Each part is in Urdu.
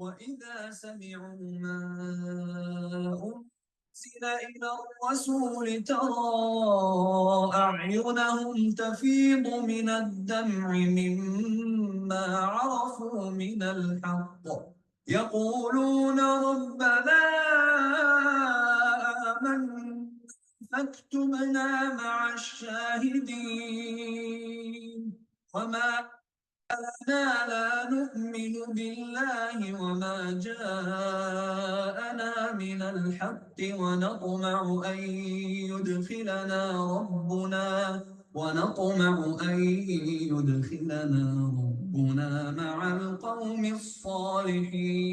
وإذا سمعوا ما أنزل إلى الرسول ترى أعينهم تفيض من الدمع مما عرفوا من الحق يقولون ربنا آمنا فاكتبنا مع الشاهدين وما لنا لا نؤمن بالله وما جاءنا من الحق ونطمع أن يدخلنا ربنا مع القوم الصالحين.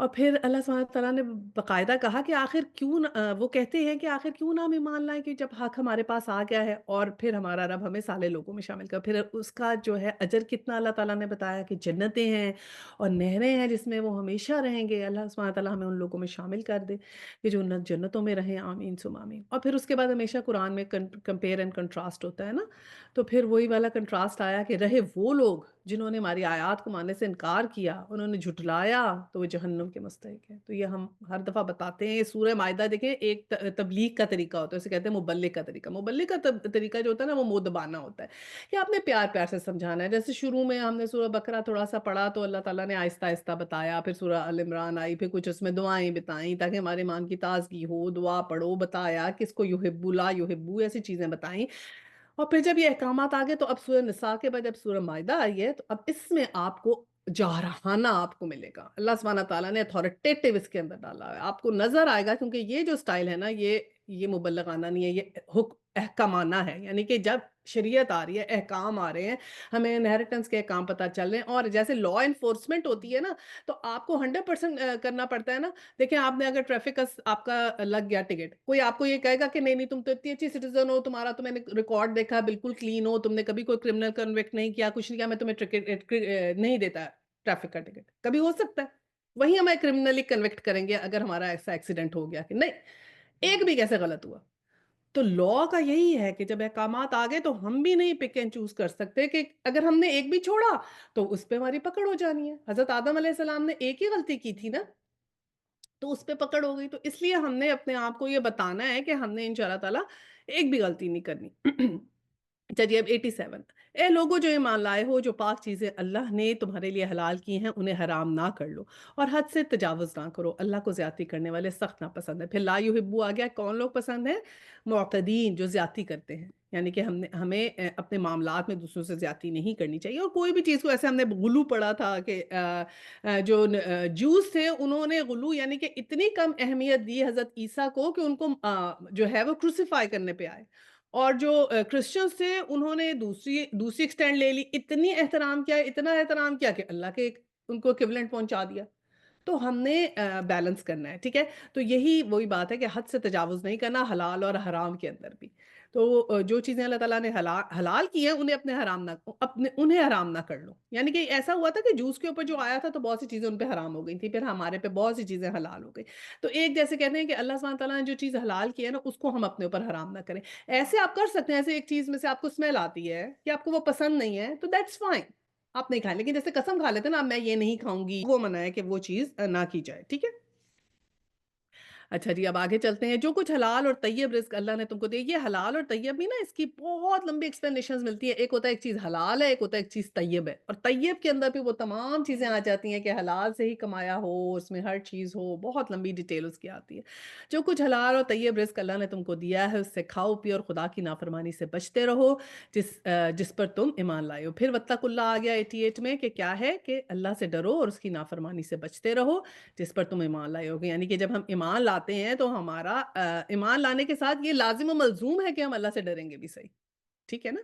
اور پھر اللہ سبحانہ تعالیٰ نے باقاعدہ کہا کہ آخر کیوں وہ کہتے ہیں کہ آخر کیوں نہ ہم ایمان لائیں کہ جب حق ہمارے پاس آ گیا ہے اور پھر ہمارا رب ہمیں سالے لوگوں میں شامل کر، پھر اس کا جو ہے اجر کتنا اللہ تعالیٰ نے بتایا کہ جنتیں ہیں اور نہریں ہیں جس میں وہ ہمیشہ رہیں گے۔ اللہ سبحانہ تعالیٰ ہمیں ان لوگوں میں شامل کر دے کہ جو جنتوں میں رہیں، آمین ثم آمین۔ اور پھر اس کے بعد ہمیشہ قرآن میں کمپیئر اینڈ کنٹراسٹ ہوتا ہے نا، تو پھر وہی والا کنٹراسٹ آیا کہ رہے وہ لوگ جنہوں نے ہماری آیات کو ماننے سے انکار کیا، انہوں نے جھٹلایا، تو وہ جہنم کے مستحق ہیں۔ تو یہ ہم ہر دفعہ بتاتے ہیں، یہ سورہ مائدہ دیکھیں، ایک تبلیغ کا طریقہ ہوتا ہے، اسے کہتے ہیں مبلغ کا طریقہ۔ مبلغ کا طریقہ جو ہوتا ہے نا، وہ مؤدبانہ ہوتا ہے کہ آپ نے پیار پیار سے سمجھانا ہے۔ جیسے شروع میں ہم نے سورہ بقرہ تھوڑا سا پڑھا تو اللہ تعالیٰ نے آہستہ آہستہ بتایا، پھر سورہ ال عمران آئی، پھر کچھ اس میں دعائیں بتائیں تاکہ ہمارے ایمان کی تازگی ہو، دعا پڑھو، بتایا کس کو یحب لا یحب، ایسی چیزیں بتائیں۔ اور پھر جب یہ احکامات آ گئے تو اب سورہ نساء کے بعد جب سورہ مائدہ آئی ہے تو اب اس میں آپ کو جارحانہ آپ کو ملے گا۔ اللہ سبحانہ تعالیٰ نے اتھارٹیٹیو اس کے اندر ڈالا ہے، آپ کو نظر آئے گا، کیونکہ یہ جو سٹائل ہے نا، یہ مبلغانہ نہیں ہے، یہ احکامانہ ہے، یعنی کہ جب شریعت آ رہی ہے، احکام آ رہے ہیں، ہمیں انہیریٹنس کے احکام پتہ چل رہے ہیں، اور جیسے لا انفورسمنٹ ہوتی ہے نا، تو آپ کو 100% کرنا پڑتا ہے نا۔ دیکھیں آپ نے اگر ٹریفک کا آپ کا لگ گیا ٹکٹ، کوئی آپ کو یہ کہے گا کہ نہیں نہیں تم تو اتنی اچھی سٹیزن ہو، تمہارا تو میں نے ریکارڈ دیکھا بالکل کلین ہو، تم نے کبھی کوئی کرمنل کنوکٹ نہیں کیا، کچھ نہیں کیا، میں تمہیں ٹکٹ نہیں دیتا ٹریفک کا ٹکٹ۔ کبھی ہو سکتا ہے وہی ہمیں کرمنلی کنوکٹ کریں گے اگر ہمارا ایسا ایکسیڈنٹ ہو گیا کہ نہیں ایک بھی کیسے غلط ہوا۔ تو لا کا یہی ہے کہ جب احکامات آ گئے تو ہم بھی نہیں پک اینڈ چوز کر سکتے کہ اگر ہم نے ایک بھی چھوڑا تو اس پہ ہماری پکڑ ہو جانی ہے۔ حضرت آدم علیہ السلام نے ایک ہی غلطی کی تھی نا، تو اس پہ پکڑ ہو گئی، تو اس لیے ہم نے اپنے آپ کو یہ بتانا ہے کہ ہم نے انشاءاللہ تعالی ایک بھی غلطی نہیں کرنی۔ چلیے اب 87، اے لوگو جو ایمان لائے ہو، جو پاک چیزیں اللہ نے تمہارے لیے حلال کی ہیں انہیں حرام نہ کر لو، اور حد سے تجاوز نہ کرو، اللہ کو زیادتی کرنے والے سخت ناپسند ہے۔ پھر لا یحبو آ گیا، کون لوگ پسند ہیں؟ معتدین، جو زیادتی کرتے ہیں، یعنی کہ ہمیں اپنے معاملات میں دوسروں سے زیادتی نہیں کرنی چاہیے، اور کوئی بھی چیز کو ایسے ہم نے غلو پڑھا تھا کہ جو جوز تھے انہوں نے غلو یعنی کہ اتنی کم اہمیت دی حضرت عیسیٰ کو کہ ان کو جو ہے وہ کروسیفائی کرنے پہ آئے، اور جو کرسچنز تھے انہوں نے دوسری ایکسٹینڈ لے لی، اتنی احترام کیا، اتنا احترام کیا کہ اللہ کے ان کو ایکویولنٹ پہنچا دیا۔ تو ہم نے بیلنس کرنا ہے، ٹھیک ہے؟ تو یہی وہی بات ہے کہ حد سے تجاوز نہیں کرنا، حلال اور حرام کے اندر بھی۔ تو جو چیزیں اللہ تعالیٰ نے حلال کی ہیں انہیں حرام نہ کر لو، یعنی کہ ایسا ہوا تھا کہ جوس کے اوپر جو آیا تھا تو بہت سی چیزیں ان پہ حرام ہو گئی تھی، پھر ہمارے پہ بہت سی چیزیں حلال ہو گئی۔ تو ایک جیسے کہتے ہیں کہ اللہ سبحانہ تعالیٰ نے جو چیز حلال کی ہے نا اس کو ہم اپنے اوپر حرام نہ کریں۔ ایسے آپ کر سکتے ہیں، ایسے ایک چیز میں سے آپ کو اسمیل آتی ہے کہ آپ کو وہ پسند نہیں ہے تو دیٹس فائن، آپ نہیں کھائیں، لیکن جیسے قسم کھا لیتے ہیں نا میں یہ نہیں کھاؤں گی، وہ منع ہے کہ وہ چیز نہ کی جائے، ٹھیک ہے؟ اچھا جی اب آگے چلتے ہیں۔ جو کچھ حلال اور طیب رزق اللہ نے تم کو دیا، یہ حلال اور طیب بھی نا اس کی بہت لمبی ایکسپلینیشنز ملتی ہے۔ ایک ہوتا ہے ایک چیز حلال ہے، ایک ہوتا ہے ایک چیز طیب ہے، اور طیب کے اندر بھی وہ تمام چیزیں آ جاتی ہیں کہ حلال سے ہی کمایا ہو، اس میں ہر چیز ہو، بہت لمبی ڈیٹیل اس کی آتی ہے۔ جو کچھ حلال اور طیب رزق اللہ نے تم کو دیا ہے اس سے کھاؤ پیو اور خدا کی نافرمانی سے بچتے رہو جس پر تم ایمان لائے ہو۔ پھر واتقوا اللہ آ گیا 88 میں کہ کیا ہے کہ اللہ سے ڈرو اور اس کی نافرمانی سے بچتے رہو جس پر تم ایمان لائے ہوگے، یعنی کہ جب ہم ایمان لاتے ہیں تو ہمارا ایمان لانے کے ساتھ یہ لازم و ملزوم ہے کہ ہم اللہ سے ڈریں گے بھی صحیح، ٹھیک ہے نا؟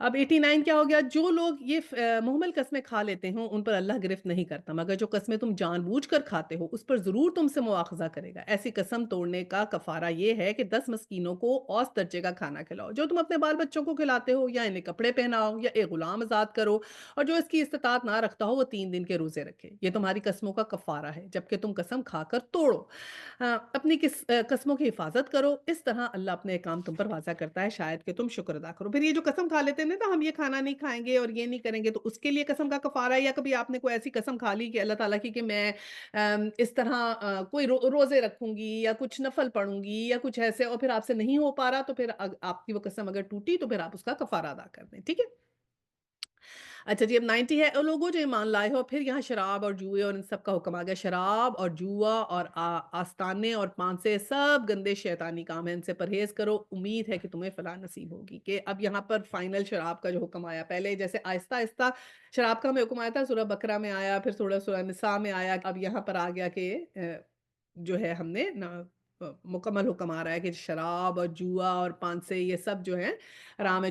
اب 89 کیا ہو گیا؟ جو لوگ یہ مہمل قسمیں کھا لیتے ہوں ان پر اللہ گرفت نہیں کرتا، مگر جو قسمیں تم جان بوجھ کر کھاتے ہو اس پر ضرور تم سے مواخذہ کرے گا۔ ایسی قسم توڑنے کا کفارہ یہ ہے کہ 10 مسکینوں کو اوسط درجے کا کھانا کھلاؤ، جو تم اپنے بال بچوں کو کھلاتے ہو، یا انہیں کپڑے پہناؤ، یا ایک غلام آزاد کرو، اور جو اس کی استطاعت نہ رکھتا ہو وہ 3 دن کے روزے رکھے۔ یہ تمہاری قسموں کا کفارہ ہے جبکہ تم قسم کھا کر توڑو۔ اپنی قسموں کی حفاظت کرو، اس طرح اللہ اپنے احکام تم پر واضح کرتا ہے شاید کہ تم شکر ادا کرو۔ پھر یہ جو قسم کھا لیتے ہیں نا ہم یہ کھانا نہیں کھائیں گے اور یہ نہیں کریں گے، تو اس کے لیے قسم کا کفارہ ہے، یا کبھی آپ نے کوئی ایسی قسم کھا لی کہ اللہ تعالیٰ کی کہ میں اس طرح کوئی روزے رکھوں گی یا کچھ نفل پڑھوں گی یا کچھ ایسے، اور پھر آپ سے نہیں ہو پا رہا تو پھر آپ کی وہ قسم اگر ٹوٹی تو پھر آپ اس کا کفارہ ادا کر دیں، ٹھیک ہے؟ اچھا جی اب 90 ہے، اور لوگوں جو ایمان لائے ہو، پھر یہاں شراب اور جوئے اور ان سب کا حکم آ گیا۔ شراب اور جوا اور آستانے اور پانسے سب گندے شیطانی کام ہیں، ان سے پرہیز کرو، امید ہے کہ تمہیں فلاح نصیب ہوگی۔ کہ اب یہاں پر فائنل شراب کا جو حکم آیا، پہلے جیسے آہستہ آہستہ شراب کا ہمیں حکم آیا تھا، سورہ بقرہ میں آیا، پھر سورہ نساء میں آیا، اب یہاں پر آ گیا کہ جو ہے ہم نے مکمل حکم آ رہا ہے کہ شراب اور جوا اور پانسے یہ سب جو ہیں حرام ہے۔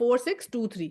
4623।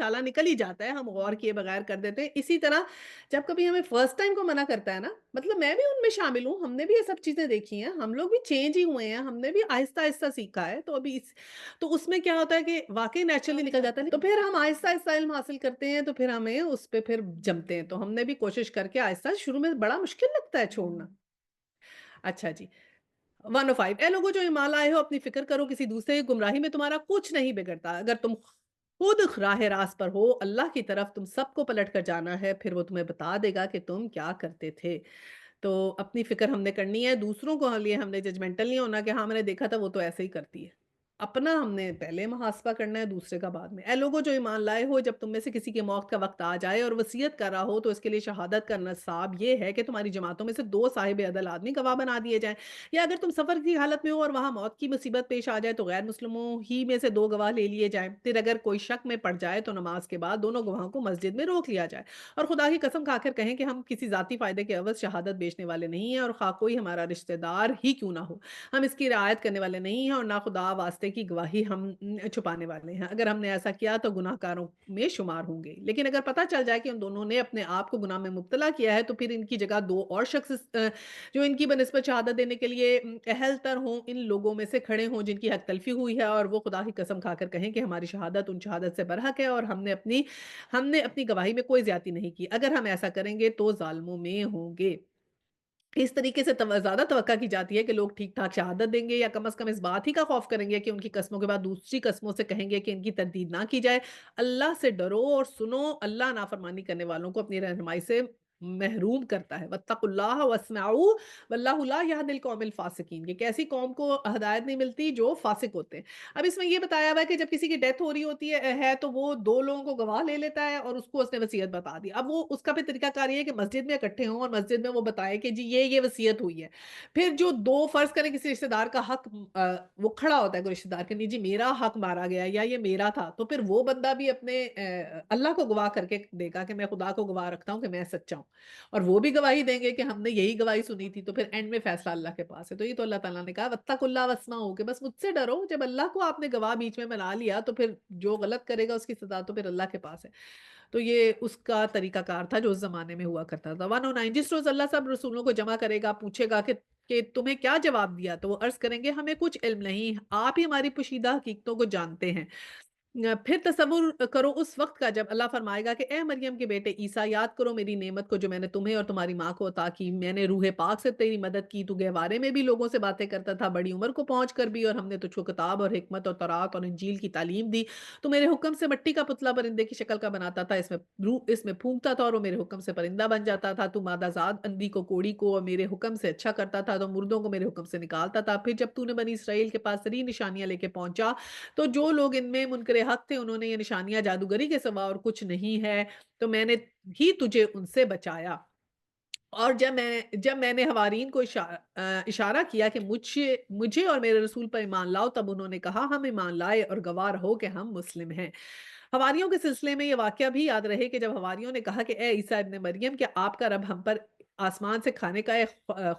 انشاءاللہ نکل ہی جاتا ہے، ہم غور کیے بغیر کر دیتے ہیں۔ اسی طرح جب کبھی ہمیں فرسٹ ٹائم کو منع کرتا ہے نا، مطلب میں بھی ان میں شامل ہوں، ہم نے بھی یہ سب چیزیں دیکھی ہیں، ہم لوگ بھی چینج ہی ہوئے ہیں، ہم نے بھی آہستہ-آہستہ سیکھا ہے، تو ابھی تو اس میں کیا ہوتا ہے کہ واقعی نیچرلی نکل جاتا ہے، تو پھر ہم آہستہ-آہستہ علم حاصل کرتے ہیں، تو پھر ہمیں اس پہ پھر جمتے ہیں، تو ہم نے بھی کوشش کر کے آہستہ شروع میں بڑا مشکل لگتا ہے چھوڑنا۔ اچھا جی، 105 اے لوگو جو ایمان لائے ہو اپنی فکر کرو، کسی دوسرے کی گمراہی میں تمہارا کچھ نہیں بگڑتا، اگر تم خود راہ راست پر ہو، اللہ کی طرف تم سب کو پلٹ کر جانا ہے، پھر وہ تمہیں بتا دے گا کہ تم کیا کرتے تھے۔ تو اپنی فکر ہم نے کرنی ہے، دوسروں کو لیے ہم نے ججمنٹل نہیں ہونا کہ ہاں میں نے دیکھا تھا وہ تو ایسے ہی کرتی ہے۔ اپنا ہم نے پہلے محاسبہ کرنا ہے، دوسرے کا بعد میں۔ اے لوگو جو ایمان لائے ہو، جب تم میں سے کسی کی موت کا وقت آ جائے اور وصیت کر رہا ہو تو اس کے لیے شہادت کا نصاب یہ ہے کہ تمہاری جماعتوں میں سے 2 صاحب عدل آدمی گواہ بنا دیے جائیں، یا اگر تم سفر کی حالت میں ہو اور وہاں موت کی مصیبت پیش آ جائے تو غیر مسلموں ہی میں سے 2 گواہ لے لیے جائیں۔ پھر اگر کوئی شک میں پڑ جائے تو نماز کے بعد دونوں گواہوں کو مسجد میں روک لیا جائے اور خدا کی قسم کھا کر کہیں کہ ہم کسی ذاتی فائدے کے عوض شہادت بیچنے والے نہیں ہیں، اور خواہ کوئی ہمارا رشتہ دار ہی کیوں نہ ہو، ہم اس کی رعایت کرنے والے نہیں ہیں، اور نہ خدا واسطے کی گواہی ہم چھپانے والے ہیں۔ اگر ہم نے ایسا کیا تو گناہ کاروں میں شمار ہوں گے، لیکن اگر پتہ چل جائے کہ ان دونوں نے اپنے آپ کو گناہ میں مبتلا کیا ہے تو پھر ان کی جگہ 2 اور شخص جو ان کی بنسبت شہادت دینے کے لیے اہل تر ہوں، ان لوگوں میں سے کھڑے ہوں جن کی حق تلفی ہوئی ہے، اور وہ خدا کی قسم کھا کر کہیں کہ ہماری شہادت ان شہادت سے برحق ہے اور ہم نے اپنی گواہی میں کوئی زیادتی نہیں کی۔ اگر ہم ایسا کریں گے تو ظالموں میں ہوں گے۔ اس طریقے سے زیادہ توقع کی جاتی ہے کہ لوگ ٹھیک ٹھاک شہادت دیں گے، یا کم از کم اس بات ہی کا خوف کریں گے کہ ان کی قسموں کے بعد دوسری قسموں سے کہیں گے کہ ان کی تردید نہ کی جائے۔ اللہ سے ڈرو اور سنو، اللہ نافرمانی کرنے والوں کو اپنی رہنمائی سے محروم کرتا ہے۔ واتقوا اللہ واسمعوا واللہ لا یہدی القوم الفاسقین، کہ کیسی قوم کو ہدایت نہیں ملتی جو فاسق ہوتے ہیں۔ اب اس میں یہ بتایا ہوا ہے کہ جب کسی کی ڈیتھ ہو رہی ہوتی ہے تو وہ 2 لوگوں کو گواہ لے لیتا ہے اور اس کو اس نے وصیت بتا دی۔ اب وہ اس کا بھی طریقہ کار یہ ہے کہ مسجد میں اکٹھے ہوں اور مسجد میں وہ بتائے کہ جی یہ وصیت ہوئی ہے۔ پھر جو 2 فرض کریں کسی رشتہ دار کا حق وہ کھڑا ہوتا ہے کوئی رشتہ دار کہ نہیں جی میرا حق مارا گیا یا یہ میرا تھا، تو پھر وہ بندہ بھی اپنے اللہ کو گواہ کر کے دے گا کہ میں خدا کو گواہ رکھتا ہوں کہ میں سچا ہوں، اور وہ بھی گواہی دیں گے کہ ہم نے یہی گواہی سنی تھی، تو پھر اینڈ میں فیصلہ اللہ کے پاس ہے۔ تو یہ تو اللہ تعالیٰ نے کہا واتقوا اللہ واسمعوا، کہ بس مجھ سے ڈرو، جب اللہ کو آپ نے گواہ بیچ میں بنا لیا تو پھر جو غلط کرے گا اس کی سزا تو پھر اللہ کے پاس ہے۔ تو یہ اس کا طریقہ کار تھا جو اس زمانے میں ہوا کرتا تھا۔ 109 جس روز اللہ سب رسولوں کو جمع کرے گا، پوچھے گا کہ تمہیں کیا جواب دیا، تو وہ عرض کریں گے ہمیں کچھ علم نہیں، آپ ہی ہماری پوشیدہ حقیقتوں کو جانتے ہیں۔ پھر تصور کرو اس وقت کا جب اللہ فرمائے گا کہ اے مریم کے بیٹے عیسیٰ، یاد کرو میری نعمت کو جو میں نے تمہیں اور تمہاری ماں کو عطا کی، میں نے روح پاک سے تیری مدد کی، تو گہوارے میں بھی لوگوں سے باتیں کرتا تھا، بڑی عمر کو پہنچ کر بھی، اور ہم نے تجھ کو کتاب اور حکمت اور تورات اور انجیل کی تعلیم دی، تو میرے حکم سے مٹی کا پتلا پرندے کی شکل کا بناتا تھا، اس میں پھونکتا تھا اور وہ میرے حکم سے پرندہ بن جاتا تھا، تو مادہ زاد اندھی کو کوڑی کو اور میرے حکم سے اچھا کرتا تھا، تو مردوں کو میرے حکم سے نکالتا تھا۔ پھر جب تو نے بنی اسرائیل کے پاس سری نشانیاں لے کے پہنچا تو جو لوگ ان میں منکر حق تھے انہوں نے یہ نشانیاں جادوگری کے سوا اور کچھ نہیں ہے، تو میں نے ہی تجھے ان سے بچایا۔ اور جب میں نے حوارین کو اشارہ کیا کہ مجھے اور میرے رسول پر ایمان لاؤ، تب انہوں نے کہا ہم ایمان لائے اور گواہ رہو کہ ہم مسلم ہیں۔ حواریوں کے سلسلے میں یہ واقعہ بھی یاد رہے کہ جب حواریوں نے کہا کہ اے عیسیٰ ابن مریم، کیا آپ کا رب ہم پر آسمان سے کھانے کا ایک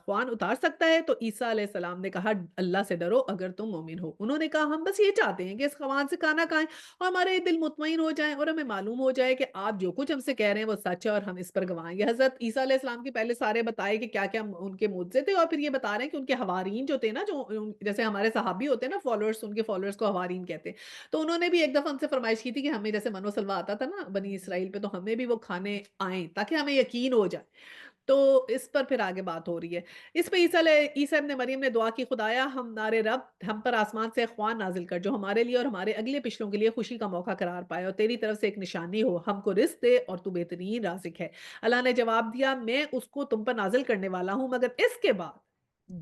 خوان اتار سکتا ہے؟ تو عیسیٰ علیہ السلام نے کہا اللہ سے ڈرو اگر تم مومن ہو۔ انہوں نے کہا ہم بس یہ چاہتے ہیں کہ اس خوان سے کھانا کھائیں اور ہمارے دل مطمئن ہو جائیں اور ہمیں معلوم ہو جائے کہ آپ جو کچھ ہم سے کہہ رہے ہیں وہ سچ ہے اور ہم اس پر گواہ ہیں۔ یہ حضرت عیسیٰ علیہ السلام کے پہلے سارے بتائے کہ کیا کیا ان کے معجزے تھے، اور پھر یہ بتا رہے ہیں کہ ان کے حوارین جو تھے نا، جو جیسے ہمارے صحابی ہوتے ہیں نا فالوورز، ان کے فالوورز کو حوارین کہتے ہیں۔ تو انہوں نے بھی ایک دفعہ ہم سے فرمائش کی تھی کہ ہمیں جیسے من و سلوہ آتا تھا نا بنی اسرائیل پہ، تو ہمیں بھی وہ کھانے آئیں تاکہ ہمیں یقین ہو جائے۔ تو اس پر پھر آگے بات ہو رہی ہے۔ اس پہ عیسیٰ ابن مریم نے دعا کی، خدایا ہمارے رب ہم پر آسمان سے ایک خوان نازل کر جو ہمارے لیے اور ہمارے اگلے پچھلوں کے لیے خوشی کا موقع قرار پائے، اور تیری طرف سے ایک نشانی ہو، ہم کو رزق دے اور تو بہترین رازق ہے۔ اللہ نے جواب دیا میں اس کو تم پر نازل کرنے والا ہوں، مگر اس کے بعد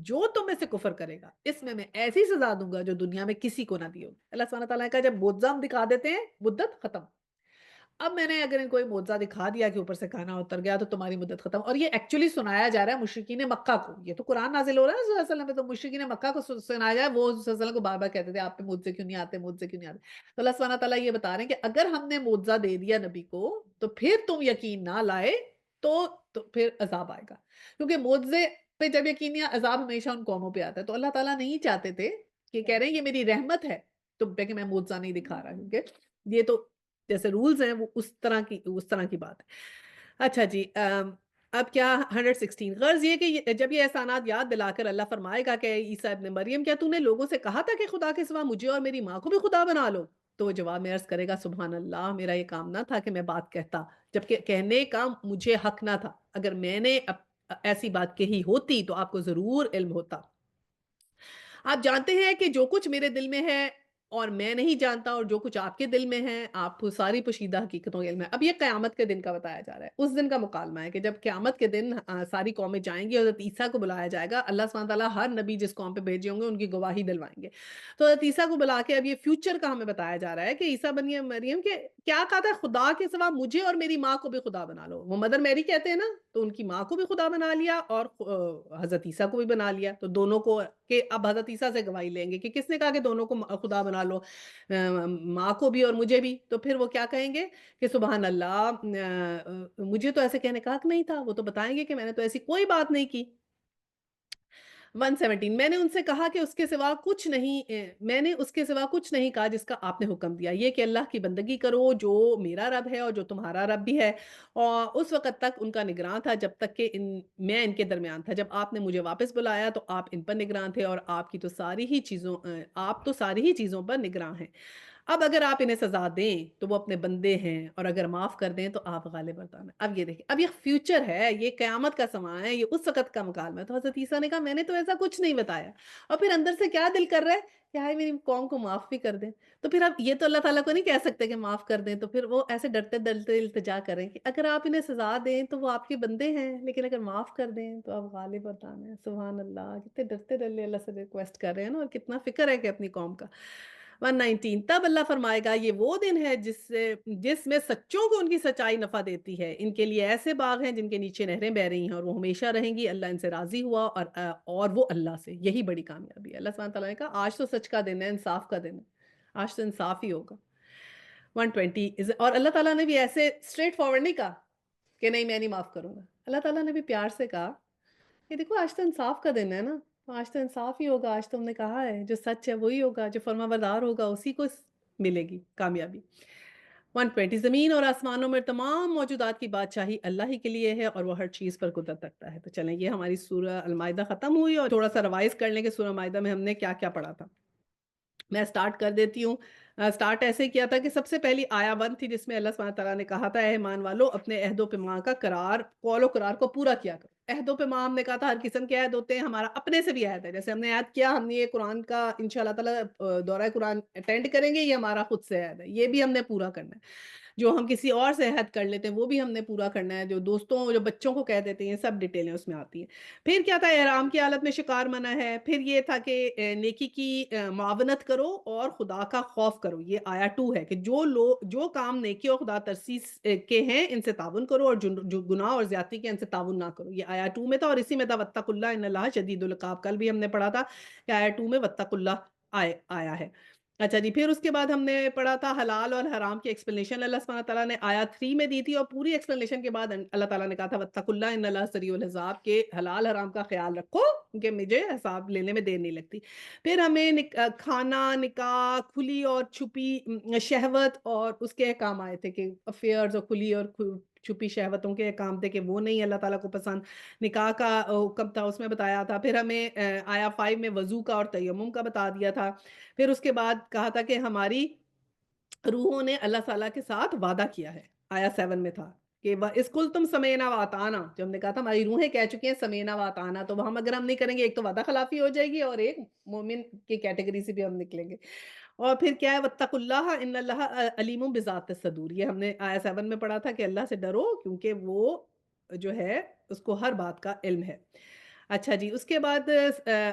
جو تم میں سے کفر کرے گا اس میں ایسی سزا دوں گا جو دنیا میں کسی کو نہ دی ہوگی۔ اللہ سبحانہ تعالیٰ نے کہا جب معجزہ ہم دکھا دیتے ہیں مدت ختم۔ اب میں نے اگر ان کو ایک معجزہ دکھا دیا کہ اوپر سے کھانا اتر گیا تو تمہاری مدت ختم، اور یہ ایکچولی سنایا جا رہا ہے مشرکین مکہ کو، یہ تو قرآن نازل ہو رہا ہے صلی اللہ علیہ وسلم میں، تو مشرکین مکہ کو سنایا جائے، وہ صلی اللہ علیہ وسلم کو بار بار کہتے تھے آپ پہ معجزے کیوں نہیں آتے، معجزے کیوں نہیں آتے۔ تو اللہ سبحانہ تعالیٰ یہ بتا رہے ہیں کہ اگر ہم نے معجزہ دے دیا نبی کو تو پھر تم یقین نہ لائے تو پھر عذاب آئے گا، کیونکہ معجزے پہ جب یقین نہیں، عذاب ہمیشہ ان قوموں پہ آتا ہے۔ تو اللہ تعالیٰ نہیں چاہتے تھے کہ کہہ رہے ہیں یہ میری رحمت ہے تم پہ کہ میں معجزہ نہیں دکھا رہا، کیونکہ یہ تو جیسے رولز ہیں وہ اس طرح کی بات ہے۔ اچھا جی، اب کیا 116 غرض یہ کہ جب یہ احسانات یاد دلا کر اللہ فرمائے گا کہ عیسیٰ ابن مریم کیا تو نے لوگوں سے کہا تھا کہ خدا کے سوا مجھے اور میری ماں کو بھی خدا بنا لو؟ تو وہ جواب میں عرض کرے گا سبحان اللہ، میرا یہ کام نہ تھا کہ میں بات کہتا، جبکہ کہنے کا مجھے حق نہ تھا، اگر میں نے ایسی بات کہی ہوتی تو آپ کو ضرور علم ہوتا۔ آپ جانتے ہیں کہ جو کچھ میرے دل میں ہے اور میں نہیں جانتا، اور جو کچھ آپ کے دل میں ہے، آپ کو ساری پوشیدہ حقیقتوں کا علم ہے۔ اب یہ قیامت کے دن کا بتایا جا رہا ہے، اس دن کا مکالمہ ہے کہ جب قیامت کے دن ساری قومیں جائیں گی، حضرت عیسیٰ کو بلایا جائے گا، اللہ سبحانہ تعالیٰ ہر نبی جس قوم پہ بھیجے ہوں گے ان کی گواہی دلوائیں گے، تو حضرت عیسیٰ کو بلا کے اب یہ فیوچر کا ہمیں بتایا جا رہا ہے کہ عیسیٰ بن مریم کے کیا کہا تھا، خدا کے سوا مجھے اور میری ماں کو بھی خدا بنا لو۔ وہ مدر میری کہتے ہیں نا، تو ان کی ماں کو بھی خدا بنا لیا اور حضرت عیسیٰ کو بھی بنا لیا، تو دونوں کو کہ اب حضرت عیسیٰ سے گواہی لیں گے کہ کس نے کہا کہ دونوں کو خدا بنا لو، ماں کو بھی اور مجھے بھی، تو پھر وہ کیا کہیں گے کہ سبحان اللہ، مجھے تو ایسے کہنے کا حق نہیں تھا۔ وہ تو بتائیں گے کہ میں نے تو ایسی کوئی بات نہیں کی۔ 117 میں نے ان سے کہا کہ اس کے سوا کچھ نہیں، میں نے اس کے سوا کچھ نہیں کہا جس کا آپ نے حکم دیا، یہ کہ اللہ کی بندگی کرو جو میرا رب ہے اور جو تمہارا رب بھی ہے، اور اس وقت تک ان کا نگراں تھا جب تک کہ میں ان کے درمیان تھا، جب آپ نے مجھے واپس بلایا تو آپ ان پر نگراں تھے، اور آپ تو ساری ہی چیزوں پر نگراں ہیں۔ اب اگر آپ انہیں سزا دیں تو وہ اپنے بندے ہیں، اور اگر معاف کر دیں تو آپ غالب برتن ہیں۔ اب یہ دیکھیں، اب یہ فیوچر ہے، یہ قیامت کا سماں ہے، یہ اس وقت کا مکالمہ ہے۔ تو حضرت عیسیٰ نے کہا میں نے تو ایسا کچھ نہیں بتایا، اور پھر اندر سے کیا دل کر رہا ہے کہ ہائے میری قوم کو معاف بھی کر دیں۔ تو پھر اب یہ تو اللہ تعالیٰ کو نہیں کہہ سکتے کہ معاف کر دیں، تو پھر وہ ایسے ڈرتے ڈرتے التجا کریں کہ اگر آپ انہیں سزا دیں تو وہ آپ کے بندے ہیں، لیکن اگر معاف کر دیں تو آپ غالب برتن ہیں۔ سبحان اللہ، کتنے ڈرتے ڈرتے اللہ سے ریکویسٹ کر رہے ہیں نا، اور کتنا فکر ہے کہ اپنی قوم کا۔ 119 تب اللہ فرمائے گا یہ وہ دن ہے جس میں سچوں کو ان کی سچائی نفع دیتی ہے، ان کے لیے ایسے باغ ہیں جن کے نیچے نہریں بہ رہی ہیں، اور وہ ہمیشہ رہیں گی، اللہ ان سے راضی ہوا، اور وہ اللہ سے، یہی بڑی کامیابی ہے۔ اللہ سبحانہ تعالیٰ نے کہا آج تو سچ کا دن ہے، انصاف کا دن ہے، آج تو انصاف ہی ہوگا۔ 120 اور اللہ تعالیٰ نے بھی ایسے اسٹریٹ فارورڈ نہیں کہا کہ نہیں میں نہیں معاف کروں گا، اللہ تعالیٰ نے بھی پیار سے کہا یہ دیکھو آج تو انصاف کا دن ہے نا، تو آج تو انصاف ہی ہوگا، آج تو ہم نے کہا ہے جو سچ ہے وہی ہوگا، جو فرما بردار ہوگا اسی کو ملے گی کامیابی۔ 120 زمین اور آسمانوں میں تمام موجودات کی بادشاہی اللہ ہی کے لیے ہے، اور وہ ہر چیز پر قدرت رکھتا ہے۔ تو چلیں یہ ہماری سورہ المائدہ ختم ہوئی، اور تھوڑا سا ریوائز کر لیں کہ سورہ المائدہ میں ہم نے کیا کیا پڑھا تھا۔ میں سٹارٹ کر دیتی ہوں۔ سٹارٹ ایسے کیا تھا کہ سب سے پہلی آیا 1 تھی جس میں اللہ سبحانہ تعالیٰ نے کہا تھا اے ایمان والو اپنے عہد و پیمان کا قول و قرار کو پورا کیا کرو۔ عہد و پیمان ہم نے کہا تھا ہر قسم کے عہد ہوتے ہیں، ہمارا اپنے سے بھی عہد ہے، جیسے ہم نے عہد کیا، ہم نے یہ قرآن کا انشاءاللہ تعالیٰ دورہ قرآن اٹینڈ کریں گے، یہ ہمارا خود سے عہد ہے، یہ بھی ہم نے پورا کرنا ہے۔ جو ہم کسی اور سے عہد کر لیتے ہیں وہ بھی ہم نے پورا کرنا ہے، جو دوستوں جو بچوں کو کہہ دیتے ہیں سب ڈیٹیلیں اس میں آتی ہیں۔ پھر کیا تھا، احرام کی حالت میں شکار منع ہے۔ پھر یہ تھا کہ نیکی کی معاونت کرو اور خدا کا خوف کرو، یہ آیا 2 ہے کہ جو کام نیکی اور خدا ترسی کے ہیں ان سے تعاون کرو، اور جو گناہ اور زیادتی کے ان سے تعاون نہ کرو، یہ آیا 2 میں تھا، اور اسی میں تھا واتقوا اللہ ان اللہ شدید العقاب، کل بھی ہم نے پڑھا تھا کہ آیا 2 میں واتقوا اللہ آیا ہے۔ اچھا جی، پھر اس کے بعد ہم نے پڑھا تھا حلال اور حرام کی ایکسپلینیشن اللہ سبحانہ تعالیٰ نے آیا 3 میں دی تھی، اور پوری ایکسپلینیشن کے بعد اللہ تعالیٰ نے کہا تھا واتقوا اللہ ان اللہ سریع الحساب، کے حلال حرام کا خیال رکھو کہ مجھے حساب لینے میں دیر نہیں لگتی۔ پھر ہمیں کھانا، نکاح، کھلی اور چھپی شہوت اور اس کے احکام آئے تھے کہ افیئرز اور کھلی اور چھپی شہوتوں کے احکام تھے کہ وہ نہیں اللہ تعالیٰ کو پسند۔ نکاح کا حکم تھا اس میں بتایا تھا۔ پھر ہمیں آیا 5 میں وضو کا اور تیمم کا بتا دیا تھا۔ پھر اس کے بعد کہا تھا کہ ہماری روحوں نے اللہ تعالیٰ کے ساتھ وعدہ کیا ہے، آیا 7 میں تھا کہ اسکل تم سمینا واتانا، جو ہم نے کہا تھا ہماری روحیں کہہ چکی ہیں سمینا واتانا، تو ہم اگر ہم نہیں کریں گے ایک تو وعدہ خلافی ہو جائے گی، اور ایک مومن کی کیٹیگری سے بھی ہم نکلیں گے۔ اور پھر کیا ہے واتقوا اللہ ان اللہ علیم بذات الصدور، یہ ہم نے آیا 7 میں پڑھا تھا کہ اللہ سے ڈرو کیونکہ وہ جو ہے اس کو ہر بات کا علم ہے۔ اچھا جی، اس کے بعد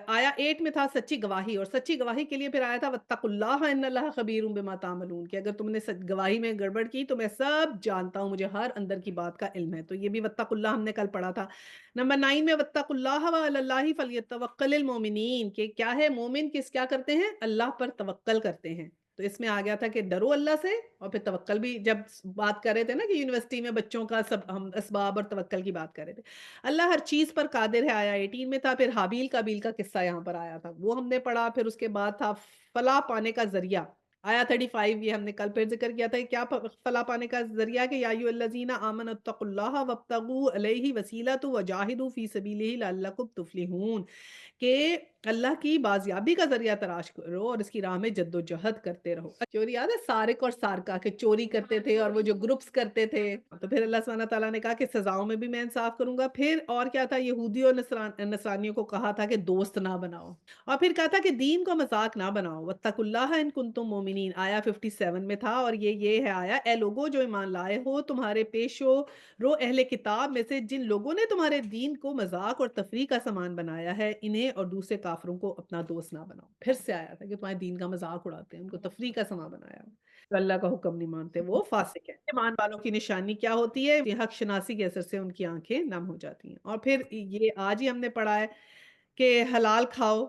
آیا 8 میں تھا سچی گواہی، اور سچی گواہی کے لیے پھر آیا تھا واتقوا اللہ ان اللہ خبیر بما تعملون، کہ اگر تم نے گواہی میں گڑبڑ کی تو میں سب جانتا ہوں، مجھے ہر اندر کی بات کا علم ہے، تو یہ بھی واتقوا اللہ ہم نے کل پڑھا تھا۔ نمبر 9 میں واتقوا اللہ وعلی اللہ فلیتوکل المؤمنین، کہ کیا ہے مومن کیا کرتے ہیں، اللہ پر توکل کرتے ہیں۔ تو اس میں آ گیا تھا کہ ڈرو اللہ سے، اور پھر توکل بھی جب بات کر رہے تھے نا کہ یونیورسٹی میں بچوں کا سب ہم اسباب اور توکل کی بات کر رہے تھے، اللہ ہر چیز پر قادر ہے، آیا 18 میں تھا۔ پھر حابیل قابیل کا قصہ یہاں پر آیا تھا، وہ ہم نے پڑھا۔ پھر اس کے بعد تھا فلاح پانے کا ذریعہ، آیا 35 یہ ہم نے کل پھر ذکر کیا تھا کہ کیا فلاح پانے کا ذریعہ کہ یا ایھا الذین آمنوا اتقوا اللہ وابتغوا الیہ وسیلۃ وجاہدوا فی سبیلہ لعلکم تفلحون، کہ اللہ کی بازیابی کا ذریعہ تلاش کرو اور اس کی راہ میں جد و جہد کرتے رہو۔ چوری یاد ہے سارق اور سارقہ کے چوری کرتے تھے اور وہ جو گروپس کرتے تھے، تو پھر اللہ سبحانہ تعالیٰ نے کہا کہ سزاؤں میں بھی میں انصاف کروں گا۔ پھر اور کیا تھا، یہودی اور نصرانیوں کو کہا تھا کہ دوست نہ بناؤ، اور پھر کہا تھا کہ دین کو مذاق نہ بناؤ۔ واتقوا اللہ ان کنتم مومنین، آیا 57 میں تھا، اور یہ ہے آیا، اے لوگو جو ایمان لائے ہو، تمہارے پیشو رو اہل کتاب میں سے جن لوگوں نے تمہارے دین کو مذاق اور تفریح کا سامان بنایا ہے، انہیں اور دوسرے کافروں کو اپنا دوست نہ بناؤ۔ پھر سے آیا تھا کہ تمہارے دین کا مذاق اڑاتے ہیں، ان کو تفریح کا سامان بنایا ہو، تو اللہ کا حکم نہیں مانتے، وہ فاسق ہے۔ ایمان والوں کی نشانی کیا ہوتی ہے؟ حق شناسی کے اثر سے ان کی آنکھیں نم ہو جاتی ہیں۔ اور پھر یہ آج ہی ہم نے پڑھا ہے کہ حلال کھاؤ،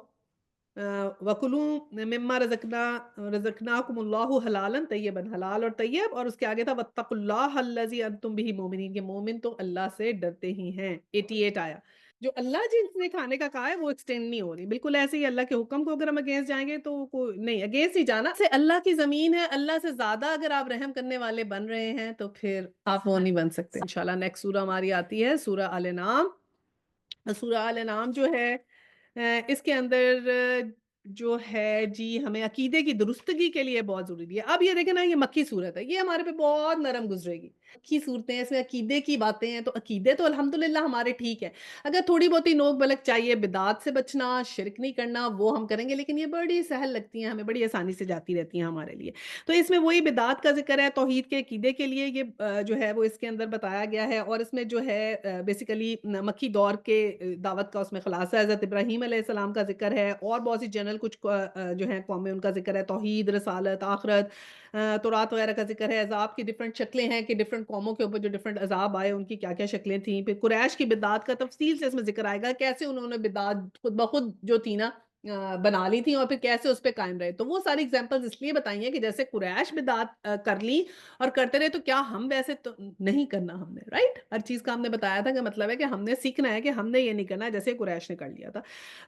وَكُلُوا مِمَّا رَزَقْنَاكُمُ اللَّهُ حَلَالًا طَيِّبًا، حلال اور طیب، اور اس کے آگے تھا وَاتَّقُوا اللَّهَ الَّذِي أَنتُم بِهِ مُؤْمِنُونَ، کہ مومن تو اللہ سے ڈرتے ہی ہیں۔ 88 آیا، جو اللہ جس نے کھانے کا کہا ہے وہ ایکسٹینڈ نہیں ہو رہی، بالکل ایسے ہی اللہ کے حکم کو اگر ہم اگینسٹ جائیں گے تو نہیں، اگینسٹ ہی جانا سے اللہ کی زمین ہے، اللہ سے زیادہ اگر آپ رحم کرنے والے بن رہے ہیں تو پھر آپ وہ نہیں بن سکتے۔ انشاءاللہ نیکسٹ سورہ ہماری آتی ہے سورہ آل انعام۔ سورہ آل انعام جو ہے اس کے اندر جو ہے جی ہمیں عقیدے کی درستگی کے لیے بہت ضروری ہے۔ اب یہ دیکھیں نا، یہ مکی صورت ہے، یہ ہمارے پہ بہت نرم گزرے گی۔ مکی صورتیں ہیں، اس میں عقیدے کی باتیں ہیں، تو عقیدے تو الحمدللہ ہمارے ٹھیک ہے۔ اگر تھوڑی بہت ہی نوک بلک چاہیے، بدعات سے بچنا، شرک نہیں کرنا، وہ ہم کریں گے، لیکن یہ بڑی سہل لگتی ہیں ہمیں، بڑی آسانی سے جاتی رہتی ہیں ہمارے لیے۔ تو اس میں وہی بدعات کا ذکر ہے، توحید کے عقیدے کے لیے یہ جو ہے وہ اس کے اندر بتایا گیا ہے، اور اس میں جو ہے بیسیکلی مکی دور کے دعوت کا اس میں خلاصہ ہے۔ حضرت ابراہیم علیہ السلام کا ذکر ہے، اور بہت سی جنرل کچھ جو ہیں قومیں، ان کا ذکر ہے، توحید، رسالت، آخرت، تورات وغیرہ کا ذکر ہے، عذاب کی ڈفرنٹ شکلیں ہیں کہ ڈفرنٹ قوموں کے اوپر جو ڈفرنٹ عذاب آئے ان کی کیا کیا شکلیں تھیں، پھر قریش کی بدعات کا تفصیل سے اس میں ذکر آئے گا، کیسے انہوں نے بدعات خود بخود جو تھی نا بنا لی تھیں، اور پھر کیسے اس پہ قائم رہے۔ تو وہ ساری اگزامپلز اس لیے بتائی ہیں کہ جیسے قریش بدعات کر لی اور کرتے رہے، تو کیا ہم ویسے تو نہیں کرنا، ہم نے رائٹ، ہر چیز کا ہم نے بتایا تھا کہ مطلب ہے کہ ہم نے سیکھنا ہے کہ ہم نے یہ نہیں کرنا ہے جیسے قریش نے کر لیا تھا۔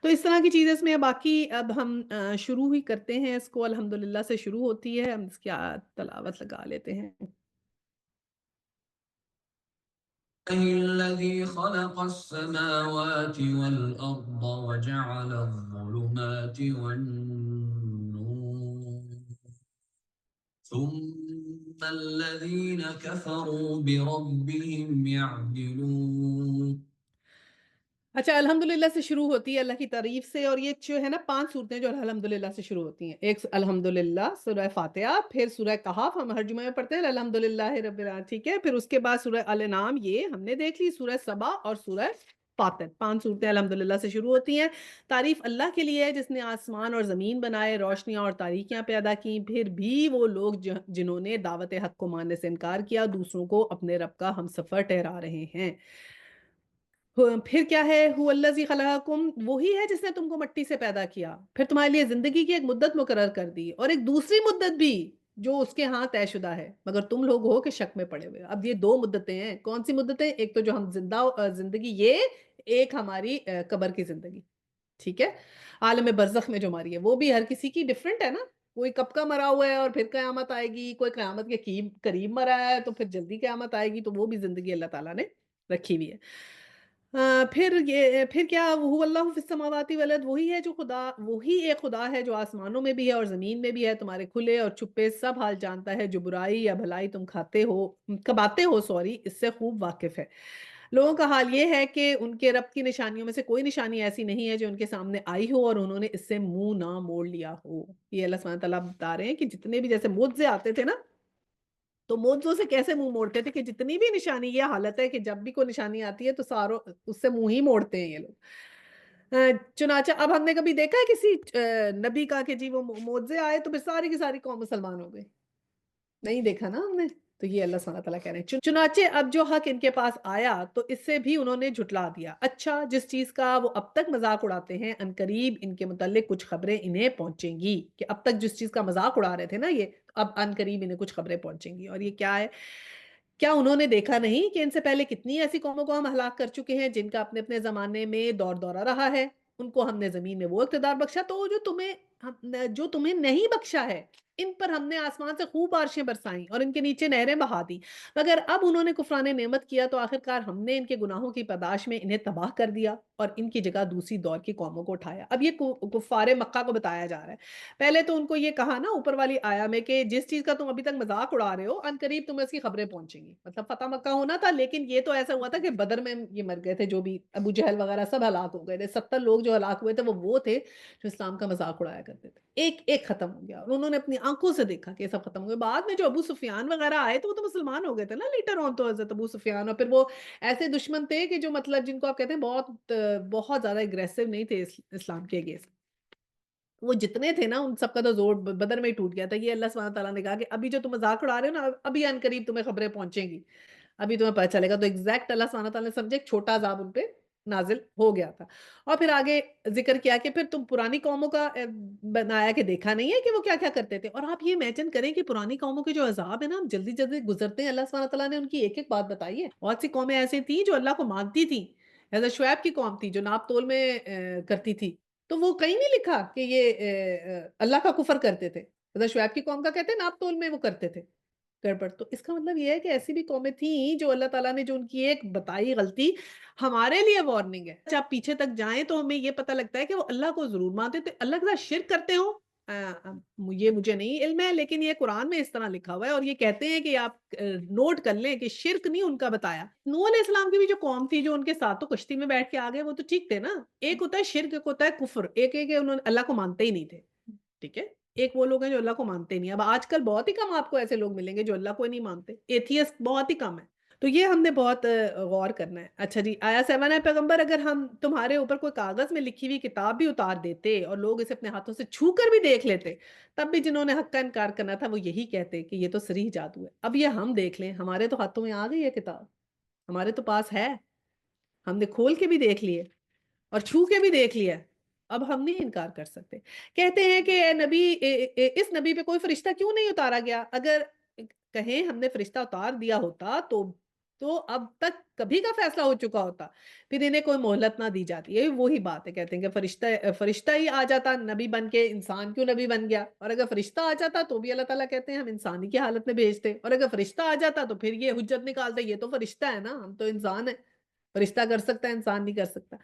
تو اس طرح کی چیزیں اس میں، باقی اب ہم شروع ہی کرتے ہیں، اس کو الحمدللہ سے شروع ہوتی ہے، ہم اس کی تلاوت لگا لیتے ہیں۔ الذي خلق السماوات والأرض وجعل الظلمات والنور ثم الذين كفروا بربهم يعدلون۔ اچھا، الحمدللہ سے شروع ہوتی ہے اللہ کی تعریف سے، اور یہ جو ہے نا 5 صورتیں جو الحمدللہ سے شروع ہوتی ہیں، ایک الحمدللہ سورہ فاتحہ، پھر سورہ کہف ہم ہر جمعہ میں پڑھتے ہیں الحمدللہ رب العالمین، ٹھیک ہے، پھر اس کے بعد سورہ الانعام یہ ہم نے دیکھ لی، سورہ سبا اور سورہ فاطر، 5 صورتیں الحمدللہ سے شروع ہوتی ہیں۔ تعریف اللہ کے لیے ہے جس نے آسمان اور زمین بنائے، روشنیاں اور تاریکیاں پیدا کی، پھر بھی وہ لوگ جنہوں نے دعوت حق کو ماننے سے انکار کیا، دوسروں کو اپنے رب کا ہمسفر ٹھہرا رہے ہیں۔ پھر کیا ہے، هو الذی خلقکم، وہی ہے جس نے تم کو مٹی سے پیدا کیا، پھر تمہارے لیے زندگی کی ایک مدت مقرر کر دی، اور ایک دوسری مدت بھی جو اس کے ہاں طے شدہ ہے، مگر تم لوگ ہو کہ شک میں پڑے ہوئے۔ اب یہ 2 مدتیں ہیں، کون سی مدتیں؟ ایک تو جو ہم زندگی، یہ ایک ہماری قبر کی زندگی، ٹھیک ہے، عالم برزخ میں جو ہماری ہے، وہ بھی ہر کسی کی ڈفرینٹ ہے نا، کوئی کب کا مرا ہوا ہے اور پھر قیامت آئے گی، کوئی قیامت کے قریب مرا ہے تو پھر جلدی قیامت آئے گی، تو وہ بھی زندگی اللہ تعالیٰ نے رکھی ہوئی ہے۔ پھر کیا، وہ اللہ فی السماوات والارض، وہی ہے جو خدا، وہی ایک خدا ہے جو آسمانوں میں بھی ہے اور زمین میں بھی ہے، تمہارے کھلے اور چھپے سب حال جانتا ہے، جو برائی یا بھلائی تم کباتے ہو، اس سے خوب واقف ہے۔ لوگوں کا حال یہ ہے کہ ان کے رب کی نشانیوں میں سے کوئی نشانی ایسی نہیں ہے جو ان کے سامنے آئی ہو اور انہوں نے اس سے منہ نہ موڑ لیا ہو۔ یہ اللہ سبحانہ تعالیٰ بتا رہے ہیں کہ جتنے بھی جیسے معجزے آتے تھے نا، تو معجزوں سے کیسے منہ موڑتے تھے، کہ جتنی بھی نشانی، یہ حالت ہے کہ جب بھی کوئی نشانی آتی ہے تو ساروں اس سے منہ ہی موڑتے ہیں یہ لوگ۔ چنانچہ اب ہم نے کبھی دیکھا ہے کسی نبی کا کہ جی وہ معجزے آئے تو پھر ساری کی ساری قوم مسلمان ہو گئی؟ نہیں دیکھا نا ہم نے۔ تو یہ اللہ سبحانہ تعالیٰ کہہ رہے ہیں، چنانچہ اب جو حق ان کے پاس آیا تو اس سے بھی انہوں نے جھٹلا دیا۔ اچھا، جس چیز کا وہ اب تک مذاق اڑاتے ہیں، عنقریب ان کے متعلق کچھ خبریں انہیں پہنچیں گی، کہ اب تک جس چیز کا مذاق اڑا رہے تھے نا یہ، اب عنقریب انہیں کچھ خبریں پہنچیں گی۔ اور یہ کیا ہے؟ کیا انہوں نے دیکھا نہیں کہ ان سے پہلے کتنی ایسی قوموں کو ہم ہلاک کر چکے ہیں جن کا اپنے اپنے زمانے میں دور دورہ رہا ہے؟ ان کو ہم نے زمین میں وہ اقتدار بخشا تو جو تمہیں نہیں بخشا ہے، ان پر ہم نے آسمان سے خوب بارشیں برسائیں اور ان کے نیچے نہریں بہا دی، مگر اب انہوں نے کفران نعمت کیا تو آخرکار ہم نے ان کے گناہوں کی پاداش میں انہیں تباہ کر دیا اور ان کی جگہ دوسری دور کی قوموں کو اٹھایا۔ اب یہ کفار مکہ کو بتایا جا رہا ہے۔ پہلے تو ان کو یہ کہا نا اوپر والی آیا میں کہ جس چیز کا تم ابھی تک مذاق اڑا رہے ہو ان قریب تمہیں اس کی خبریں پہنچیں گی، مطلب فتح مکہ ہونا تھا، لیکن یہ تو ایسا ہوا تھا کہ بدر میں یہ مر گئے تھے، جو بھی ابو جہل وغیرہ سب ہلاک ہو گئے تھے، 70 لوگ جو ہلاک ہوئے تھے وہ تھے جو اسلام کا مذاق اڑایا کرتے تھے، ایک ایک ختم ہو گیا اور انہوں نے اپنی آنکھوں سے دیکھا کہ یہ سب ختم ہو گئے۔ بعد میں جو ابو سفیان وغیرہ آئے تو وہ تو مسلمان ہو گئے تھے نا لیٹر آن، تو حضرت ابو سفیان اور پھر وہ ایسے دشمن تھے کہ جو مطلب جن کو آپ کہتے ہیں بہت بہت زیادہ اگریسو نہیں تھے اسلام کے اگینسٹ، وہ جتنے تھے نا ان سب کا تو زور بدر میں ہی ٹوٹ گیا تھا۔ یہ اللہ سبحانہ تعالیٰ نے کہا کہ ابھی جو تم مذاق اڑا رہے ہو نا ابھی ان قریب تمہیں خبریں پہنچیں گی، ابھی تمہیں پتہ چلے گا، تو ایگزیکٹ اللہ سبحانہ تعالیٰ نے سمجھے ایک چھوٹا عذاب ان پہ نازل ہو گیا تھا۔ اور پھر آگے ذکر کیا کہ پھر تم پرانی قوموں کا بنایا کہ دیکھا نہیں ہے کہ وہ کیا کیا کرتے تھے، اور آپ یہ امیجن کریں کہ پرانی قوموں کے جو عذاب ہے نا ہم جلدی جلدی گزرتے ہیں، اللہ سبحانہ تعالیٰ نے ان کی ایک ایک بات بتائی ہے۔ بہت سی قومیں ایسی تھیں جو اللہ کو مانتی تھیں، حضرت شعیب کی قوم تھی جو ناپ تول میں کرتی تھی، تو وہ کہیں نہیں لکھا کہ یہ اللہ کا کفر کرتے تھے۔ حضرت شعیب کی قوم کا کہتے ہیں ناپ تول میں وہ کرتے تھے گڑبڑ، تو اس کا مطلب یہ ہے کہ ایسی بھی قومیں تھیں جو اللہ تعالیٰ نے جو ان کی ایک بتائی غلطی ہمارے لیے وارننگ ہے۔ جب آپ پیچھے تک جائیں تو ہمیں یہ پتہ لگتا ہے کہ وہ اللہ کو ضرور مانتے تھے، اللہ کے ساتھ شرک کرتے ہو یہ مجھے نہیں علم ہے، لیکن یہ قرآن میں اس طرح لکھا ہوا ہے اور یہ کہتے ہیں کہ آپ نوٹ کر لیں کہ شرک نہیں ان کا بتایا۔ نوح علیہ السلام کی بھی جو قوم تھی جو ان کے ساتھ تو کشتی میں بیٹھ کے آ گئے وہ تو ٹھیک تھے نا، ایک ہوتا ہے شرک ایک ہوتا ہے کفر، ایک ہے کہ انہوں نے اللہ کو مانتے ہی نہیں تھے، ٹھیک ہے؟ ایک وہ لوگ ہیں جو اللہ کو مانتے نہیں۔ اب آج کل بہت ہی کم آپ کو ایسے لوگ ملیں گے جو اللہ کو ہی نہیں مانتے، ایتھیسٹ بہت ہی کم ہے۔ تو یہ ہم نے بہت غور کرنا ہے۔ اچھا جی، آیا 7 ہے پیغمبر اگر ہم تمہارے اوپر کوئی کاغذ میں لکھی ہوئی کتاب بھی اتار دیتے اور لوگ اسے اپنے ہاتھوں سے چھو کر بھی دیکھ لیتے، تب بھی جنہوں نے حق کا انکار کرنا تھا وہ یہی کہتے کہ یہ تو صریح جادو ہے۔ اب یہ ہم دیکھ لیں، ہمارے تو ہاتھوں میں آ گئی ہے کتاب، ہمارے تو پاس ہے، ہم نے کھول کے بھی دیکھ لیے اور چھو کے بھی دیکھ لیا، اب ہم نہیں انکار کر سکتے۔ کہتے ہیں کہ اے نبی اس نبی پہ کوئی فرشتہ کیوں نہیں اتارا گیا؟ اگر کہیں ہم نے فرشتہ اتار دیا ہوتا تو اب تک کبھی کا فیصلہ ہو چکا ہوتا، پھر انہیں کوئی مہلت نہ دی جاتی۔ یہ وہی بات ہے، کہتے ہیں کہ فرشتہ ہی آ جاتا نبی بن کے، انسان کیوں نبی بن گیا؟ اور اگر فرشتہ آ جاتا تو بھی اللہ تعالیٰ کہتے ہیں ہم انسانی کی حالت میں بھیجتے، اور اگر فرشتہ آ جاتا تو پھر یہ حجت نکالتے یہ تو فرشتہ ہے نا، ہم تو انسان ہیں، فرشتہ کر سکتا ہے انسان نہیں کر سکتا۔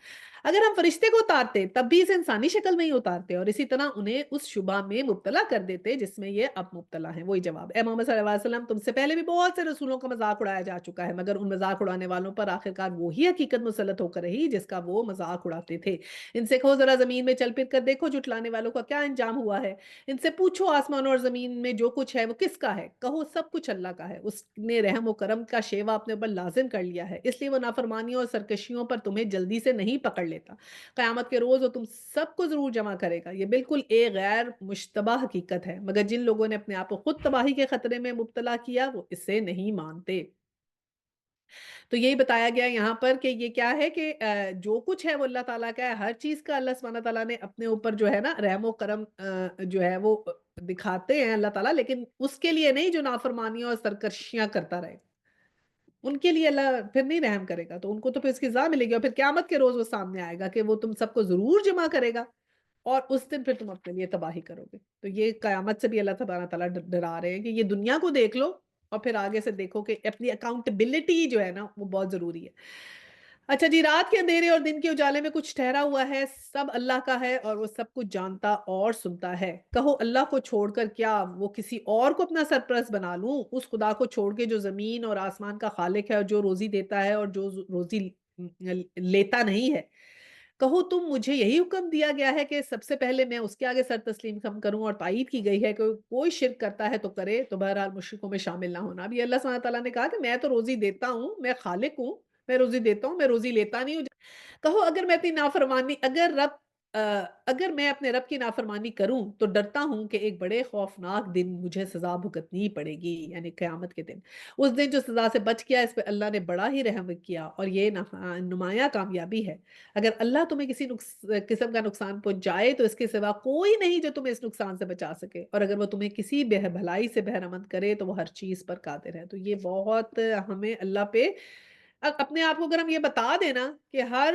اگر ہم فرشتے کو اتارتے تب بھی اسے انسانی شکل میں ہی اتارتے اور اسی طرح انہیں اس شبہ میں مبتلا کر دیتے جس میں یہ اب مبتلا ہیں۔ وہی جواب، اے محمد صلی اللہ علیہ وسلم تم سے پہلے بھی بہت سے رسولوں کا مذاق اڑایا جا چکا ہے، مگر ان مذاق اڑانے والوں پر آخرکار وہی حقیقت مسلط ہو کر رہی جس کا وہ مذاق اڑاتے تھے۔ ان سے کہو ذرا زمین میں چل پھر کر دیکھو جھٹلانے والوں کا کیا انجام ہوا ہے، ان سے پوچھو آسمان اور زمین میں جو کچھ ہے وہ کس کا ہے، کہو سب کچھ اللہ کا ہے، اس نے رحم و کرم کا شیوا اپنے اوپر لازم کر لیا ہے، اس لیے وہ نافرمانیوں اور سرکشیوں پر تمہیں جلدی سے نہیں پکڑ لیتا۔ قیامت کے روز وہ تم سب کو ضرور جمع کرے گا۔ یہ بالکل ایک غیر مشتبہ حقیقت ہے، مگر جن لوگوں نے اپنے آپ کو خود تباہی کے خطرے میں مبتلا کیا وہ اسے نہیں مانتے۔ تو یہی بتایا گیا یہاں پر کہ یہ کیا ہے کہ جو کچھ ہے وہ اللہ تعالیٰ کا ہے، ہر چیز کا اللہ سبحانہ تعالیٰ نے اپنے اوپر جو ہے نا رحم و کرم جو ہے وہ دکھاتے ہیں اللہ تعالیٰ، لیکن اس کے لیے نہیں جو نافرمانیاں اور سرکشیاں کرتا رہے، ان کے لیے اللہ پھر نہیں رحم کرے گا، تو ان کو تو پھر اس کی سزا ملے گی اور پھر قیامت کے روز وہ سامنے آئے گا کہ وہ تم سب کو ضرور جمع کرے گا اور اس دن پھر تم اپنے لیے تباہی کرو گے۔ تو یہ قیامت سے بھی اللہ تبارک تعالیٰ ڈرا رہے ہیں کہ یہ دنیا کو دیکھ لو اور پھر آگے سے دیکھو کہ اپنی اکاؤنٹبلٹی جو ہے نا وہ بہت ضروری ہے۔ اچھا جی، رات کے اندھیرے اور دن کے اجالے میں کچھ ٹھہرا ہوا ہے، سب اللہ کا ہے اور وہ سب کچھ جانتا اور سنتا ہے۔ کہو اللہ کو چھوڑ کر کیا وہ کسی اور کو اپنا سرپرست بنا لوں، اس خدا کو چھوڑ کے جو زمین اور آسمان کا خالق ہے اور جو روزی دیتا ہے اور جو روزی لیتا نہیں ہے۔ کہو تم مجھے یہی حکم دیا گیا ہے کہ سب سے پہلے میں اس کے آگے سر تسلیم خم کروں، اور تائید کی گئی ہے کہ کوئی شرک کرتا ہے تو کرے، تو بہرحال مشرکوں میں شامل نہ ہونا۔ ابھی اللہ سبحانہ تعالیٰ نے کہا کہ میں تو روزی دیتا ہوں، میں خالق ہوں، میں روزی دیتا ہوں، میں روزی لیتا نہیں ہوں۔ کہو اگر میں اپنی نافرمانی اگر میں اپنے رب کی نافرمانی کروں تو ڈرتا ہوں کہ ایک بڑے خوفناک دن مجھے سزا بھگتنی پڑے گی، یعنی قیامت کے دن۔ اس دن جو سزا سے بچ گیا اس پہ اللہ نے بڑا ہی رحم کیا اور یہ نمایاں کامیابی ہے۔ اگر اللہ تمہیں کسی قسم کا نقصان پہنچائے تو اس کے سوا کوئی نہیں جو تمہیں اس نقصان سے بچا سکے، اور اگر وہ تمہیں کسی بھلائی سے بہرمند کرے تو وہ ہر چیز پر قادر ہے۔ تو یہ بہت ہمیں اللہ پہ اپنے آپ کو اگر ہم یہ بتا دیں نا کہ ہر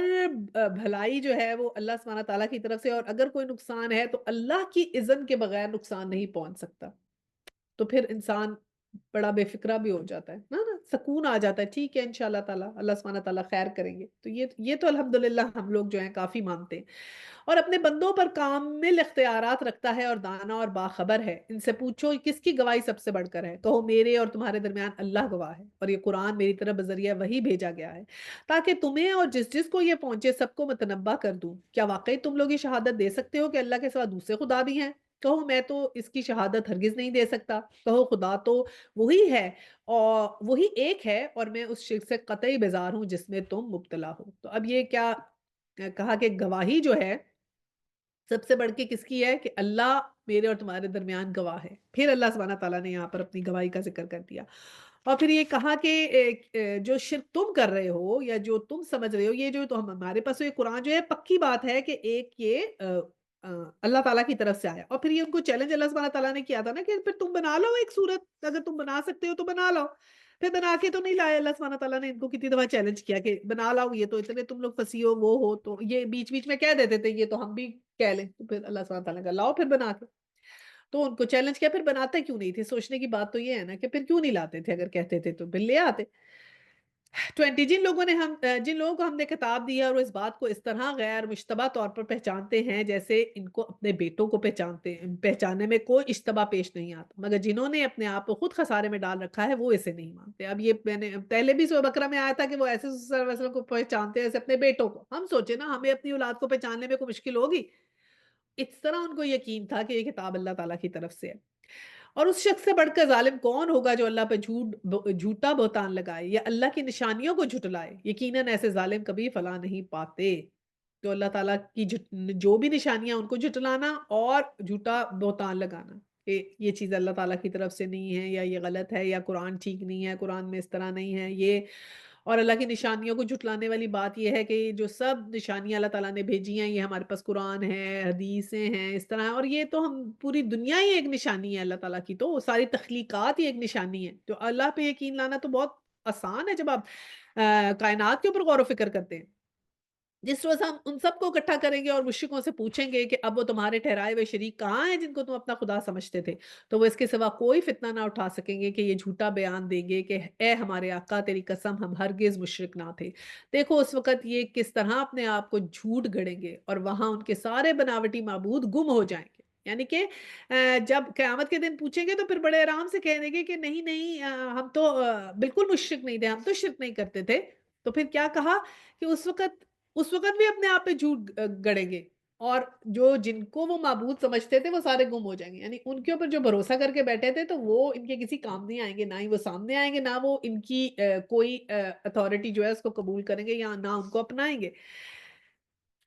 بھلائی جو ہے وہ اللہ سبحانہ تعالیٰ کی طرف سے، اور اگر کوئی نقصان ہے تو اللہ کی اذن کے بغیر نقصان نہیں پہنچ سکتا۔ تو پھر انسان بڑا بے فکرا بھی ہو جاتا ہے نا، سکون آ جاتا ہے، ٹھیک ہے انشاءاللہ تعالیٰ اللہ سبحانہ تعالیٰ خیر کریں گے، تو یہ تو الحمدللہ ہم لوگ جو ہیں کافی مانتے ہیں، اور اپنے بندوں پر کامل اختیارات رکھتا ہے اور دانا اور باخبر ہے، ان سے پوچھو کس کی گواہی سب سے بڑھ کر ہے، کہو میرے اور تمہارے درمیان اللہ گواہ ہے، اور یہ قرآن میری طرف بذریعہ وہی بھیجا گیا ہے تاکہ تمہیں اور جس جس کو یہ پہنچے سب کو متنبہ کر دوں، کیا واقعی تم لوگ یہ شہادت دے سکتے ہو کہ اللہ کے سوا دوسرے خدا بھی ہیں؟ کہو میں تو اس کی شہادت ہرگز نہیں دے سکتا، کہو خدا تو وہی ہے اور وہی ایک ہے، اور میں اس شرک سے قطعی بیزار ہوں جس میں تم مبتلا ہو۔ تو اب یہ کیا کہا کہ گواہی جو ہے سب سے بڑھ کے کس کی ہے کہ اللہ میرے اور تمہارے درمیان گواہ ہے۔ پھر اللہ سبحانہ تعالیٰ نے یہاں پر اپنی گواہی کا ذکر کر دیا، اور پھر یہ کہا کہ جو شرک تم کر رہے ہو یا جو تم سمجھ رہے ہو، یہ جو تو ہمارے پاس یہ قرآن جو ہے پکی بات ہے کہ ایک یہ اللہ تعالیٰ کی طرف سے آیا، اور پھر یہ ان کو چیلنج اللہ سبحانہ تعالیٰ نے کیا تھا نا کہ پھر تم بنا لو ایک صورت، اگر تم بنا سکتے ہو تو بنا لو، پھر بنا کے تو نہیں لائے، اللہ سبحانہ تعالیٰ نے ان کو کتنی دفعہ چیلنج کیا کہ بنا لاؤ، یہ تو اتنے تم لوگ فصیح ہو وہ ہو، تو یہ بیچ بیچ میں کہہ دیتے تھے یہ تو ہم بھی کہہ لیں، تو پھر اللہ سبحانہ تعالیٰ نے کہا لاؤ پھر بنا کے، تو ان کو چیلنج کیا، پھر بناتے کیوں نہیں تھے؟ سوچنے کی بات تو یہ ہے نا کہ پھر کیوں نہیں لاتے تھے، اگر کہتے تھے تو پھر لے آتے۔ 20 جن لوگوں کو ہم نے کتاب دی ہے اور وہ اس بات کو اس طرح غیر مشتبہ طور پر پہچانتے ہیں جیسے ان کو اپنے بیٹوں کو پہچانتے ہیں، پہچاننے میں کوئی اشتباہ پیش نہیں آتا، مگر جنہوں نے اپنے آپ کو خود خسارے میں ڈال رکھا ہے وہ اسے نہیں مانتے۔ اب یہ میں نے پہلے بھی سورہ بقرہ میں آیا تھا کہ وہ ایسے صلی اللہ علیہ وسلم کو پہچانتے ہیں جیسے اپنے بیٹوں کو، ہم سوچے نا ہمیں اپنی اولاد کو پہچاننے میں کوئی مشکل ہوگی؟ اس طرح ان کو یقین تھا کہ یہ کتاب اللہ تعالیٰ کی طرف سے ہے۔ اور اس شخص سے بڑھ کر ظالم کون ہوگا جو اللہ پہ جھوٹا بہتان لگائے یا اللہ کی نشانیوں کو جھٹلائے؟ یقیناً ایسے ظالم کبھی فلاح نہیں پاتے۔ تو اللہ تعالیٰ کی جو بھی نشانیاں ان کو جھٹلانا اور جھوٹا بہتان لگانا کہ یہ چیز اللہ تعالیٰ کی طرف سے نہیں ہے یا یہ غلط ہے یا قرآن ٹھیک نہیں ہے، قرآن میں اس طرح نہیں ہے یہ، اور اللہ کی نشانیوں کو جھٹلانے والی بات یہ ہے کہ جو سب نشانیاں اللہ تعالیٰ نے بھیجی ہیں یہ ہمارے پاس قرآن ہے، حدیثیں ہیں، اس طرح، اور یہ تو ہم پوری دنیا ہی ایک نشانی ہے اللہ تعالیٰ کی، تو وہ ساری تخلیقات ہی ایک نشانی ہے، تو اللہ پہ یقین لانا تو بہت آسان ہے جب آپ کائنات کے اوپر غور و فکر کرتے ہیں۔ جس روز ہم ان سب کو اکٹھا کریں گے اور مشرکوں سے پوچھیں گے کہ اب وہ تمہارے ٹھہرائے ہوئے شریک کہاں ہیں جن کو تم اپنا خدا سمجھتے تھے، تو وہ اس کے سوا کوئی فتنہ نہ اٹھا سکیں گے کہ یہ جھوٹا بیان دیں گے کہ اے ہمارے آقا تیری قسم ہم ہرگز مشرک نہ تھے۔ دیکھو اس وقت یہ کس طرح اپنے آپ کو جھوٹ گڑیں گے اور وہاں ان کے سارے بناوٹی معبود گم ہو جائیں گے، یعنی کہ جب قیامت کے دن پوچھیں گے تو پھر بڑے آرام سے کہہ دیں گے کہ نہیں نہیں ہم تو بالکل مشرک نہیں تھے، ہم تو شرک نہیں کرتے تھے۔ تو پھر کیا کہا کہ اس وقت بھی اپنے آپ پہ جھوٹ گڑیں گے، اور جن کو وہ معبود سمجھتے تھے وہ سارے گم ہو جائیں گے، یعنی ان کے اوپر جو بھروسہ کر کے بیٹھے تھے تو وہ ان کے کسی کام نہیں آئیں گے، نہ ہی وہ سامنے آئیں گے، نہ وہ ان کی کوئی اتھارٹی جو ہے اس کو قبول کریں گے یا نہ ان کو اپنائیں گے۔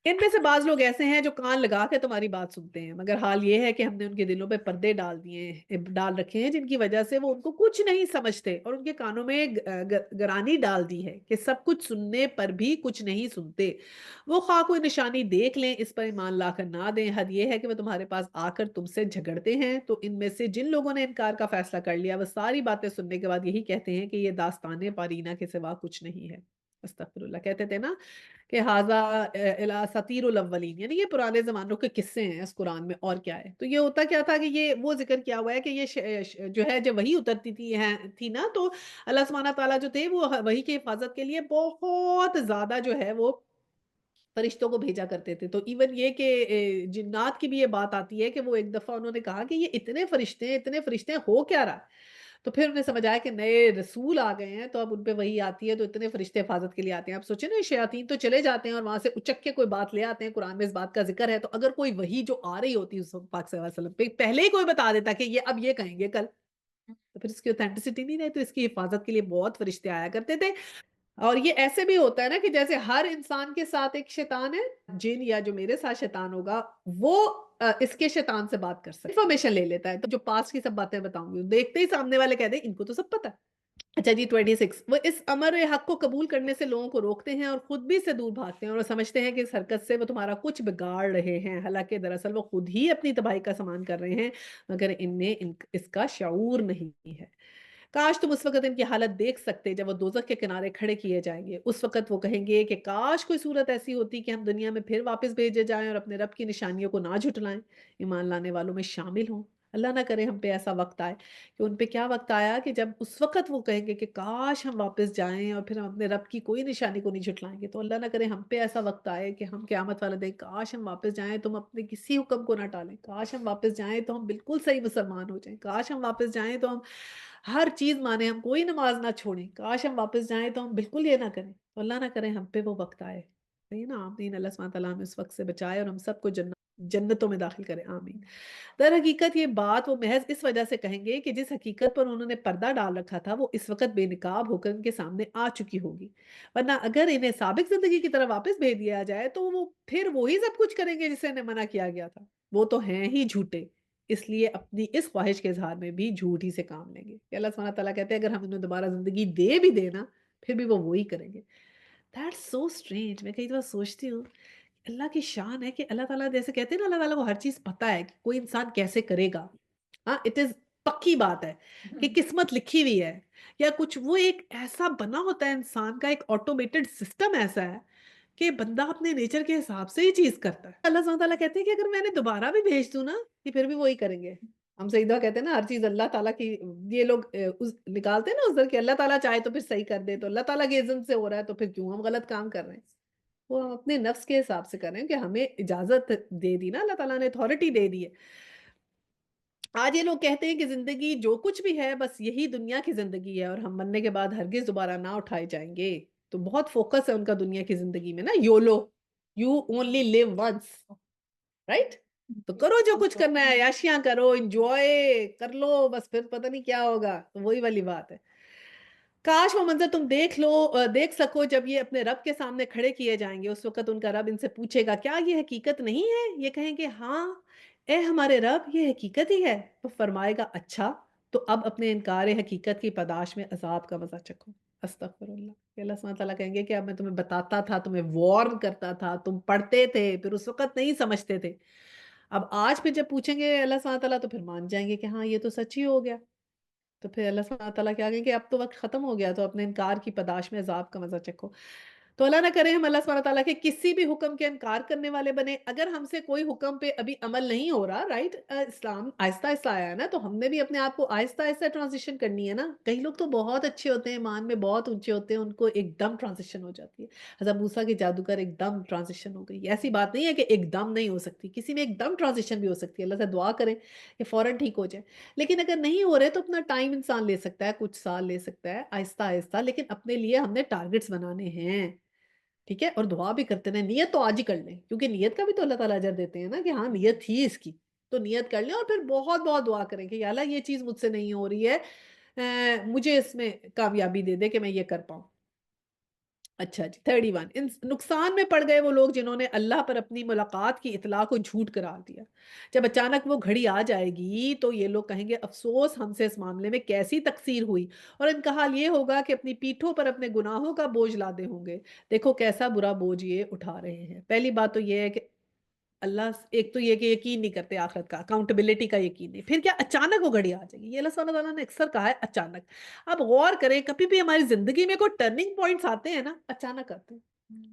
ان میں سے بعض لوگ ایسے ہیں جو کان لگا کے تمہاری بات سنتے ہیں، مگر حال یہ ہے کہ ہم نے ان کے دلوں پہ پردے ڈال رکھے ہیں جن کی وجہ سے وہ ان کو کچھ نہیں سمجھتے، اور ان کے کانوں میں گرانی ڈال دی ہے کہ سب کچھ سننے پر بھی کچھ نہیں سنتے۔ وہ خواہ کوئی نشانی دیکھ لیں اس پر ایمان لا کر نہ دیں، حد یہ ہے کہ وہ تمہارے پاس آ کر تم سے جھگڑتے ہیں، تو ان میں سے جن لوگوں نے انکار کا فیصلہ کر لیا وہ ساری باتیں سننے کے بعد یہی کہتے ہیں کہ یہ داستان پارینہ کے سوا کچھ نہیں ہے۔ استغفر اللہ، کہتے تھے نا کہ ھذا اساطیر الاولین، یعنی یہ پرانے زمانوں کے قصے ہیں اس قرآن میں، اور کیا ہے؟ تو یہ ہوتا کیا تھا کہ یہ وہ ذکر کیا ہوا ہے کہ یہ جو ہے جب وحی اترتی تھی نا، تو اللہ سبحانہ تعالیٰ جو تھے وہ وحی کی حفاظت کے لیے بہت زیادہ جو ہے وہ فرشتوں کو بھیجا کرتے تھے، تو ایون یہ کہ جنات کی بھی یہ بات آتی ہے کہ وہ ایک دفعہ انہوں نے کہا کہ یہ اتنے فرشتے ہیں، ہو کیا رہا ہے؟ تو پھر انہیں سمجھ آیا کہ نئے رسول آ گئے ہیں تو اب ان پہ وہی آتی ہے، تو اتنے فرشتے حفاظت کے لیے آتے ہیں۔ آپ سوچیں نا شیاطین تو چلے جاتے ہیں اور وہاں سے اچک کے کوئی بات لے آتے ہیں، قرآن میں اس بات کا ذکر ہے، تو اگر کوئی وحی جو آ رہی ہوتی ہے اس وقت پاک صلی اللہ علیہ وسلم پہ پہلے ہی کوئی بتا دیتا کہ یہ اب یہ کہیں گے کل، تو پھر اس کی اوتھینٹسٹی نہیں رہی، تو اس کی حفاظت کے لیے بہت فرشتے آیا کرتے تھے۔ اور یہ ایسے بھی ہوتا ہے نا کہ جیسے ہر انسان کے ساتھ ایک شیطان ہے، جن یا جو میرے ساتھ شیطان ہوگا وہ اس کے شیطان سے بات کر سکتا ہے، انفارمیشن لے لیتا ہے، تو جو پاسٹ کی سب باتیں بتاؤں گی دیکھتے ہی سامنے والے کہہ دیں ان کو تو سب پتہ ہے۔ اچھا جی 26، وہ اس امر حق کو قبول کرنے سے لوگوں کو روکتے ہیں اور خود بھی سے دور بھاگتے ہیں، اور وہ سمجھتے ہیں کہ اس حرکت سے وہ تمہارا کچھ بگاڑ رہے ہیں، حالانکہ دراصل وہ خود ہی اپنی تباہی کا سامان کر رہے ہیں، مگر اس کا شعور نہیں ہے۔ کاش تم اس وقت ان کی حالت دیکھ سکتے جب وہ دوزخ کے کنارے کھڑے کیے جائیں گے، اس وقت وہ کہیں گے کہ کاش کوئی صورت ایسی ہوتی کہ ہم دنیا میں پھر واپس بھیجے جائیں اور اپنے رب کی نشانیوں کو نہ جھٹلائیں، ایمان لانے والوں میں شامل ہوں۔ اللہ نہ کرے ہم پہ ایسا وقت آئے کہ ان پہ کیا وقت آیا کہ جب اس وقت وہ کہیں گے کہ کاش ہم واپس جائیں اور پھر ہم اپنے رب کی کوئی نشانی کو نہیں جھٹلائیں گے، تو اللہ نہ کرے ہم پہ ایسا وقت آئے کہ ہم قیامت والے دن کاش ہم واپس جائیں تو ہم اپنے کسی حکم کو نہ ٹالیں، کاش ہم واپس جائیں تو ہم بالکل صحیح مسلمان ہو جائیں، کاش ہم واپس جائیں تو ہم ہر چیز مانیں، ہم کوئی نماز نہ چھوڑیں، کاش ہم واپس جائیں تو ہم بالکل یہ نہ کریں، تو اللہ نہ کرے ہم پہ وہ وقت آئے، صحیح نا؟ آمین، اللہ سبحانہ تعالیٰ ہمیں اس وقت سے بچائے اور ہم سب کو جنتوں میں داخل کرے، آمین۔ در حقیقت یہ بات وہ محض اس وجہ سے کہیں گے کہ جس حقیقت پر انہوں نے پردہ ڈال رکھا تھا وہ اس وقت بے نقاب ہو کر ان کے سامنے آ چکی ہوگی، ورنہ اگر انہیں سابق زندگی کی طرف واپس بھیج دیا جائے تو وہ پھر وہی سب کچھ کریں گے جسے انہیں منع کیا گیا تھا، وہ تو ہیں ہی جھوٹے، اس لیے اپنی اس خواہش کے اظہار میں بھی جھوٹ ہی سے کام لیں گے کہ اللہ سبحانہ تعالیٰ کہتے ہیں اگر ہم انہیں دوبارہ زندگی دے بھی دینا پھر بھی وہ وہی کریں گے۔ دیٹس سو اسٹرینج، میں کئی دفعہ سوچتی ہوں اللہ کی شان ہے کہ اللہ تعالیٰ جیسے کہتے ہیں نا اللہ تعالیٰ کو ہر چیز پتہ ہے کہ کوئی انسان کیسے کرے گا، ہاں اٹ از پکی بات ہے کہ قسمت لکھی ہوئی ہے یا کچھ، وہ ایک ایسا بنا ہوتا ہے انسان کا ایک آٹومیٹڈ سسٹم ایسا ہے کہ بندہ اپنے نیچر کے حساب سے ہی چیز کرتا ہے۔ اللہ سبحانہ تعالیٰ کہتے ہیں کہ اگر میں نے دوبارہ بھی بھیج دوں نا یہ پھر بھی وہی کریں گے۔ ہم سیدھا کہتے ہیں نا ہر چیز اللہ تعالیٰ کی، یہ لوگ نکالتے ہیں نا عذر کہ اللہ تعالیٰ چاہے تو پھر صحیح کر دے، تو اللہ تعالیٰ کے اذن سے ہو رہا ہے تو پھر کیوں ہم غلط کام کر رہے ہیں؟ وہ ہم اپنے نفس کے حساب سے کر رہے ہیں کہ ہمیں اجازت دے دی نا اللہ تعالیٰ نے، اتھارٹی دے دی ہے۔ آج یہ لوگ کہتے ہیں کہ زندگی جو کچھ بھی ہے بس یہی دنیا کی زندگی ہے اور ہم مرنے کے بعد ہرگز دوبارہ نہ اٹھائے جائیں گے، تو بہت فوکس ہے ان کا دنیا کی زندگی میں نا، YOLO, you only live once, right? تو کرو جو کچھ کرنا ہے، عیاشیاں کرو، انجوائے کر لو، بس پھر پتہ نہیں کیا ہوگا، تو وہی والی بات ہے۔ کاش وہ منظر تم دیکھ سکو جب یہ اپنے رب کے سامنے کھڑے کیے جائیں گے، اس وقت ان کا رب ان سے پوچھے گا کیا یہ حقیقت نہیں ہے؟ یہ کہیں گے ہاں اے ہمارے رب یہ حقیقت ہی ہے، تو فرمائے گا اچھا تو اب اپنے انکار حقیقت کی پاداش میں عذاب کا مزہ چکھو۔ استغفر اللہ، کہ اللہ سبحانہ تعالیٰ کہیں گے کہ اب میں تمہیں بتاتا تھا، تمہیں وارن کرتا تھا، تم پڑھتے تھے پھر اس وقت نہیں سمجھتے تھے، اب آج پھر جب پوچھیں گے اللہ سبحانہ تعالیٰ تو پھر مان جائیں گے کہ ہاں یہ تو سچ ہی ہو گیا، تو پھر اللہ سبحانہ تعالیٰ کیا کہیں کہ اب تو وقت ختم ہو گیا، تو اپنے انکار کی پاداش میں عذاب کا مزہ چکھو۔ تو اللہ نہ کرے ہم اللہ سبحانہ تعالیٰ کے کسی بھی حکم کے انکار کرنے والے بنے۔ اگر ہم سے کوئی حکم پہ ابھی عمل نہیں ہو رہا، رائٹ، اسلام آہستہ آہستہ آیا ہے نا، تو ہم نے بھی اپنے آپ کو آہستہ آہستہ ٹرانزیشن کرنی ہے نا۔ کئی لوگ تو بہت اچھے ہوتے ہیں، ایمان میں بہت اونچے ہوتے ہیں، ان کو ایک دم ٹرانزیشن ہو جاتی ہے۔ حضرت موسیٰ کی جادوگر ایک دم ٹرانزیشن ہو گئی، ایسی بات نہیں ہے کہ ایک دم نہیں ہو سکتی، کسی میں ایک دم ٹرانزیشن بھی ہو سکتی ہے، اللہ سے دعا کریں کہ فوراً ٹھیک ہو جائے۔ لیکن اگر نہیں ہو رہے تو اپنا ٹائم انسان لے سکتا ہے، کچھ سال لے سکتا ہے، آہستہ آہستہ، لیکن اپنے لیے ہم نے ٹارگٹس بنانے ہیں، ٹھیک ہے؟ اور دعا بھی کرتے رہیں، نیت تو آج ہی کر لیں، کیونکہ نیت کا بھی تو اللہ تعالیٰ اجر دیتے ہیں نا کہ ہاں نیت تھی اس کی، تو نیت کر لیں اور پھر بہت بہت دعا کریں کہ یا اللہ یہ چیز مجھ سے نہیں ہو رہی ہے، مجھے اس میں کامیابی دے دے کہ میں یہ کر پاؤں۔ اچھا جی 31 ان نقصان میں پڑ گئے وہ لوگ جنہوں نے اللہ پر اپنی ملاقات کی اطلاع کو جھوٹ قرار دیا۔ جب اچانک وہ گھڑی آ جائے گی تو یہ لوگ کہیں گے افسوس ہم سے اس معاملے میں کیسی تقصیر ہوئی، اور ان کا حال یہ ہوگا کہ اپنی پیٹھوں پر اپنے گناہوں کا بوجھ لادے ہوں گے۔ دیکھو کیسا برا بوجھ یہ اٹھا رہے ہیں۔ پہلی بات تو یہ ہے کہ ایک تو یہ کہ یقین نہیں کرتے آخرت کا، اکاؤنٹیبلٹی کا یقین نہیں، پھر کیا اچانک وہ گھڑی آ جائے گی، یہ اللہ سبحانہ تعالیٰ نے اکثر کہا ہے اچانک۔ اب غور کریں کبھی بھی ہماری زندگی میں کوئی ٹرننگ پوائنٹس آتے ہیں نا اچانک آتے ہیں،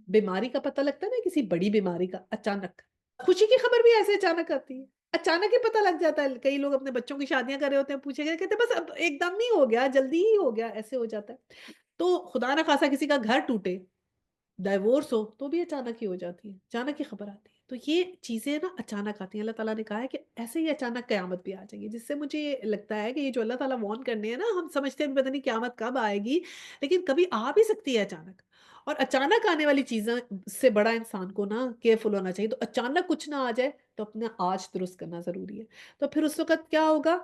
بیماری کا پتہ لگتا ہے نا کسی بڑی بیماری کا اچانک، خوشی کی خبر بھی ایسے اچانک آتی ہے، اچانک ہی پتہ لگ جاتا ہے۔ کئی لوگ اپنے بچوں کی شادیاں کر رہے ہوتے ہیں، پوچھے گئے کہتے ہیں بس اب ایک دم نہیں ہو گیا، جلدی ہی ہو گیا، ایسے ہو جاتا ہے۔ تو خدا نہ خواستہ کسی کا گھر ٹوٹے، ڈائیورس ہو تو بھی اچانک ہی ہو جاتی ہے، اچانک ہی خبر آتی ہے، تو یہ چیزیں نا اچانک آتی ہیں۔ اللہ تعالیٰ نے کہا ہے کہ ایسے ہی اچانک قیامت بھی آ جائے گی، جس سے مجھے یہ لگتا ہے کہ یہ جو اللہ تعالیٰ وارن کرنے ہیں نا، ہم سمجھتے ہیں پتہ نہیں قیامت کب آئے گی، لیکن کبھی آ بھی سکتی ہے اچانک، اور اچانک آنے والی چیزیں سے بڑا انسان کو نا کیئرفل ہونا چاہیے۔ تو اچانک کچھ نہ آ جائے تو اپنا آج درست کرنا ضروری ہے۔ تو پھر اس وقت کیا ہوگا،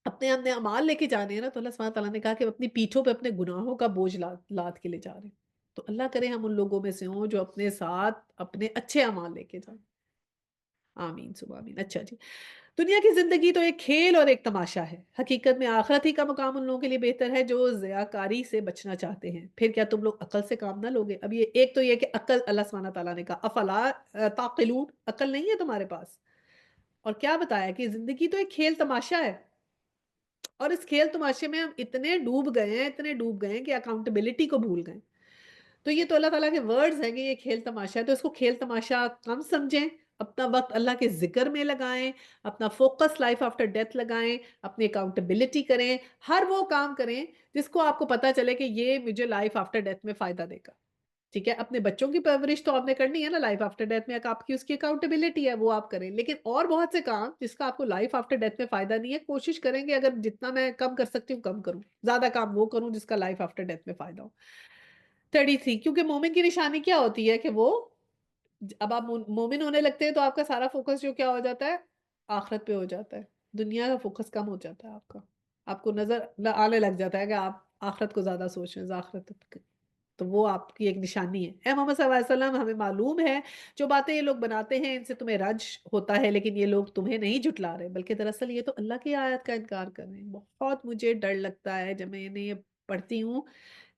اپنے اپنے اعمال لے کے جانے ہیں نا، تو اللہ سبحانہ تعالیٰ نے کہا کہ اپنی پیٹھوں پہ اپنے گناہوں کا بوجھ لاد کے لے جا رہے ہیں۔ تو اللہ کرے ہم ان لوگوں میں سے ہوں جو اپنے ساتھ اپنے اچھے اعمال لے کے جائیں۔ آمین سب آمین۔ اچھا جی، دنیا کی زندگی تو ایک کھیل اور ایک تماشا ہے، حقیقت میں آخرت ہی کا مقام ان لوگوں کے لیے بہتر ہے جو ضیاءکاری سے بچنا چاہتے ہیں۔ پھر کیا تم لوگ عقل سے کام نہ لوگے؟ اب یہ ایک تو یہ کہ عقل، اللہ سبحانہ تعالیٰ نے کہا افلا تعقلون، عقل نہیں ہے تمہارے پاس، اور کیا بتایا کہ زندگی تو ایک کھیل تماشا ہے، اور اس کھیل تماشے میں ہم اتنے ڈوب گئے ہیں کہ اکاؤنٹیبلٹی کو بھول گئے۔ تو یہ تو اللہ تعالیٰ کے ورڈز ہیں کہ یہ کھیل تماشا ہے، تو اس کو کھیل تماشا کم سمجھیں اپنا وقت اللہ کے ذکر میں لگائیں، اپنا فوکس لائف آفٹر ڈیتھ لگائیں، اپنی اکاؤنٹیبلٹی کریں، ہر وہ کام کریں جس کو آپ کو پتا چلے کہ یہ مجھے لائف آفٹر ڈیتھ میں فائدہ دے گا۔ ٹھیک ہے، اپنے بچوں کی پرورش تو آپ نے کرنی ہے نا لائف آفٹر ڈیتھ میں، ایک آپ کی اس کی اکاؤنٹیبلٹی ہے وہ آپ کریں، لیکن اور بہت سے کام جس کا آپ کو لائف آفٹر ڈیتھ میں فائدہ نہیں ہے، کوشش کریں گے اگر جتنا میں کم کر سکتی ہوں کم کروں، زیادہ کام وہ کروں جس کا لائف آفٹر ڈیتھ میں فائدہ ہو۔ 33 کیونکہ مومن کی نشانی کیا ہوتی ہے کہ وہ اب آپ مومن ہونے لگتے ہیں تو آپ کا سارا فوکس جو کیا ہو جاتا ہے آخرت پہ ہو جاتا ہے، دنیا کا فوکس کم ہو جاتا ہے آپ کا، آپ کو نظر آنے لگ جاتا ہے کہ آپ آخرت کو زیادہ سوچ رہے ہیں، آخرت تو وہ آپ کی ایک نشانی ہے۔ اے محمد صلی اللہ علیہ وسلم ہمیں معلوم ہے جو باتیں یہ لوگ بناتے ہیں ان سے تمہیں رنج ہوتا ہے لیکن یہ لوگ تمہیں نہیں جھٹلا رہے بلکہ دراصل یہ تو اللہ کی آیت کا انکار کر رہے ہیں۔ بہت مجھے ڈر لگتا ہے جب میں انہیں یہ پڑھتی ہوں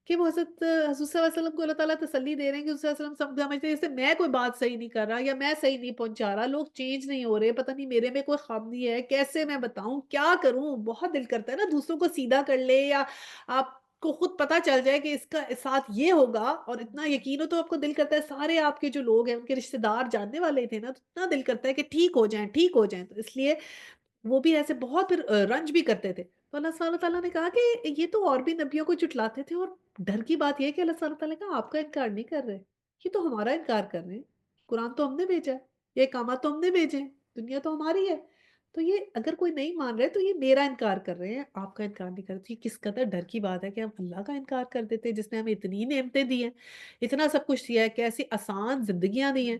کہ وہ حضور صلی اللہ علیہ وسلم کو اللہ تعالیٰ تسلی دے رہے ہیں کہ حضور صلی اللہ علیہ وسلم سمجھتے ہیں جیسے میں کوئی بات صحیح نہیں کر رہا یا میں صحیح نہیں پہنچا رہا، لوگ چینج نہیں ہو رہے، پتہ نہیں میرے میں کوئی خامی ہے، کیسے میں بتاؤں کیا کروں؟ بہت دل کرتا ہے نا دوسروں کو سیدھا کر لے یا آپ کو خود پتا چل جائے کہ اس کا ساتھ یہ ہوگا اور اتنا یقین ہو تو آپ کو دل کرتا ہے سارے آپ کے جو لوگ ہیں ان کے رشتہ دار جاننے والے تھے نا تو اتنا دل کرتا ہے کہ ٹھیک ہو جائیں ٹھیک ہو جائیں، تو اس لیے وہ بھی ایسے بہت پھر رنج بھی کرتے تھے۔ تو اللہ سبحانہ وتعالیٰ نے کہا کہ یہ تو اور بھی نبیوں کو جھٹلاتے تھے اور ڈر کی بات یہ ہے کہ اللہ سبحانہ وتعالیٰ نے کہا آپ کا انکار نہیں کر رہے، یہ تو ہمارا انکار کر رہے ہیں، قرآن تو ہم نے بھیجا ہے، یہ احکامات تو ہم نے بھیجے ہیں، دنیا تو ہماری ہے، تو یہ اگر کوئی نہیں مان رہے تو یہ میرا انکار کر رہے ہیں، آپ کا انکار نہیں کر رہے، تو یہ کس قدر ڈر کی بات ہے کہ ہم اللہ کا انکار کر دیتے ہیں جس نے ہمیں اتنی نعمتیں دی ہیں، اتنا سب کچھ دیا ہے، کیسی آسان زندگیاں دی ہیں۔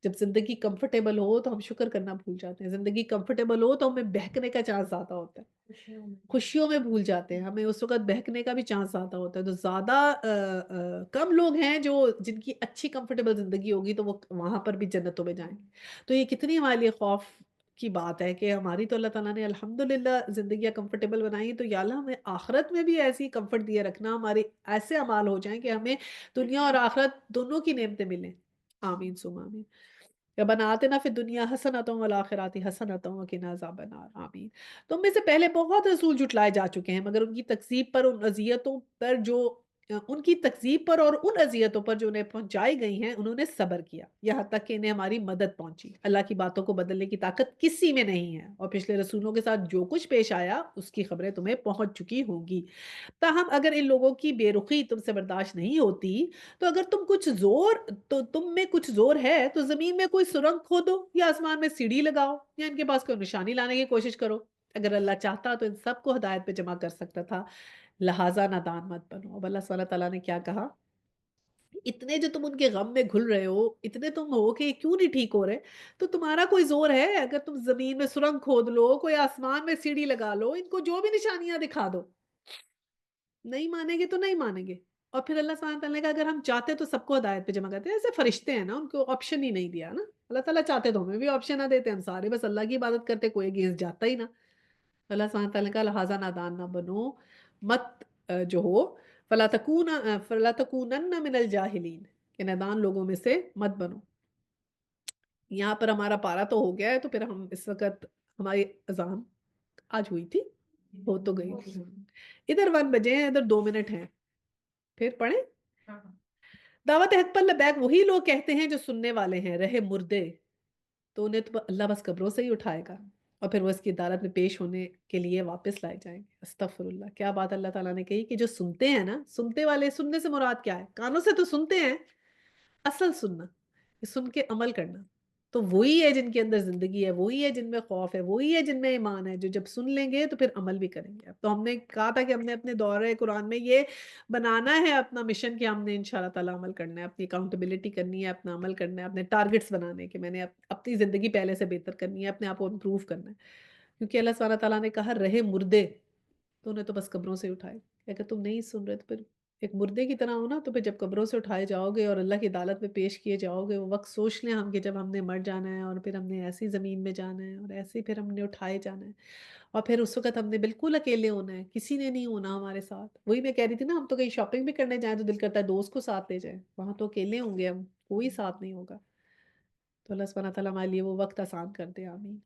جب زندگی کمفرٹیبل ہو تو ہم شکر کرنا بھول جاتے ہیں، زندگی کمفرٹیبل ہو تو ہمیں بہکنے کا چانس زیادہ ہوتا ہے، خوشیوں میں بھول جاتے ہیں، ہمیں اس وقت بہکنے کا بھی چانس زیادہ ہوتا ہے، تو زیادہ کم لوگ ہیں جو جن کی اچھی کمفرٹیبل زندگی ہوگی تو وہ وہاں پر بھی جنتوں میں جائیں گے۔ تو یہ کتنی ہمارے لیے خوف کی بات ہے کہ ہماری تو اللہ تعالیٰ نے الحمدللہ زندگیاں کمفرٹیبل بنائی ہیں، تو یا اللہ ہمیں آخرت میں بھی ایسی کمفرٹ دیے رکھنا، ہمارے ایسے اعمال ہو جائیں کہ ہمیں دنیا اور آخرت دونوں کی نعمتیں ملیں۔ آمین ثم آمین۔ ربنا آتنا فی الدنیا حسنۃ وفی الآخرۃ حسنۃ وقنا عذاب النار آمین۔ تم میں سے پہلے بہت رسول جھٹلائے جا چکے ہیں مگر ان کی تکذیب پر ان اذیتوں پر جو ان کی تکذیب پر اور ان اذیتوں پر جو انہیں پہنچائی گئی ہیں انہوں نے صبر کیا یہاں تک کہ انہیں ہماری مدد پہنچی۔ اللہ کی باتوں کو بدلنے کی طاقت کسی میں نہیں ہے اور پچھلے رسولوں کے ساتھ جو کچھ پیش آیا اس کی خبریں تمہیں پہنچ چکی ہوں گی۔ تاہم اگر ان لوگوں کی بے رخی تم سے برداشت نہیں ہوتی تو اگر تم میں کچھ زور ہے تو زمین میں کوئی سرنگ کھودو یا آسمان میں سیڑھی لگاؤ یا ان کے پاس کوئی نشانی لانے کی کوشش کرو۔ اگر اللہ چاہتا تو ان سب کو ہدایت پہ جمع کر سکتا تھا، لہٰذا نادان مت بنو۔ اب اللہ سبحانہ تعالیٰ نے کیا کہا، اتنے جو تم ان کے غم میں گھل رہے ہو، اتنے تم ہو کہ کیوں نہیں ٹھیک ہو رہے، تو تمہارا کوئی زور ہے اگر تم زمین میں سرنگ کھود لو، کوئی آسمان میں سیڑھی لگا لو، ان کو جو بھی نشانیاں دکھا دو، نہیں مانیں گے تو نہیں مانیں گے۔ اور پھر اللہ سبحانہ تعالیٰ نے کہا اگر ہم چاہتے تو سب کو ہدایت پہ جمع کرتے ہیں، ایسے فرشتے ہیں نا ان کو آپشن ہی نہیں دیا نا، اللہ تعالیٰ چاہتے تو ہمیں بھی آپشن نہ دیتے، ہم سارے بس اللہ کی عبادت کرتے، کوئی اگینسٹ جاتا ہی نہ۔ اللہ سبحانہ تعالیٰ نے کہا لہٰذا نادان نہ بنو، مت جو ہو فلا تکونن من الجاہلین، کہ نادان لوگوں میں سے مت بنو۔ یہاں پر ہمارا پارا تو ہو گیا ہے تو پھر ہم اس وقت ہماری اذان آج ہوئی تھی، ہو تو گئی تھی، ادھر 1 بجے ہیں ادھر 2 منٹ ہیں، پھر پڑھیں۔ دعوت حق پر لبیک وہی لوگ کہتے ہیں جو سننے والے ہیں، رہے مردے تو انہیں تو اللہ بس قبروں سے ہی اٹھائے گا اور پھر وہ اس کی عدالت میں پیش ہونے کے لیے واپس لائے جائیں گے۔ استغفر اللہ، کیا بات اللہ تعالیٰ نے کہی کہ جو سنتے ہیں نا، سنتے والے، سننے سے مراد کیا ہے، کانوں سے تو سنتے ہیں، اصل سننا یہ سن کے عمل کرنا، تو وہی ہے جن کے اندر زندگی ہے، وہی ہے جن میں خوف ہے، وہی ہے جن میں ایمان ہے، جو جب سن لیں گے تو پھر عمل بھی کریں گے۔ اب تو ہم نے کہا تھا کہ ہم نے اپنے دورہ قرآن میں یہ بنانا ہے اپنا مشن کہ ہم نے انشاءاللہ تعالیٰ عمل کرنا ہے، اپنی اکاؤنٹیبلٹی کرنی ہے، اپنا عمل کرنا ہے، اپنے ٹارگٹس بنانے کہ میں نے اپنی زندگی پہلے سے بہتر کرنی ہے، اپنے آپ کو امپروو کرنا ہے، کیونکہ اللہ سبحانہ تعالیٰ نے کہا رہے مردے تو انہیں تو بس قبروں سے اٹھائے۔ اگر تم نہیں سن رہے تو پھر ایک مردے کی طرح ہو نا، تو پھر جب قبروں سے اٹھائے جاؤ گے اور اللہ کی عدالت میں پیش کیے جاؤ گے، وہ وقت سوچ لیں ہم کہ جب ہم نے مر جانا ہے اور پھر ہم نے ایسی زمین میں جانا ہے اور ایسے پھر ہم نے اٹھائے جانا ہے اور پھر اس وقت ہم نے بالکل اکیلے ہونا ہے، کسی نے نہیں ہونا ہمارے ساتھ۔ وہی میں کہہ رہی تھی نا، ہم تو کہیں شاپنگ بھی کرنے جائیں تو دل کرتا ہے دوست کو ساتھ لے جائیں، وہاں تو اکیلے ہوں گے ہم، کوئی ساتھ نہیں ہوگا۔ تو اللہ سبحانہ تعالیٰ ہمارے لیے وہ وقت آسان کر دے، آمین۔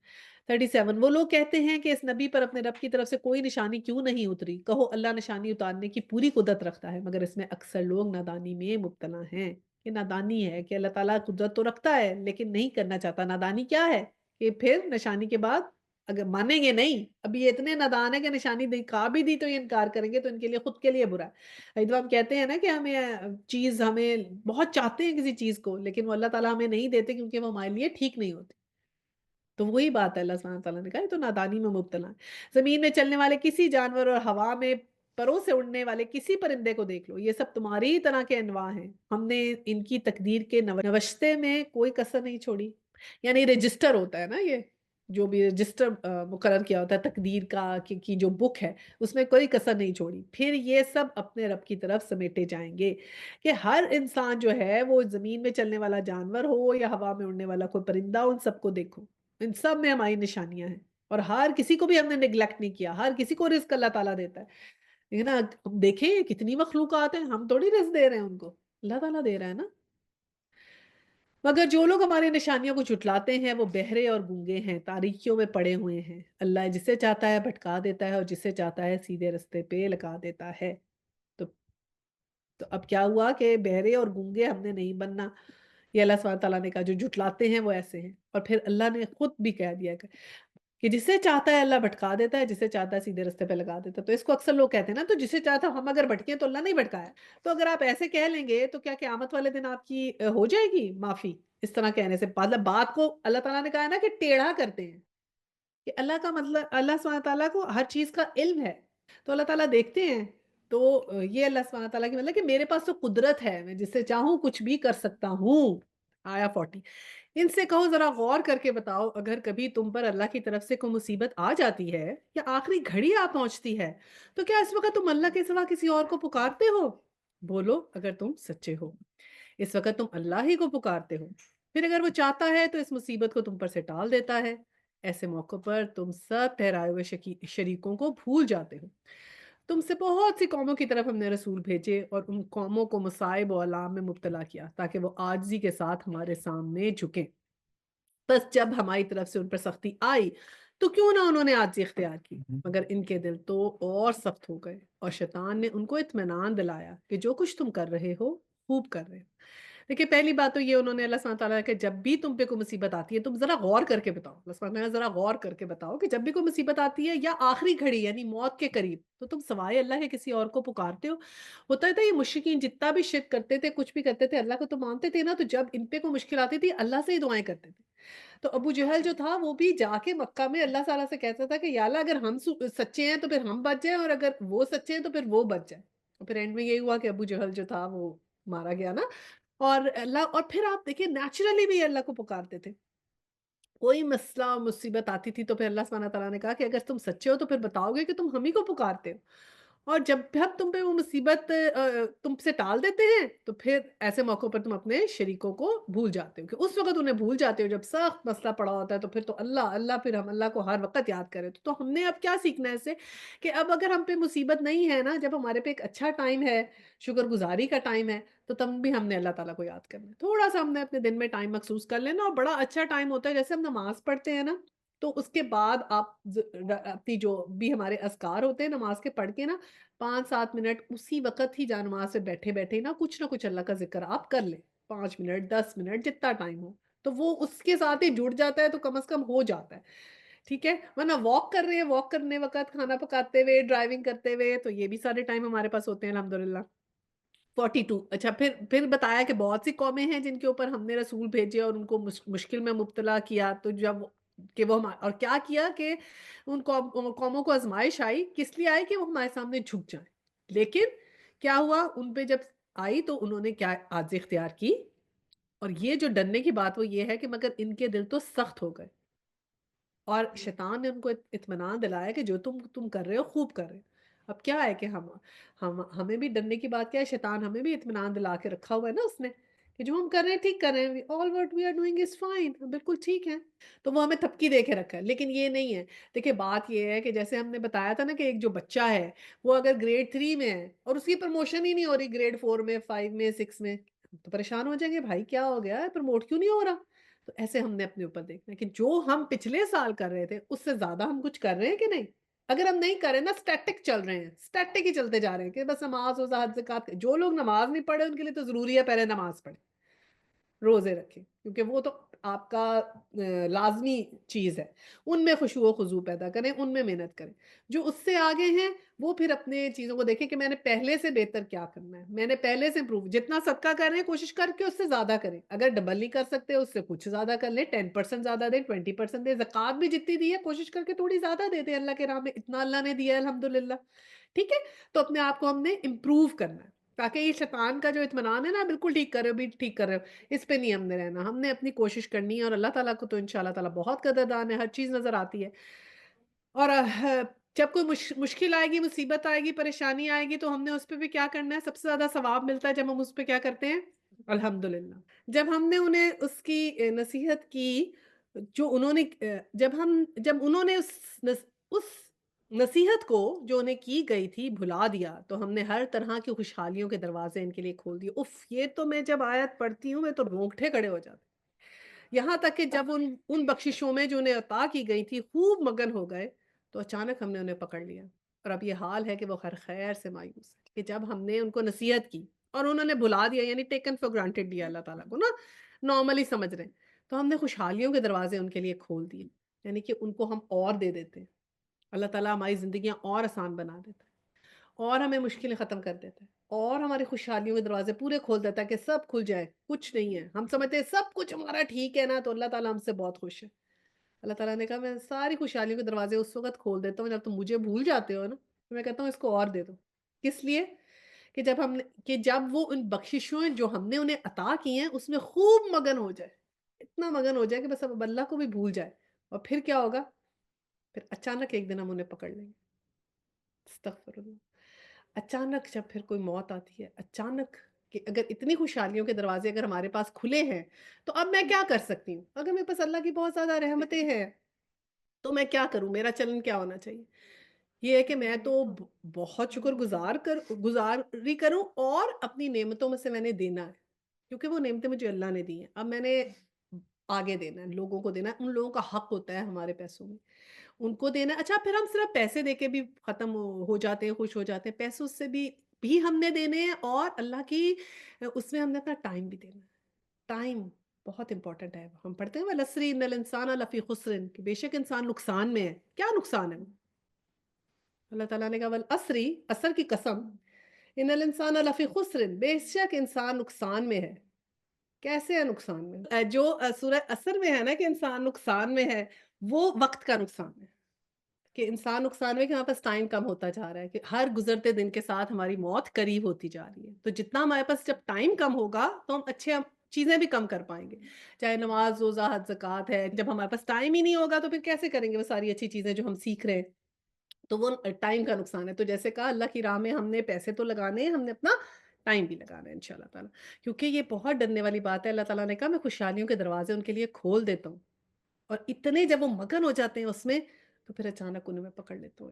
37 وہ لوگ کہتے ہیں کہ اس نبی پر اپنے رب کی طرف سے کوئی نشانی کیوں نہیں اتری، کہو اللہ نشانی اتارنے کی پوری قدرت رکھتا ہے مگر اس میں اکثر لوگ نادانی میں مبتلا ہیں۔ یہ نادانی ہے کہ اللہ تعالیٰ قدرت تو رکھتا ہے لیکن نہیں کرنا چاہتا۔ نادانی کیا ہے کہ پھر نشانی کے بعد اگر مانیں گے نہیں، اب یہ اتنے نادان ہے کہ نشانی دکھا بھی دی تو یہ انکار کریں گے، تو ان کے لیے خود کے لیے برا ہے۔ تو ہم کہتے ہیں نا کہ ہمیں چیز ہمیں بہت چاہتے ہیں کسی چیز کو، لیکن وہ اللہ تعالیٰ ہمیں نہیں دیتے کیونکہ وہ ہمارے لیے ٹھیک نہیں ہوتی۔ تو وہی بات ہے، اللہ سبحانہ وتعالیٰ نے کہا یہ تو نادانی میں مبتلا ہے۔ زمین میں چلنے والے کسی جانور اور ہوا میں پروں سے اڑنے والے کسی پرندے کو دیکھ لو، یہ سب تمہاری ہی طرح کے انواع ہیں۔ ہم نے ان کی تقدیر کے نوشتے میں کوئی کسر نہیں چھوڑی۔ یعنی رجسٹر ہوتا ہے نا، یہ جو بھی رجسٹر مقرر کیا ہوتا ہے تقدیر کا کی جو بک ہے، اس میں کوئی کسر نہیں چھوڑی۔ پھر یہ سب اپنے رب کی طرف سمیٹے جائیں گے کہ ہر انسان جو ہے وہ زمین میں چلنے والا جانور ہو یا ہوا میں اڑنے والا کوئی پرندہ، ان سب کو دیکھو، ان سب میں ہماری نشانیاں ہیں، اور ہر کسی کو بھی ہم نے نیگلیکٹ نہیں کیا، ہر کسی کو رزق اللہ تعالیٰ دیتا ہے۔ لیکن ہم دیکھیں کتنی مخلوقات ہیں، ہم تھوڑی رزق دے رہے ہیں ان کو، اللہ تعالیٰ دے رہا ہے نا۔ مگر جو لوگ ہماری نشانیوں کو جھٹلاتے ہیں وہ بہرے اور گونگے ہیں، تاریکیوں میں پڑے ہوئے ہیں۔ اللہ جسے چاہتا ہے بھٹکا دیتا ہے اور جسے چاہتا ہے سیدھے رستے پہ لگا دیتا ہے۔ تو تو اب کیا ہوا کہ بہرے اور گونگے ہم نے نہیں بننا، یہ اللہ سبحانہ تعالیٰ نے کہا جو جھٹلاتے ہیں وہ ایسے ہیں۔ اور پھر اللہ نے خود بھی کہہ دیا کہ جسے چاہتا ہے اللہ بھٹکا دیتا ہے، جسے چاہتا ہے سیدھے راستے پہ لگا دیتا ہے۔ تو اس کو اکثر لوگ کہتے ہیں نا، تو جسے چاہتا ہم اگر بھٹکیں تو اللہ نہیں بھٹکایا۔ تو اگر آپ ایسے کہہ لیں گے تو کیا قیامت والے دن آپ کی ہو جائے گی معافی؟ اس طرح کہنے سے مطلب بات کو اللہ تعالیٰ نے کہا ہے نا کہ ٹیڑھا کرتے ہیں، کہ اللہ کا مطلب اللہ سبحانہ تعالیٰ کو ہر چیز کا علم ہے، تو اللہ تعالیٰ دیکھتے ہیں۔ تو یہ اللہ سبحانہ تعالیٰ کی مطلب کہ میرے پاس تو قدرت ہے، میں جس سے چاہوں کچھ بھی کر سکتا ہوں۔ آیا 40، ان سے کہو ذرا غور کر کے بتاؤ، اگر کبھی تم پر اللہ کی طرف سے کوئی مصیبت آ جاتی ہے یا آخری گھڑی آ پہنچتی ہے تو کیا اس وقت تم اللہ کے سوا کسی اور کو پکارتے ہو؟ بولو اگر تم سچے ہو، اس وقت تم اللہ ہی کو پکارتے ہو، پھر اگر وہ چاہتا ہے تو اس مصیبت کو تم پر سے ٹال دیتا ہے۔ ایسے موقع پر تم سب ٹھہرائے ہوئے شریکوں کو بھول جاتے ہو۔ تم سے بہت سی قوموں کی طرف ہم نے رسول بھیجے اور ان قوموں کو مصائب و آلام میں مبتلا کیا تاکہ وہ عاجزی کے ساتھ ہمارے سامنے جھکیں۔ بس جب ہماری طرف سے ان پر سختی آئی تو کیوں نہ انہوں نے عاجزی اختیار کی، مگر ان کے دل تو اور سخت ہو گئے، اور شیطان نے ان کو اطمینان دلایا کہ جو کچھ تم کر رہے ہو خوب کر رہے ہو۔ دیکھیے پہلی بات تو یہ انہوں نے اللہ سبحانہ تعالیٰ کہ جب بھی تم پہ کوئی مصیبت آتی ہے تم ذرا غور کر کے بتاؤ، اللہ سبحانہ تعالیٰ ذرا غور کر کے بتاؤ کہ جب بھی کوئی مصیبت آتی ہے یا آخری گھڑی یعنی موت کے قریب تو تم سوائے اللہ کے کسی اور کو پکارتے ہو۔ ہوتا تھا یہ مشرکین جتنا بھی شرک کرتے تھے کچھ بھی کرتے تھے اللہ کو تو مانتے تھے نا، تو جب ان پہ کوئی مشکل آتی تھی اللہ سے ہی دعائیں کرتے تھے۔ تو ابو جہل جو تھا وہ بھی جا کے مکہ میں اللہ تعالیٰ سے کہتا تھا کہ یا اللہ اگر ہم سچے ہیں تو پھر ہم بچ جائیں، اور اگر وہ سچے ہیں تو پھر وہ بچ جائیں۔ اور پھر اینڈ میں یہی ہوا کہ ابو جہل جو تھا وہ مارا گیا نا۔ اور پھر آپ دیکھیں نیچرلی بھی اللہ کو پکارتے تھے، کوئی مسئلہ مصیبت آتی تھی تو پھر اللہ سبحانہ تعالیٰ نے کہا کہ اگر تم سچے ہو تو پھر بتاؤ گے کہ تم ہم ہی کو پکارتے ہو، اور جب تم پہ وہ مصیبت تم سے ٹال دیتے ہیں تو پھر ایسے موقعوں پر تم اپنے شریکوں کو بھول جاتے ہو، کہ اس وقت انہیں بھول جاتے ہو جب سخت مسئلہ پڑا ہوتا ہے، تو پھر تو اللہ اللہ، پھر ہم اللہ کو ہر وقت یاد کریں۔ تو ہم نے اب کیا سیکھنا ہے اس سے کہ اب اگر ہم پہ مصیبت نہیں ہے نا، جب ہمارے پہ ایک اچھا ٹائم ہے، شکر گزاری کا ٹائم ہے، تو تب بھی ہم نے اللہ تعالیٰ کو یاد کرنا ہے، تھوڑا سا ہم نے اپنے دن میں ٹائم مخصوص کر لینا، اور بڑا اچھا ٹائم ہوتا ہے جیسے ہم نماز پڑھتے ہیں نا، تو اس کے بعد آپ اپنی جو بھی ہمارے اذکار ہوتے ہیں نماز کے پڑھ کے نا 5-7 منٹ اسی وقت ہی جا نماز سے بیٹھے بیٹھے نا کچھ نہ کچھ اللہ کا ذکر آپ کر لیں، 5 منٹ 10 منٹ جتنا ٹائم ہو، تو وہ اس کے ساتھ ہی جڑ جاتا ہے، تو کم از کم ہو جاتا ہے، ٹھیک ہے۔ ورنہ واک کر رہے ہیں، واک کرنے وقت کھانا پکاتے ہوئے ڈرائیونگ کرتے ہوئے تو یہ بھی سارے ٹائم ہمارے پاس ہوتے ہیں الحمدللہ۔ 42، اچھا پھر بتایا کہ بہت سی قومیں ہیں جن کے اوپر ہم نے رسول بھیجے اور ان کو مشکل میں مبتلا کیا، تو جب کہ وہ اور کیا کیا کہ ان قوموں کو آزمائش آئی، کس لیے آئی کہ وہ ہمارے سامنے جھک جائیں، لیکن کیا ہوا ان پہ جب آئی تو انہوں نے کیا عاجزی اختیار کی، اور یہ جو ڈرنے کی بات وہ یہ ہے کہ مگر ان کے دل تو سخت ہو گئے، اور شیطان نے ان کو اطمینان دلایا کہ جو تم کر رہے ہو خوب کر رہے ہو۔ اب کیا ہے کہ ہمیں بھی ڈرنے کی بات کیا ہے، شیطان ہمیں بھی اطمینان دلا کے رکھا ہوا ہے نا اس نے، کہ جو ہم کر رہے ہیں ٹھیک کر رہے ہیں، all what we are doing is fine، بالکل ٹھیک ہے، تو وہ ہمیں تھپکی دے کے رکھا ہے، لیکن یہ نہیں ہے۔ دیکھیں بات یہ ہے کہ جیسے ہم نے بتایا تھا نا کہ ایک جو بچہ ہے وہ اگر گریڈ 3 میں ہے اور اس کی پروموشن ہی نہیں ہو رہی گریڈ 4 میں 5 میں 6 میں، تو پریشان ہو جائیں گے بھائی کیا ہو گیا ہے، پروموٹ کیوں نہیں ہو رہا؟ تو ایسے ہم نے اپنے اوپر دیکھنا ہے کہ جو ہم پچھلے سال کر رہے تھے اس سے زیادہ ہم کچھ کر رہے ہیں کہ نہیں۔ اگر ہم نہیں کر رہے نا اسٹیٹک چل رہے ہیں، اسٹیٹک ہی چلتے جا رہے ہیں کہ بس نماز و زکات، جو لوگ نماز نہیں پڑھے ان کے لیے تو ضروری ہے پہلے نماز پڑھیں، روزے رکھیں، کیونکہ وہ تو آپ کا لازمی چیز ہے۔ ان میں خشوع و خضوع پیدا کریں، ان میں محنت کریں۔ جو اس سے آگے ہیں وہ پھر اپنے چیزوں کو دیکھیں کہ میں نے پہلے سے بہتر کیا کرنا ہے، میں نے پہلے سے امپروو جتنا صدقہ کر رہے ہیں کوشش کر کے اس سے زیادہ کریں، اگر ڈبل نہیں کر سکتے اس سے کچھ زیادہ کر لیں، 10% زیادہ دیں، 20% دیں، زکوٰۃ بھی جتنی دی ہے کوشش کر کے تھوڑی زیادہ دے دیں اللہ کے راہ میں، اتنا اللہ نے دیا ہے الحمدللہ، ٹھیک ہے؟ تو اپنے آپ کو ہم نے امپروو کرنا ہے تاکہ یہ شیطان کا جو اطمینان ہے نا بالکل ٹھیک کر رہے ہو بھی ٹھیک کر رہے ہو، اس پہ نہیں ہم نے رہنا، ہم نے اپنی کوشش کرنی ہے اور اللہ تعالیٰ کو تو انشاءاللہ تعالیٰ بہت قدردان ہے، ہر چیز نظر آتی ہے۔ اور جب کوئی مشکل آئے گی، مصیبت آئے گی، پریشانی آئے گی تو ہم نے اس پہ بھی کیا کرنا ہے؟ سب سے زیادہ ثواب ملتا ہے جب ہم اس پہ کیا کرتے ہیں؟ الحمدللہ۔ جب ہم نے انہیں اس کی نصیحت کی، جو انہوں نے جب انہوں نے اس نصیحت کو جو انہیں کی گئی تھی بھلا دیا، تو ہم نے ہر طرح کی خوشحالیوں کے دروازے ان کے لیے کھول دیے۔ اف! یہ تو میں جب آیت پڑھتی ہوں میں تو رونگٹے کھڑے ہو جاتے ہیں۔ یہاں تک کہ جب ان بخششوں میں جو انہیں عطا کی گئی تھی خوب مگن ہو گئے، تو اچانک ہم نے انہیں پکڑ لیا اور اب یہ حال ہے کہ وہ ہر خیر سے مایوس ہے کہ جب ہم نے ان کو نصیحت کی اور انہوں نے بھلا دیا، یعنی ٹیکن فار گرانٹیڈ لیا اللہ تعالیٰ کو نا، نارملی سمجھ رہے ہیں، تو ہم نے خوشحالیوں کے دروازے ان کے لیے کھول دیے، یعنی کہ ان کو ہم اور دے دیتے ہیں۔ اللہ تعالیٰ ہماری زندگیاں اور آسان بنا دیتا ہے اور ہمیں مشکلیں ختم کر دیتا ہے اور ہماری خوشحالیوں کے دروازے پورے کھول دیتا ہے کہ سب کھل جائے، کچھ نہیں ہے، ہم سمجھتے ہیں سب کچھ ہمارا ٹھیک ہے نا، تو اللہ تعالیٰ ہم سے بہت خوش ہے۔ اللہ تعالیٰ نے کہا میں ساری خوشحالیوں کے دروازے اس وقت کھول دیتا ہوں جب تم مجھے بھول جاتے ہو نا، تو میں کہتا ہوں اس کو اور دے دو۔ کس لیے؟ کہ جب وہ ان بخششوں جو ہم نے انہیں عطا کی ہیں اس میں خوب مگن ہو جائے، اتنا مگن ہو جائے کہ بس اب اللہ کو بھی بھول جائے، اور پھر کیا ہوگا؟ پھر اچانک ایک دن ہم انہیں پکڑ لیں گے۔ استغفر اللہ۔ اچانک جب پھر کوئی موت آتی ہے، اچانک کہ اگر اتنی خوشحالیوں کے دروازے اگر ہمارے پاس کھلے ہیں، تو اب میں کیا کر سکتی ہوں؟ اگر میرے پاس اللہ کی بہت زیادہ رحمتیں ہیں، تو میں کیا کروں؟ میرا چلن کیا ہونا چاہیے؟ یہ ہے کہ میں تو بہت گزاری کروں اور اپنی نعمتوں میں سے میں نے دینا ہے، کیونکہ وہ نعمتیں مجھے اللہ نے دی ہیں، اب میں نے آگے دینا ہے، لوگوں کو دینا ہے، ان لوگوں کا حق ہوتا ہے ہمارے پیسوں میں، ان کو دینا ہے۔ اچھا پھر ہم صرف پیسے دے کے بھی ختم ہو جاتے ہیں، خوش ہو جاتے ہیں، پیسوں سے بھی ہم نے دینے ہیں اور اللہ کی اس میں ہم نے اپنا ٹائم بھی دینا ہے۔ ٹائم بہت امپورٹنٹ ہے، ہم پڑھتے ہیں وَالْعَصْرِ إِنَّ الْإِنسَانَ لَفِي خُسْرٍ کہ بے شک انسان نقصان میں ہے۔ کیا نقصان ہے؟ اللہ تعالیٰ نے کہا وَالْعَصْرِ عصر کی قسم، إِنَّ الْإِنسَانَ لَفِي خُسْرٍ بے شک انسان نقصان میں ہے۔ کیسے ہے نقصان میں؟ جو سورہ عصر میں ہے نا کہ انسان نقصان میں ہے، وہ وقت کا نقصان ہے کہ انسان نقصان میں کہ ہمارے پاس ٹائم کم ہوتا جا رہا ہے کہ ہر گزرتے دن کے ساتھ ہماری موت قریب ہوتی جا رہی ہے، تو جتنا ہمارے پاس جب ٹائم کم ہوگا تو ہم اچھے چیزیں بھی کم کر پائیں گے، چاہے نماز روزہ حج زکوٰۃ ہے، جب ہمارے پاس ٹائم ہی نہیں ہوگا تو پھر کیسے کریں گے وہ ساری اچھی چیزیں جو ہم سیکھ رہے ہیں؟ تو وہ ٹائم کا نقصان ہے، تو جیسے کہا اللہ کی راہ میں ہم نے پیسے تو لگانے ہیں، ہم نے اپنا ٹائم بھی لگانا ہے انشاءاللہ تعالیٰ، کیونکہ یہ بہت ڈرنے والی بات ہے۔ اللہ تعالیٰ نے کہا میں خوشحالیوں کے دروازے ان کے لیے کھول دیتا ہوں، اور اتنے جب وہ مگن ہو جاتے ہیں اس میں، تو پھر اچانک انہیں میں پکڑ لیتا ہوں،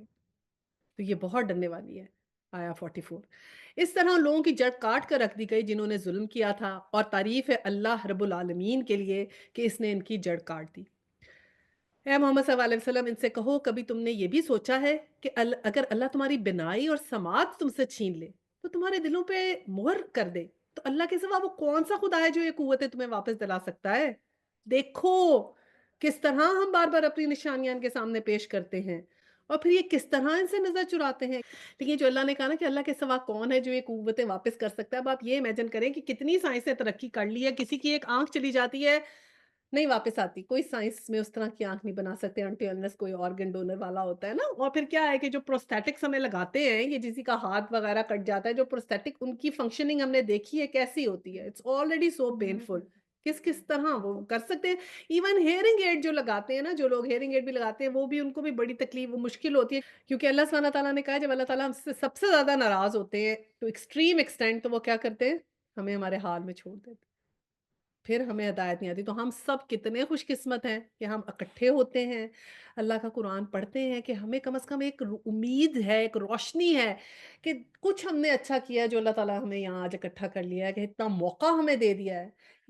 تو یہ بہت ڈرنے والی ہے۔ آیا 44 اس طرح لوگوں کی جڑ کاٹ کر رکھ دی گئی جنہوں نے ظلم کیا تھا، اور تعریف ہے اللہ رب العالمین کے لیے کہ اس نے ان کی جڑ کاٹ دی۔ اے محمد صلی اللہ علیہ وسلم ان سے کہو کبھی تم نے یہ بھی سوچا ہے کہ اگر اللہ تمہاری بینائی اور سماعت تم سے چھین لے تو تمہارے دلوں پہ مہر کر دے تو اللہ کے سوا وہ کون سا خدا ہے جو یہ قوتیں تمہیں واپس دلا سکتا ہے؟ دیکھو کس طرح ہم بار بار اپنی نشانیاں ان کے سامنے پیش کرتے ہیں اور پھر یہ کس طرح ان سے نظر چراتے ہیں، لیکن جو اللہ نے کہا نا کہ اللہ کے سوا کون ہے جو یہ قوتیں واپس کر سکتا ہے، اب آپ یہ امیجن کریں کہ کتنی سائنسیں ترقی کر لی ہے، کسی کی ایک آنکھ چلی جاتی ہے نہیں واپس آتی، کوئی سائنس میں اس طرح کی آنکھ نہیں بنا سکتے انٹل انلیس کوئی آرگن ڈونر والا ہوتا ہے نا، اور پھر کیا ہے کہ جو پروستھیٹکس ہمیں لگاتے ہیں، یہ کسی کا ہاتھ وغیرہ کٹ جاتا ہے، جو پروستھیٹک ان کی فنکشننگ ہم نے دیکھی ہے کیسی ہوتی ہے، اٹس آلریڈی سو پینفل، کس طرح وہ کر سکتے ہیں۔ ایون ہیئرنگ ایڈ جو لگاتے ہیں نا، جو لوگ ہیئرنگ ایڈ بھی لگاتے ہیں وہ بھی ان کو بھی بڑی تکلیف وہ مشکل ہوتی ہے، کیونکہ اللہ سبحانہ تعالیٰ نے کہا جب اللہ تعالیٰ ہم سے سب سے زیادہ ناراض ہوتے ہیں تو ایکسٹریم ایکسٹینٹ تو وہ کیا کرتے ہیں، ہمیں ہمارے حال میں چھوڑ دیتے ہیں، پھر ہمیں ہدایت نہیں آتی، تو ہم سب کتنے خوش قسمت ہیں کہ ہم اکٹھے ہوتے ہیں، اللہ کا قرآن پڑھتے ہیں کہ ہمیں کم از کم ایک امید ہے، ایک روشنی ہے کہ کچھ ہم نے اچھا کیا ہے جو اللہ تعالیٰ ہمیں یہاں آج اکٹھا کر لیا ہے، کہ اتنا موقع ہمیں دے دیا ہے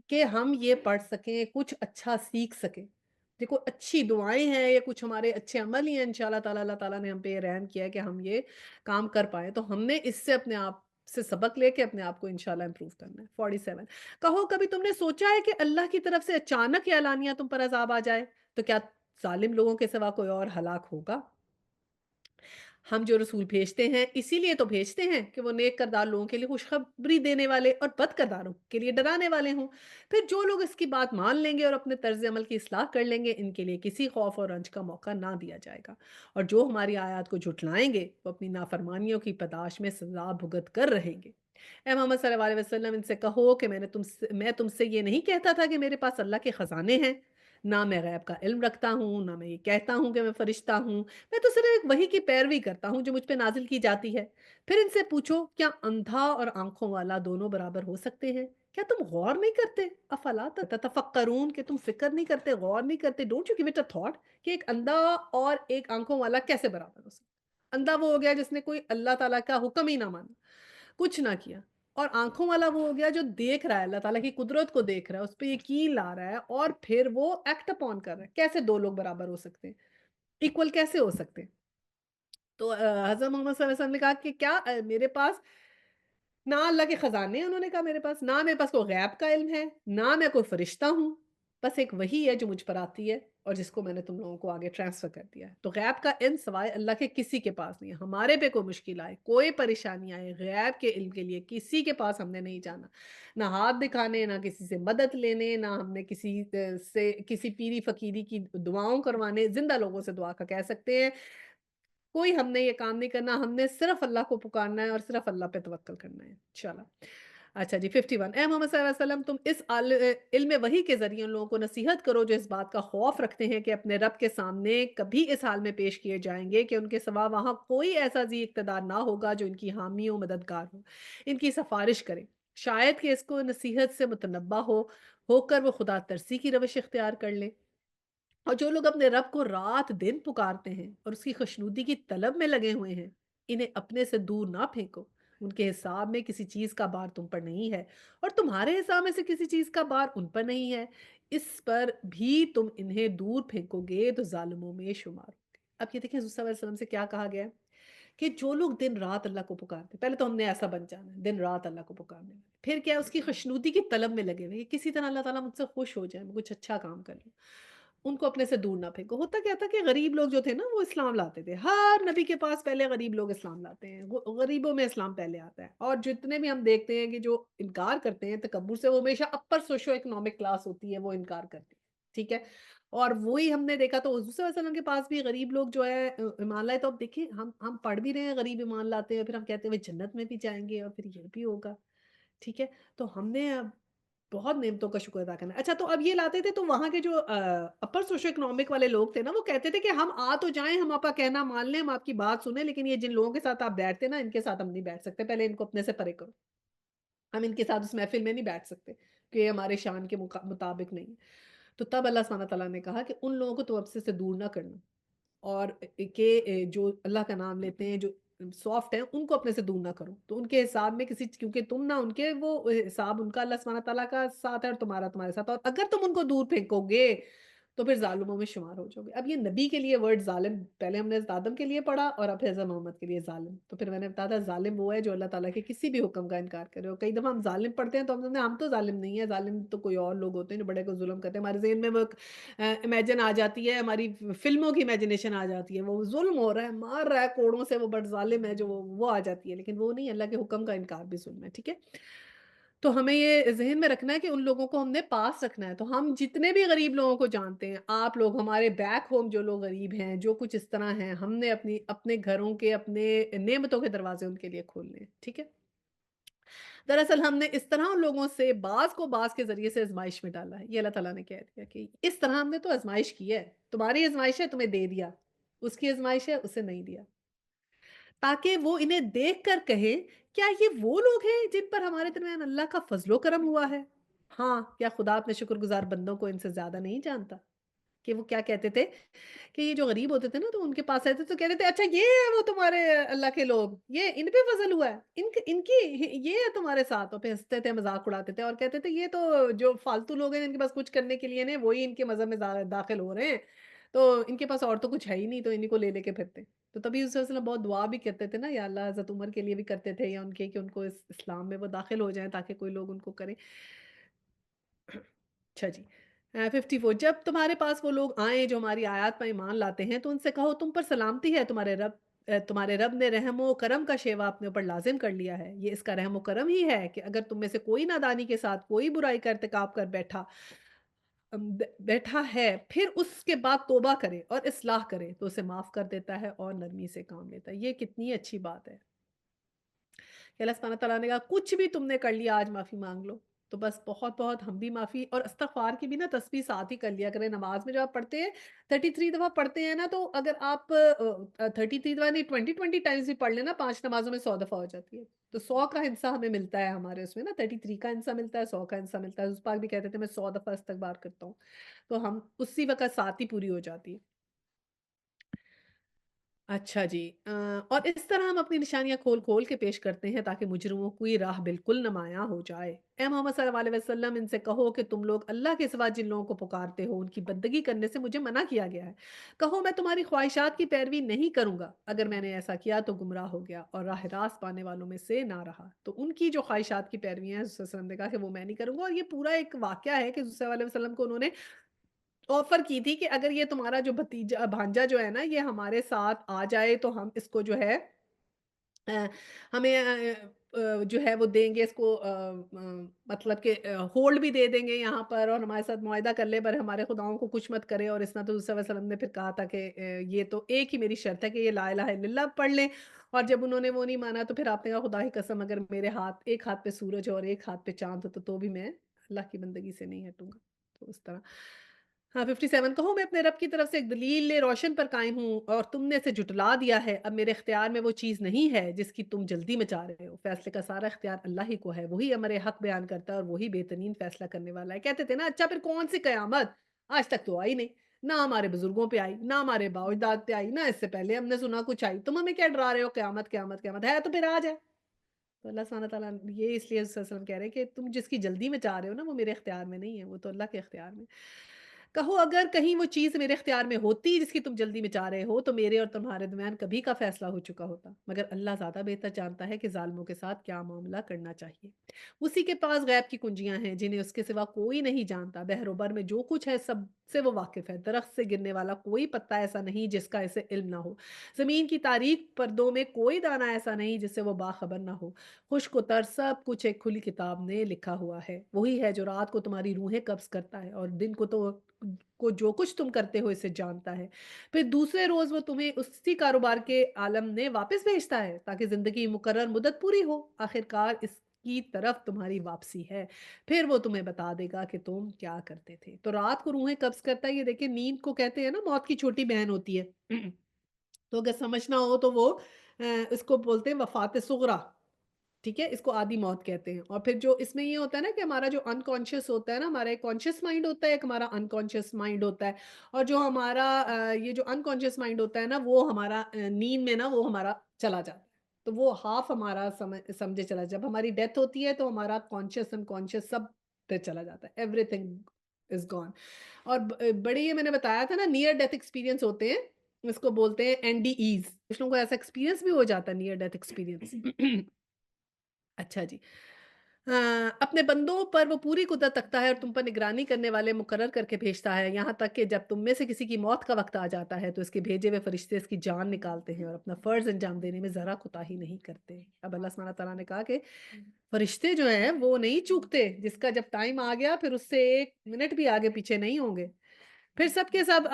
کہ ہم یہ پڑھ سکیں، کچھ اچھا سیکھ سکیں۔ دیکھو اچھی دعائیں ہیں، یہ کچھ ہمارے اچھے عمل ہی ہیں انشاءاللہ تعالیٰ، اللہ تعالیٰ نے ہم پہ یہ رحم کیا ہے کہ ہم یہ کام کر پائیں، تو ہم نے اس سے اپنے آپ سے سبق لے کے اپنے آپ کو انشاءاللہ امپروو کرنا ہے۔ 47 کہو کبھی تم نے سوچا ہے کہ اللہ کی طرف سے اچانک یا علانیہ تم پر عذاب آ جائے تو کیا ظالم لوگوں کے سوا کوئی اور ہلاک ہوگا؟ ہم جو رسول بھیجتے ہیں اسی لیے تو بھیجتے ہیں کہ وہ نیک کردار لوگوں کے لیے خوشخبری دینے والے اور بد کرداروں کے لیے ڈرانے والے ہوں۔ پھر جو لوگ اس کی بات مان لیں گے اور اپنے طرز عمل کی اصلاح کر لیں گے ان کے لیے کسی خوف اور رنج کا موقع نہ دیا جائے گا، اور جو ہماری آیات کو جھٹلائیں گے وہ اپنی نافرمانیوں کی پداش میں سزا بھگت کر رہیں گے۔ اے محمد صلی اللہ علیہ وسلم ان سے کہو کہ میں تم سے یہ نہیں کہتا تھا کہ میرے پاس اللہ کے خزانے ہیں، نہ میں غیب کا علم رکھتا ہوں، نہ میں یہ کہتا ہوں کہ میں فرشتہ ہوں، میں تو صرف ایک وحی کی پیروی کرتا ہوں جو مجھ پہ نازل کی جاتی ہے۔ پھر ان سے پوچھو کیا اندھا اور آنکھوں والا دونوں برابر ہو سکتے ہیں؟ کیا تم غور نہیں کرتے؟ افلا تتفکرون، کہ تم فکر نہیں کرتے، غور نہیں کرتے؟ Don't you give it a thought کہ ایک اندھا اور ایک آنکھوں والا کیسے برابر ہو سکتا؟ اندھا وہ ہو گیا جس نے کوئی اللہ تعالیٰ کا حکم ہی نہ مانا، کچھ نہ کیا، اور آنکھوں والا وہ ہو گیا جو دیکھ رہا ہے، اللہ تعالیٰ کی قدرت کو دیکھ رہا ہے، اس پہ یقین لا رہا ہے اور پھر وہ ایکٹ اپون کر رہا ہے۔ کیسے دو لوگ برابر ہو سکتے ہیں؟ ایکول کیسے ہو سکتے ہیں؟ تو حضرت محمد صلی اللہ علیہ وسلم نے کہا کہ کیا میرے پاس نہ اللہ کے خزانے ہیں، انہوں نے کہا میرے پاس، نہ میرے پاس کوئی غیب کا علم ہے، نہ میں کوئی فرشتہ ہوں، بس ایک وحی ہے جو مجھ پر آتی ہے اور جس کو میں نے تم لوگوں کو آگے ٹرانسفر کر دیا ہے۔ تو غیب کا علم سوائے اللہ کے کسی کے پاس نہیں ہے۔ ہمارے پہ کوئی مشکل آئے، کوئی پریشانی آئے، غیب کے علم کے لیے کسی کے پاس ہم نے نہیں جانا، نہ ہاتھ دکھانے، نہ کسی سے مدد لینے، نہ ہم نے کسی سے کسی پیری فقیری کی دعاؤں کروانے، زندہ لوگوں سے دعا کا کہہ سکتے ہیں، کوئی ہم نے یہ کام نہیں کرنا، ہم نے صرف اللہ کو پکارنا ہے اور صرف اللہ پہ توکل کرنا ہے انشاءاللہ۔ اچھا جی 51 اے محمد صلی اللہ علیہ وسلم تم اس علم وحی کے ذریعے ان لوگوں کو نصیحت کرو جو اس بات کا خوف رکھتے ہیں کہ اپنے رب کے سامنے کبھی اس حال میں پیش کیے جائیں گے کہ ان کے سوا وہاں کوئی ایسا ذی اقتدار نہ ہوگا جو ان کی حامی و مددگار ہو، ان کی سفارش کرے، شاید کہ اس کو نصیحت سے متنبہ ہو کر وہ خدا ترسی کی روش اختیار کر لیں۔ اور جو لوگ اپنے رب کو رات دن پکارتے ہیں اور اس کی خوشنودی کی طلب میں لگے ہوئے ہیں انہیں اپنے سے دور نہ پھینکو، ان کے حساب میں کسی چیز کا بار تم پر نہیں ہے اور تمہارے حساب میں سے کسی چیز کا بار ان پر نہیں ہے، اس پر بھی تم انہیں دور پھینکو گے تو ظالموں میں شمار ہو گے۔ اب یہ دیکھیں حضور صلی اللہ علیہ وسلم سے کیا کہا گیا ہے کہ جو لوگ دن رات اللہ کو پکارتے ہیں، پہلے تو ہم نے ایسا بن جانا ہے دن رات اللہ کو پکارنے والے، پھر کیا اس کی خوشنودی کی طلب میں لگے ہوئے کہ کسی طرح اللہ تعالیٰ مجھ سے خوش ہو جائے، میں کچھ اچھا کام کر لوں، ان کو اپنے سے دور نہ پھینکو۔ ہوتا کیا تھا کہ غریب لوگ جو تھے نا وہ اسلام لاتے تھے، ہر نبی کے پاس پہلے غریب لوگ اسلام لاتے ہیں، غریبوں میں اسلام پہلے آتا ہے، اور جتنے بھی ہم دیکھتے ہیں کہ جو انکار کرتے ہیں تکبر سے، وہ ہمیشہ اپر سوشو اکنامک کلاس ہوتی ہے، وہ انکار کرتی ہے، ٹھیک ہے؟ اور وہی ہم نے دیکھا تو حضور صلی اللہ علیہ وسلم کے پاس بھی غریب لوگ جو ہے ایمان لائے، تو اب دیکھیں ہم پڑھ بھی رہے ہیں غریب ایمان لاتے ہیں، پھر ہم کہتے ہیں وہ جنت میں بھی جائیں گے اور پھر یہ بھی ہوگا، ٹھیک ہے؟ تو ہم نے اب بہت نعمتوں کا شکر ادا کرنا ہے۔ اچھا تو اب یہ لاتے تھے تو وہاں کے جو اپر سوشو اکنامک والے لوگ تھے نا وہ کہتے تھے کہ ہم آ تو جائیں، ہم آپ کا کہنا مان لیں، ہم آپ کی بات سنیں، لیکن یہ جن لوگوں کے ساتھ آپ بیٹھتے ہیں نا ان کے ساتھ ہم نہیں بیٹھ سکتے، پہلے ان کو اپنے سے پرے کرو، ہم ان کے ساتھ اس محفل میں نہیں بیٹھ سکتے کہ یہ ہمارے شان کے مطابق نہیں ہے۔ تو تب اللہ سبحانہ تعالیٰ نے کہا کہ ان لوگوں کو تو اب سے دور نہ کرنا، اور کہ جو اللہ کا نام لیتے ہیں جو سافٹ ہیں ان کو اپنے سے دور نہ کرو، تو ان کے حساب میں کسی کیونکہ تم نہ ان کے وہ حساب ان کا اللہ سبحانہ تعالیٰ کا ساتھ ہے اور تمہارا تمہارے ساتھ، اور اگر تم ان کو دور پھینکو گے تو پھر ظالموں میں شمار ہو جاؤ گے۔ اب یہ نبی کے لیے ورڈ ظالم پہلے ہم نے حضرت آدم کے لیے پڑھا اور اب حضرت محمد کے لیے ظالم، تو پھر میں نے بتایا تھا ظالم وہ ہے جو اللہ تعالیٰ کے کسی بھی حکم کا انکار کرے، اور کئی دفعہ ہم ظالم پڑھتے ہیں تو ہم تو ظالم نہیں ہیں، ظالم تو کوئی اور لوگ ہوتے ہیں جو بڑے کو ظلم کرتے ہیں، ہمارے ذہن میں وہ امیجن آ جاتی ہے، ہماری فلموں کی امیجنیشن آ جاتی ہے، وہ ظلم ہو رہا ہے، مار رہا ہے کوڑوں سے، وہ بڑا ظالم ہے، جو وہ آ جاتی ہے، لیکن وہ نہیں، اللہ کے حکم کا انکار بھی ظلم ہے، ٹھیک ہے؟ تو ہمیں یہ ذہن میں رکھنا ہے کہ ان لوگوں کو ہم نے پاس رکھنا ہے، تو ہم جتنے بھی غریب لوگوں کو جانتے ہیں، آپ لوگ ہمارے بیک ہوم جو لوگ غریب ہیں، جو کچھ اس طرح ہیں، ہم نے اپنے گھروں کے اپنے نعمتوں کے دروازے ان کے لیے کھولنے ہیں، ٹھیک ہے؟ دراصل ہم نے اس طرح ان لوگوں سے بعض کو بعض کے ذریعے سے آزمائش میں ڈالا ہے، یہ اللہ تعالیٰ نے کہہ دیا کہ اس طرح ہم نے تو آزمائش کی ہے، تمہاری آزمائش ہے تمہیں دے دیا، اس کی آزمائش ہے اسے نہیں دیا، تاکہ وہ انہیں دیکھ کر کہیں کیا یہ وہ لوگ ہیں جن پر ہمارے درمیان اللہ کا فضل و کرم ہوا ہے؟ ہاں، کیا خدا اپنے شکر گزار بندوں کو ان سے زیادہ نہیں جانتا؟ کہ وہ کیا کہتے تھے کہ یہ جو غریب ہوتے تھے نا تو ان کے پاس آتے تو کہتے تھے اچھا یہ ہے وہ تمہارے اللہ کے لوگ، یہ ان پہ فضل ہوا ہے، ان کی یہ ہے تمہارے ساتھ، اور پھر ہنستے تھے، مذاق اڑاتے تھے اور کہتے تھے یہ تو جو فالتو لوگ ہیں جن کے پاس کچھ کرنے کے لیے نہیں وہی ان کے مذہب میں داخل ہو رہے ہیں، تو ان کے پاس اور تو کچھ ہے ہی نہیں تو انہیں کو لے لے کے پھرتے ہیں۔ تو تبھی حضور صلی اللہ علیہ وسلم بہت دعا بھی کرتے تھے نا، یا اللہ حضرت عمر کے لیے بھی کرتے تھے، یا ان کے کہ ان کو اسلام میں وہ داخل ہو جائیں تاکہ کوئی لوگ ان کو کریں۔ اچھا جی، 54 جب تمہارے پاس وہ لوگ آئیں جو ہماری آیات پر ایمان لاتے ہیں تو ان سے کہو تم پر سلامتی ہے، تمہارے رب نے رحم و کرم کا شیوا اپنے اوپر لازم کر لیا ہے، یہ اس کا رحم و کرم ہی ہے کہ اگر تم میں سے کوئی نادانی کے ساتھ کوئی برائی کا ارتکاب کر بیٹھا ہے پھر اس کے بعد توبہ کرے اور اصلاح کرے تو اسے معاف کر دیتا ہے اور نرمی سے کام لیتا ہے۔ یہ کتنی اچھی بات ہے کہ اللہ سبحانہ تعالیٰ نے کہا کچھ بھی تم نے کر لیا آج معافی مانگ لو۔ تو بس بہت بہت ہم بھی معافی اور استغفار کی بھی نا تسبیح ساتھ ہی کر لیا کریں نماز میں، جب آپ پڑھتے ہیں 33 دفعہ پڑھتے ہیں نا، تو اگر آپ 33 دفعہ نہیں 20 ٹائمز بھی پڑھ لیں نا، 5 نمازوں میں 100 دفعہ ہو جاتی ہے، تو 100 کا حصہ ہمیں ملتا ہے، ہمارے اس میں نا 33 کا حصہ ملتا ہے، 100 کا حصہ ملتا ہے۔ حضور پاک بھی کہتے تھے میں 100 دفعہ استغفار کرتا ہوں، تو ہم اسی وقت ساتھ ہی پوری ہو جاتی ہے۔ اچھا جی، اور اس طرح ہم اپنی نشانیاں کھول کھول کے پیش کرتے ہیں تاکہ مجرموں کی راہ بالکل نمایاں ہو جائے۔ اے محمد صلی اللہ علیہ وسلم ان سے کہو کہ تم لوگ اللہ کے سوا جن لوگوں کو پکارتے ہو ان کی بندگی کرنے سے مجھے منع کیا گیا ہے۔ کہو میں تمہاری خواہشات کی پیروی نہیں کروں گا، اگر میں نے ایسا کیا تو گمراہ ہو گیا اور راہ راست پانے والوں میں سے نہ رہا۔ تو ان کی جو خواہشات کی پیروی ہیں، حضور صلی اللہ علیہ وسلم نے کہا کہ وہ میں نہیں کروں گا، اور یہ پورا ایک واقعہ ہے کہ حضور صلی اللہ علیہ وسلم کو انہوں نے آفر کی تھی کہ اگر یہ تمہارا جو بھانجا جو ہے نا یہ ہمارے ساتھ آ جائے تو ہم اس کو جو ہے ہمیں جو ہے وہ دیں گے اس کو، مطلب کہ ہولڈ بھی دے دیں گے یہاں پر، اور ہمارے ساتھ معاہدہ کر لے پر ہمارے خداؤں کو کچھ مت کرے، اور اس طرح تو حضور صلی اللہ علیہ وسلم نے پھر کہا تھا کہ یہ تو ایک ہی میری شرط ہے کہ یہ لا الہ الا اللہ پڑھ لیں، اور جب انہوں نے وہ نہیں مانا تو پھر آپ نے کہا خدا کی قسم اگر میرے ایک ہاتھ پہ سورج ہو اور ایک ہاتھ پہ چاند ہو تو بھی میں اللہ کی بندگی سے نہیں ہٹوں گا۔ تو اس طرح ہاں 57 کہو میں اپنے رب کی طرف سے ایک دلیل روشن پر قائم ہوں اور تم نے اسے جھٹلا دیا ہے، اب میرے اختیار میں وہ چیز نہیں ہے جس کی تم جلدی میں چاہ رہے ہو، فیصلے کا سارا اختیار اللہ ہی کو ہے، وہی امر حق بیان کرتا ہے اور وہی بہترین فیصلہ کرنے والا ہے۔ کہتے تھے نا اچھا پھر کون سی قیامت، آج تک تو آئی نہیں، نہ ہمارے بزرگوں پہ آئی، نہ ہمارے باؤ اجداد پہ آئی، نہ اس سے پہلے ہم نے سنا کچھ آئی، تم ہمیں کیا ڈرا رہے ہو، قیامت قیامت قیامت ہے تو پھر آ جائے۔ تو اللہ سبحانہ تعالیٰ یہ اس لیے صلی اللہ علیہ وسلم کہہ رہے ہیں کہ تم جس کی جلدی میں چاہ رہے ہو نا وہ میرے اختیار میں نہیں ہے، وہ تو اللہ کے اختیار میں۔ کہو اگر کہیں وہ چیز میرے اختیار میں ہوتی جس کی تم جلدی میں چاہ رہے ہو تو میرے اور تمہارے درمیان کبھی کا فیصلہ ہو چکا ہوتا، مگر اللہ زیادہ بہتر جانتا ہے کہ ظالموں کے ساتھ کیا معاملہ کرنا چاہیے۔ اسی کے پاس غیب کی کنجیاں ہیں جنہیں اس کے سوا کوئی نہیں جانتا، بحر و بر میں جو کچھ ہے سب سے وہ واقف ہے، درخت سے گرنے والا کوئی پتا ایسا نہیں جس کا اسے علم نہ ہو، زمین کی تاریک پردوں میں کوئی دانہ ایسا نہیں جس سے وہ باخبر نہ ہو، خشک و تر سب کچھ ایک کھلی کتاب میں لکھا ہوا ہے، وہی ہے جو رات کو تمہاری روحیں قبض کرتا ہے اور دن کو جو کچھ تم کرتے ہو اسے جانتا ہے، پھر دوسرے روز وہ تمہیں اسی کاروبار کے عالم میں واپس بھیجتا ہے تاکہ زندگی مقرر مدت پوری ہو، آخرکار اس کی طرف تمہاری واپسی ہے، پھر وہ تمہیں بتا دے گا کہ تم کیا کرتے تھے۔ تو رات کو روحیں قبض کرتا ہے، یہ دیکھیں نیند کو کہتے ہیں نا موت کی چھوٹی بہن ہوتی ہے تو اگر سمجھنا ہو تو وہ اس کو بولتے ہیں وفات صغریٰ، ٹھیک ہے، اس کو آدھی موت کہتے ہیں۔ اور پھر جو اس میں یہ ہوتا ہے نا کہ ہمارا جو انکانشیس ہوتا ہے نا، ہمارا ایک کانشیس مائنڈ ہوتا ہے، ایک ہمارا انکانشیس مائنڈ ہوتا ہے، اور جو ہمارا یہ جو انکانشیس مائنڈ ہوتا ہے نا وہ ہمارا نیند میں نا وہ ہمارا چلا جاتا ہے، تو وہ ہاف ہمارا سمجھے چلا، جب ہماری ڈیتھ ہوتی ہے تو ہمارا کانشیس انکانشیس سب پہ چلا جاتا ہے، ایوری تھنگ از گون۔ اور بڑے یہ میں نے بتایا تھا نا نیئر ڈیتھ ایکسپیرینس ہوتے ہیں، اس کو بولتے ہیں این ڈی ایز، کچھ لوگوں کو ایسا ایکسپیرینس بھی ہو جاتا ہے نیئر ڈیتھ ایکسپیرینس اچھا جی، اپنے بندوں پر وہ پوری قدرت رکھتا ہے اور تم پر نگرانی کرنے والے مقرر کر کے بھیجتا ہے، یہاں تک کہ جب تم میں سے کسی کی موت کا وقت آ جاتا ہے تو اس کے بھیجے ہوئے فرشتے اس کی جان نکالتے ہیں اور اپنا فرض انجام دینے میں ذرا کوتاہی نہیں کرتے۔ اب اللہ سبحانہ تعالیٰ نے کہا کہ فرشتے جو ہیں وہ نہیں چوکتے، جس کا جب ٹائم آ گیا پھر اس سے ایک منٹ بھی آگے پیچھے نہیں ہوں گے، پھر سب کے سب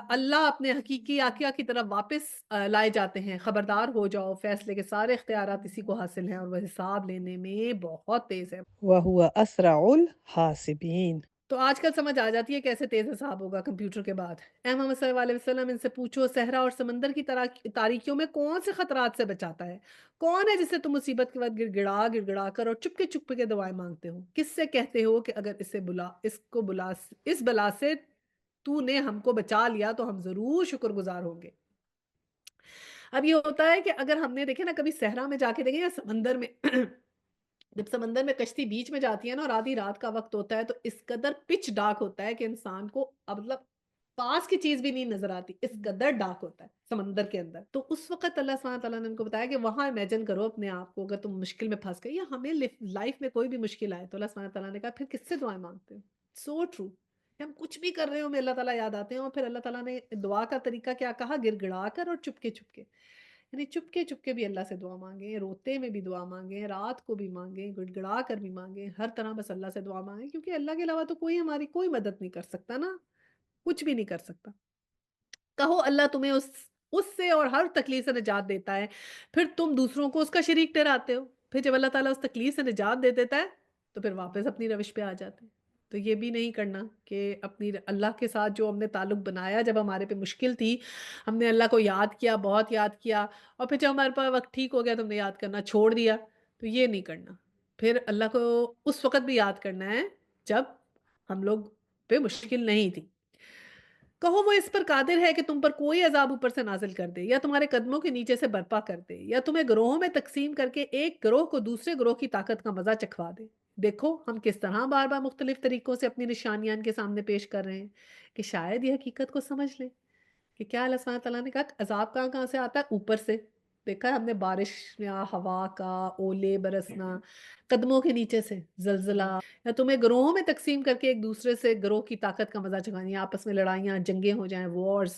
اللہ اپنے حقیقی آقیہ کی طرف واپس لائے جاتے ہیں، خبردار ہو جاؤ فیصلے کے سارے اختیارات اسی کو حاصل ہیں اور وہ حساب لینے میں بہت تیز ہے۔ وَهُوَ أَسْرَعُ الْحَاسِبِينَ۔ تو آج کل سمجھ آ جاتی ہے کیسے تیز حساب ہوگا کمپیوٹر کے بعد۔ اے محمد صلی اللہ علیہ وسلم ان سے پوچھو صحرا اور سمندر کی تاریکیوں میں کون سے خطرات سے بچاتا ہے؟ کون ہے جسے تم مصیبت کے وقت گڑ گڑا کر اور چپ کے دعائیں مانگتے ہو؟ کس سے کہتے ہو کہ اگر اس بلا سے تو نے ہم کو بچا لیا تو ہم ضرور شکر گزار ہوں گے۔ اب یہ ہوتا ہے کہ اگر ہم نے دیکھے نا کبھی صحرا میں جا کے دیکھیں یا سمندر میں جب سمندر میں کشتی بیچ میں جاتی ہے نا اور آدھی رات کا وقت ہوتا ہے تو اس قدر پچ ڈارک ہوتا ہے کہ انسان کو اب مطلب پاس کی چیز بھی نہیں نظر آتی، اس قدر ڈارک ہوتا ہے سمندر کے اندر. تو اس وقت اللہ سبحانہ تعالیٰ نے ان کو بتایا کہ وہاں امیجن کرو اپنے آپ کو، اگر تم مشکل میں پھنس گئے یا ہمیں لائف میں کوئی بھی مشکل آئے تو اللہ سبحانہ تعالیٰ نے کہا پھر کس سے دعائیں مانگتے ہو. So true. ہم کچھ بھی کر رہے ہوں میں اللہ تعالیٰ یاد آتے ہیں. اور پھر اللہ تعالیٰ نے دعا کا طریقہ کیا کہا، گر گڑا کر اور چپکے چپکے. یعنی چپکے چپکے بھی اللہ سے دعا مانگیں، روتے میں بھی دعا مانگیں، رات کو بھی مانگیں، گڑ گڑا کر بھی مانگیں، ہر طرح بس اللہ سے دعا مانگیں، کیونکہ اللہ کے علاوہ تو کوئی ہماری کوئی مدد نہیں کر سکتا نا، کچھ بھی نہیں کر سکتا. کہو اللہ تمہیں اس سے اور ہر تکلیف سے نجات دیتا ہے، پھر تم دوسروں کو اس کا شریک ٹھہراتے ہو. پھر جب اللہ تعالیٰ اس تکلیف سے نجات دے دیتا ہے تو پھر واپس اپنی روش پہ آ جاتے ہیں. تو یہ بھی نہیں کرنا کہ اپنی اللہ کے ساتھ جو ہم نے تعلق بنایا جب ہمارے پہ مشکل تھی، ہم نے اللہ کو یاد کیا، بہت یاد کیا، اور پھر جب ہمارے پاس وقت ٹھیک ہو گیا تو ہم نے یاد کرنا چھوڑ دیا. تو یہ نہیں کرنا. پھر اللہ کو اس وقت بھی یاد کرنا ہے جب ہم لوگ پہ مشکل نہیں تھی. کہو وہ اس پر قادر ہے کہ تم پر کوئی عذاب اوپر سے نازل کر دے یا تمہارے قدموں کے نیچے سے برپا کر دے یا تمہیں گروہوں میں تقسیم کر کے ایک گروہ کو دوسرے گروہ کی طاقت کا مزہ چکھوا دے. دیکھو ہم کس طرح بار بار مختلف طریقوں سے اپنی نشانیاں ان کے سامنے پیش کر رہے ہیں کہ شاید یہ حقیقت کو سمجھ لیں کہ کیا اللہ سبحانہ تعالیٰ نے کہا عذاب کہاں سے آتا ہے، اوپر سے. دیکھا ہے ہم نے بارش یا ہوا کا اولے برسنا، قدموں کے نیچے سے زلزلہ، یا تمہیں گروہوں میں تقسیم کر کے ایک دوسرے سے گروہ کی طاقت کا مزہ چکھانی، آپس میں لڑائیاں جنگیں ہو جائیں، وارز.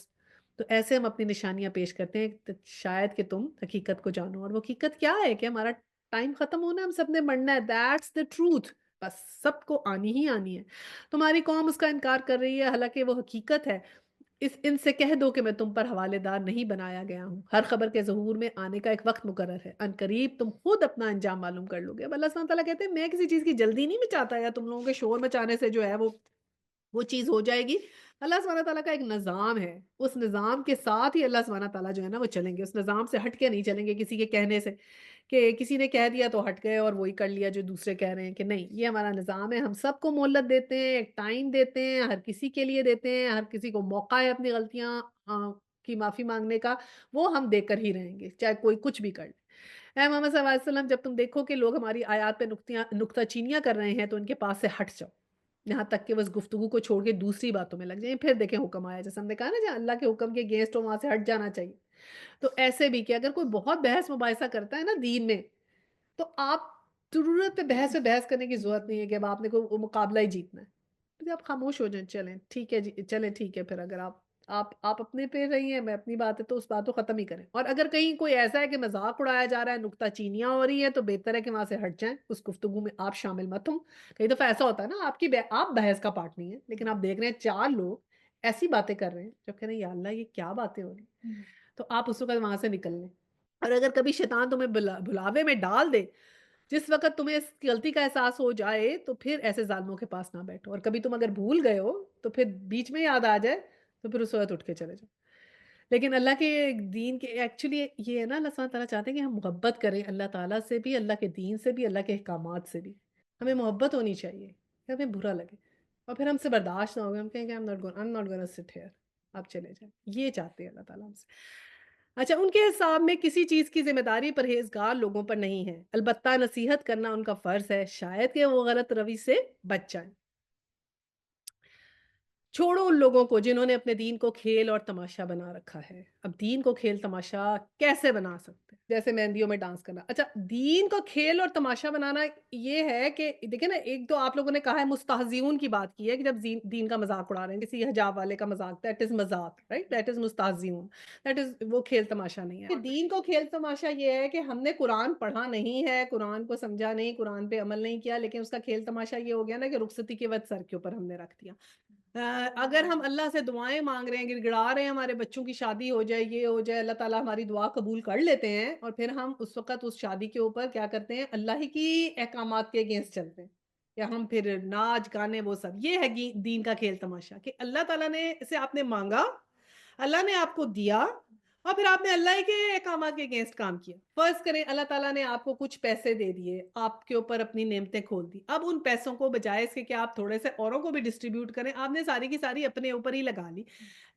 تو ایسے ہم اپنی نشانیاں پیش کرتے ہیں شاید کہ تم حقیقت کو جانو. اور وہ حقیقت کیا ہے کہ ہمارا ٹائم ختم ہونا ہے، ہم سب نے مرنا ہے. That's the truth. بس سب کو آنی ہی آنی ہے. تمہاری قوم اس کا انکار کر رہی ہے حالانکہ وہ حقیقت ہے. ان سے کہہ دو کہ میں تم پر حوالے دار نہیں بنایا گیا ہوں. ہر خبر کے ظہور میں آنے کا ایک وقت مقرر ہے، ان قریب تم خود اپنا انجام معلوم کر لو گے. اب اللہ سبحانہ تعالیٰ کہتے ہیں میں کسی چیز کی جلدی نہیں مچاتا یا تم لوگوں کے شور مچانے سے جو ہے وہ چیز ہو جائے گی. اللہ سبحانہ تعالیٰ کا ایک نظام ہے، اس نظام کے ساتھ ہی اللہ سبحانہ تعالیٰ جو ہے نا وہ چلیں گے. اس نظام سے ہٹ کے نہیں چلیں گے کسی کے کہنے سے کہ کسی نے کہہ دیا تو ہٹ گئے اور وہی کر لیا جو دوسرے کہہ رہے ہیں. کہ نہیں، یہ ہمارا نظام ہے. ہم سب کو مہلت دیتے ہیں، ایک ٹائم دیتے ہیں، ہر کسی کے لیے دیتے ہیں، ہر کسی کو موقع ہے اپنی غلطیاں کی معافی مانگنے کا. وہ ہم دے کر ہی رہیں گے چاہے کوئی کچھ بھی کر لے. اے محمد صلی اللہ علیہ وسلم جب تم دیکھو کہ لوگ ہماری آیات پہ نکتہ چینیاں کر رہے ہیں تو ان کے پاس سے ہٹ جاؤ، یہاں تک کہ وہ اس گفتگو کو چھوڑ کے دوسری باتوں میں لگ جائیں. پھر دیکھیں حکم آیا، جیسے ہم نے کہا نا جہاں اللہ کے حکم کے اگینسٹ ہو وہاں سے ہٹ جانا چاہیے. تو ایسے بھی کہ اگر کوئی بہت بحث مباحثہ کرتا ہے نا دین میں، تو آپ ضرورت پہ بحث کرنے کی ضرورت نہیں ہے کہ اب آپ نے کوئی مقابلہ ہی جیتنا ہے. تو آپ خاموش ہو جائیں، چلیں ٹھیک ہے جی، چلیں ٹھیک ہے. پھر اگر آپ اپنے پہ رہی ہیں، میں اپنی بات ہے، تو اس بات کو ختم ہی کریں. اور اگر کہیں کوئی ایسا ہے کہ مذاق اڑایا جا رہا ہے، نکتہ چینیاں ہو رہی ہیں، تو بہتر ہے کہ وہاں سے ہٹ جائیں، اس گفتگو میں آپ شامل مت ہوں. کئی دفعہ ایسا ہوتا ہے نا آپ بحث کا پارٹ نہیں ہے، لیکن آپ دیکھ رہے ہیں 4 لوگ ایسی باتیں کر رہے ہیں جب کہہ رہے ہیں یا اللہ یہ کیا باتیں ہو رہی ہیں، تو آپ اس وقت وہاں سے نکل لیں. اور اگر کبھی شیطان تمہیں بھلاوے میں ڈال دے، جس وقت تمہیں اس غلطی کا احساس ہو جائے، تو پھر ایسے ظالموں کے پاس نہ بیٹھو. اور کبھی تم اگر بھول گئے ہو تو پھر بیچ میں یاد آ جائے تو پھر اس وقت اٹھ کے چلے جاؤ. لیکن اللہ کے دین کے ایکچولی یہ ہے نا، اللہ سبحانہ تعالیٰ چاہتے ہیں کہ ہم محبت کریں اللہ تعالیٰ سے بھی، اللہ کے دین سے بھی، اللہ کے احکامات سے بھی. ہمیں محبت ہونی چاہیے کہ ہمیں برا لگے اور پھر ہم سے برداشت نہ ہوگا، ہم کہیں کہ I'm not gonna sit here. آپ چلے جائیں. یہ چاہتے ہیں اللہ تعالیٰ ہم سے. اچھا، ان کے حساب میں کسی چیز کی ذمہ داری پرہیزگار لوگوں پر نہیں ہے، البتہ نصیحت کرنا ان کا فرض ہے، شاید کہ وہ غلط روی سے بچ جائیں. چھوڑو ان لوگوں کو جنہوں نے اپنے دین کو کھیل اور تماشا بنا رکھا ہے. اب دین کو کھیل تماشا کیسے بنا سکتے ہیں؟ جیسے مہندیوں میں ڈانس کرنا. اچھا، دین کو کھیل اور تماشا بنانا یہ ہے کہ دیکھیں نا، ایک تو آپ لوگوں نے کہا ہے مستہزئون کی بات کی ہے کہ جب دین کا مذاق اڑا رہے ہیں، کسی حجاب والے کا مذاق، دیٹ از مذاق، رائٹ، دیٹ از مستہزئون، دیٹ از وہ کھیل تماشا نہیں ہے. دین کو کھیل تماشا یہ ہے کہ ہم نے قرآن پڑھا نہیں ہے، قرآن کو سمجھا نہیں، قرآن پہ عمل نہیں کیا، لیکن اس کا کھیل تماشا یہ ہو گیا نا کہ رخصتی کے وقت سر کے اوپر ہم نے رکھ دیا. اگر ہم اللہ سے دعائیں مانگ رہے ہیں، گڑ گڑا رہے ہیں ہمارے بچوں کی شادی ہو جائے، یہ ہو جائے، اللہ تعالیٰ ہماری دعا قبول کر لیتے ہیں، اور پھر ہم اس وقت اس شادی کے اوپر کیا کرتے ہیں، اللہ ہی کی احکامات کے اگینسٹ چلتے ہیں، یا ہم پھر ناچ گانے وہ سب. یہ ہے دین کا کھیل تماشا کہ اللہ تعالیٰ نے سے آپ نے مانگا، اللہ نے آپ کو دیا، اور پھر آپ نے اللہ کے احکامات کے اگینسٹ کام کیا۔ فرض کریں اللہ تعالیٰ نے آپ کو کچھ پیسے دے دیے، آپ کے اوپر اپنی نعمتیں کھول دی۔ اب ان پیسوں کو بجائے اس کے کہ آپ تھوڑے سے اوروں کو بھی ڈسٹریبیوٹ کریں، آپ نے ساری کی ساری اپنے اوپر ہی لگا لی،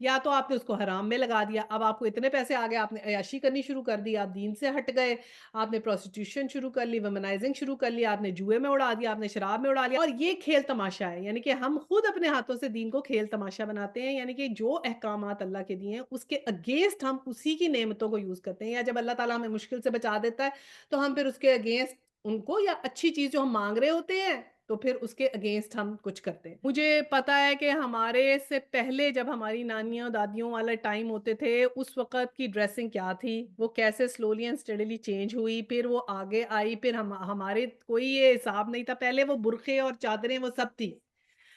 یا تو آپ نے اس کو حرام میں لگا دیا۔ اب آپ کو اتنے پیسے آ گئے، آپ نے عیاشی کرنی شروع کر دی، آپ دین سے ہٹ گئے، آپ نے پروسٹیٹیوشن شروع کر لی، ویمنائزنگ شروع کر لی، آپ نے جوئے میں اڑا دیا، آپ نے شراب میں اڑا لیا، اور یہ کھیل تماشا ہے۔ یعنی کہ ہم خود اپنے ہاتھوں سے دین کو کھیل تماشا بناتے ہیں، یعنی کہ جو احکامات اللہ کے دیے ہیں اس کے اگینسٹ ہم اسی کی نعمتوں کو یوز کرتے ہیں، یا جب اللہ تعالیٰ ہمیں مشکل سے بچا دیتا ہے تو ہم پھر اس کے اگینسٹ ان کو، یا اچھی چیز جو ہم مانگ رہے ہوتے ہیں تو پھر اس کے اگینسٹ ہم کچھ کرتے ہیں۔ مجھے پتا ہے کہ ہمارے سے پہلے جب ہماری نانیاں دادیوں والا ٹائم ہوتے تھے، اس وقت کی ڈریسنگ کیا تھی، وہ کیسے سلولی اینڈ اسٹڈیلی چینج ہوئی، پھر وہ آگے آئی، پھر ہمارے کوئی یہ حساب نہیں تھا، پہلے وہ برقعے اور چادریں وہ سب تھی،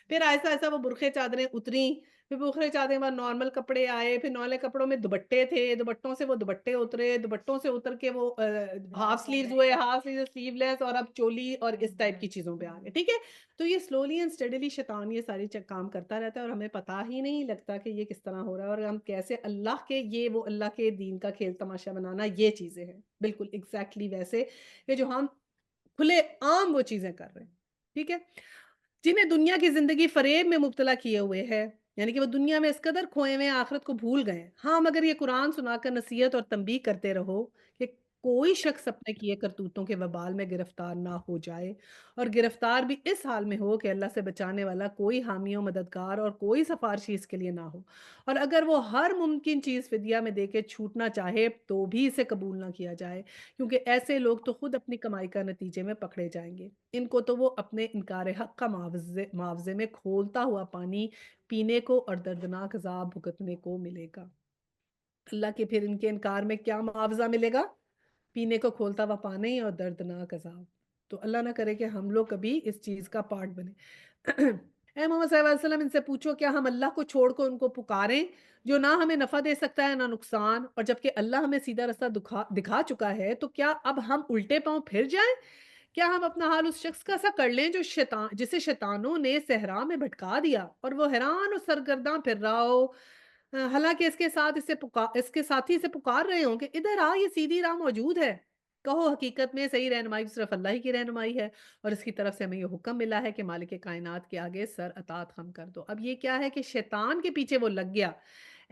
پھر آہستہ آہستہ وہ برقعے چادریں اتری، پھر برقعے چادریں بعد نارمل کپڑے آئے، پھر نارمل کپڑوں میں دوپٹے تھے، دوپٹوں سے وہ دوپٹے اترے، دوپٹوں سے اتر کے وہ ہاف سلیوز ہوئے، ہاف سلیوز سلیو لیس، اور اب چولی اور اس ٹائپ کی چیزوں پہ آ گئے، ٹھیک ہے۔ تو یہ سلولی اینڈ اسٹڈیلی شیطان یہ ساری کام کرتا رہتا ہے، اور ہمیں پتہ ہی نہیں لگتا کہ یہ کس طرح ہو رہا ہے، اور ہم کیسے اللہ کے وہ اللہ کے دین کا کھیل تماشا بنانا، یہ چیزیں ہیں بالکل ایگزیکٹلی ویسے کہ جو ہم کھلے عام وہ چیزیں کر رہے ہیں، ٹھیک ہے، جنہیں دنیا کی زندگی فریب میں مبتلا کیے ہوئے ہے، یعنی کہ وہ دنیا میں اس قدر کھوئے ہوئے ہیں، آخرت کو بھول گئے ہیں۔ ہاں مگر یہ قرآن سنا کر نصیحت اور تنبیہ کرتے رہو کہ کوئی شخص اپنے کیے کرتوتوں کے وبال میں گرفتار نہ ہو جائے، اور گرفتار بھی اس حال میں ہو کہ اللہ سے بچانے والا کوئی حامی و مددگار اور کوئی سفارشی اس کے لیے نہ ہو، اور اگر وہ ہر ممکن چیز فدیہ میں دے کے چھوٹنا چاہے تو بھی اسے قبول نہ کیا جائے، کیونکہ ایسے لوگ تو خود اپنی کمائی کا نتیجے میں پکڑے جائیں گے۔ ان کو تو وہ اپنے انکار حق کا معاوضے میں کھولتا ہوا پانی پینے کو اور دردناک عذاب بھگتنے کو ملے گا۔ اللہ کے پھر ان کے انکار میں کیا معاوضہ ملے گا؟ پینے کو کھولتا ہوا پانی اور دردناک عذاب۔ تو اللہ نہ کرے کہ ہم لوگ کبھی اس چیز کا پارٹ بنے۔ اے محمد صلی اللہ علیہ وسلم، ان سے پوچھو کیا ہم اللہ کو چھوڑ کر ان کو پکاریں جو نہ ہمیں نفع دے سکتا ہے نہ نقصان، اور جبکہ اللہ ہمیں سیدھا راستہ دکھا چکا ہے، تو کیا اب ہم الٹے پاؤں پھر جائیں؟ کیا ہم اپنا حال اس شخص کا سا کر لیں جو جسے شیطانوں نے صحرا میں بھٹکا دیا اور وہ حیران اور سرگرداں پھر رہا ہو، حالانکہ اس کے ساتھی اسے پکار رہے ہوں کہ ادھر آ، یہ سیدھی راہ موجود ہے۔ کہو حقیقت میں صحیح رہنمائی صرف اللہ ہی کی رہنمائی ہے، اور اس کی طرف سے ہمیں یہ حکم ملا ہے کہ مالک کائنات کے آگے سر اطاعت خم کر دو۔ اب یہ کیا ہے کہ شیطان کے پیچھے وہ لگ گیا،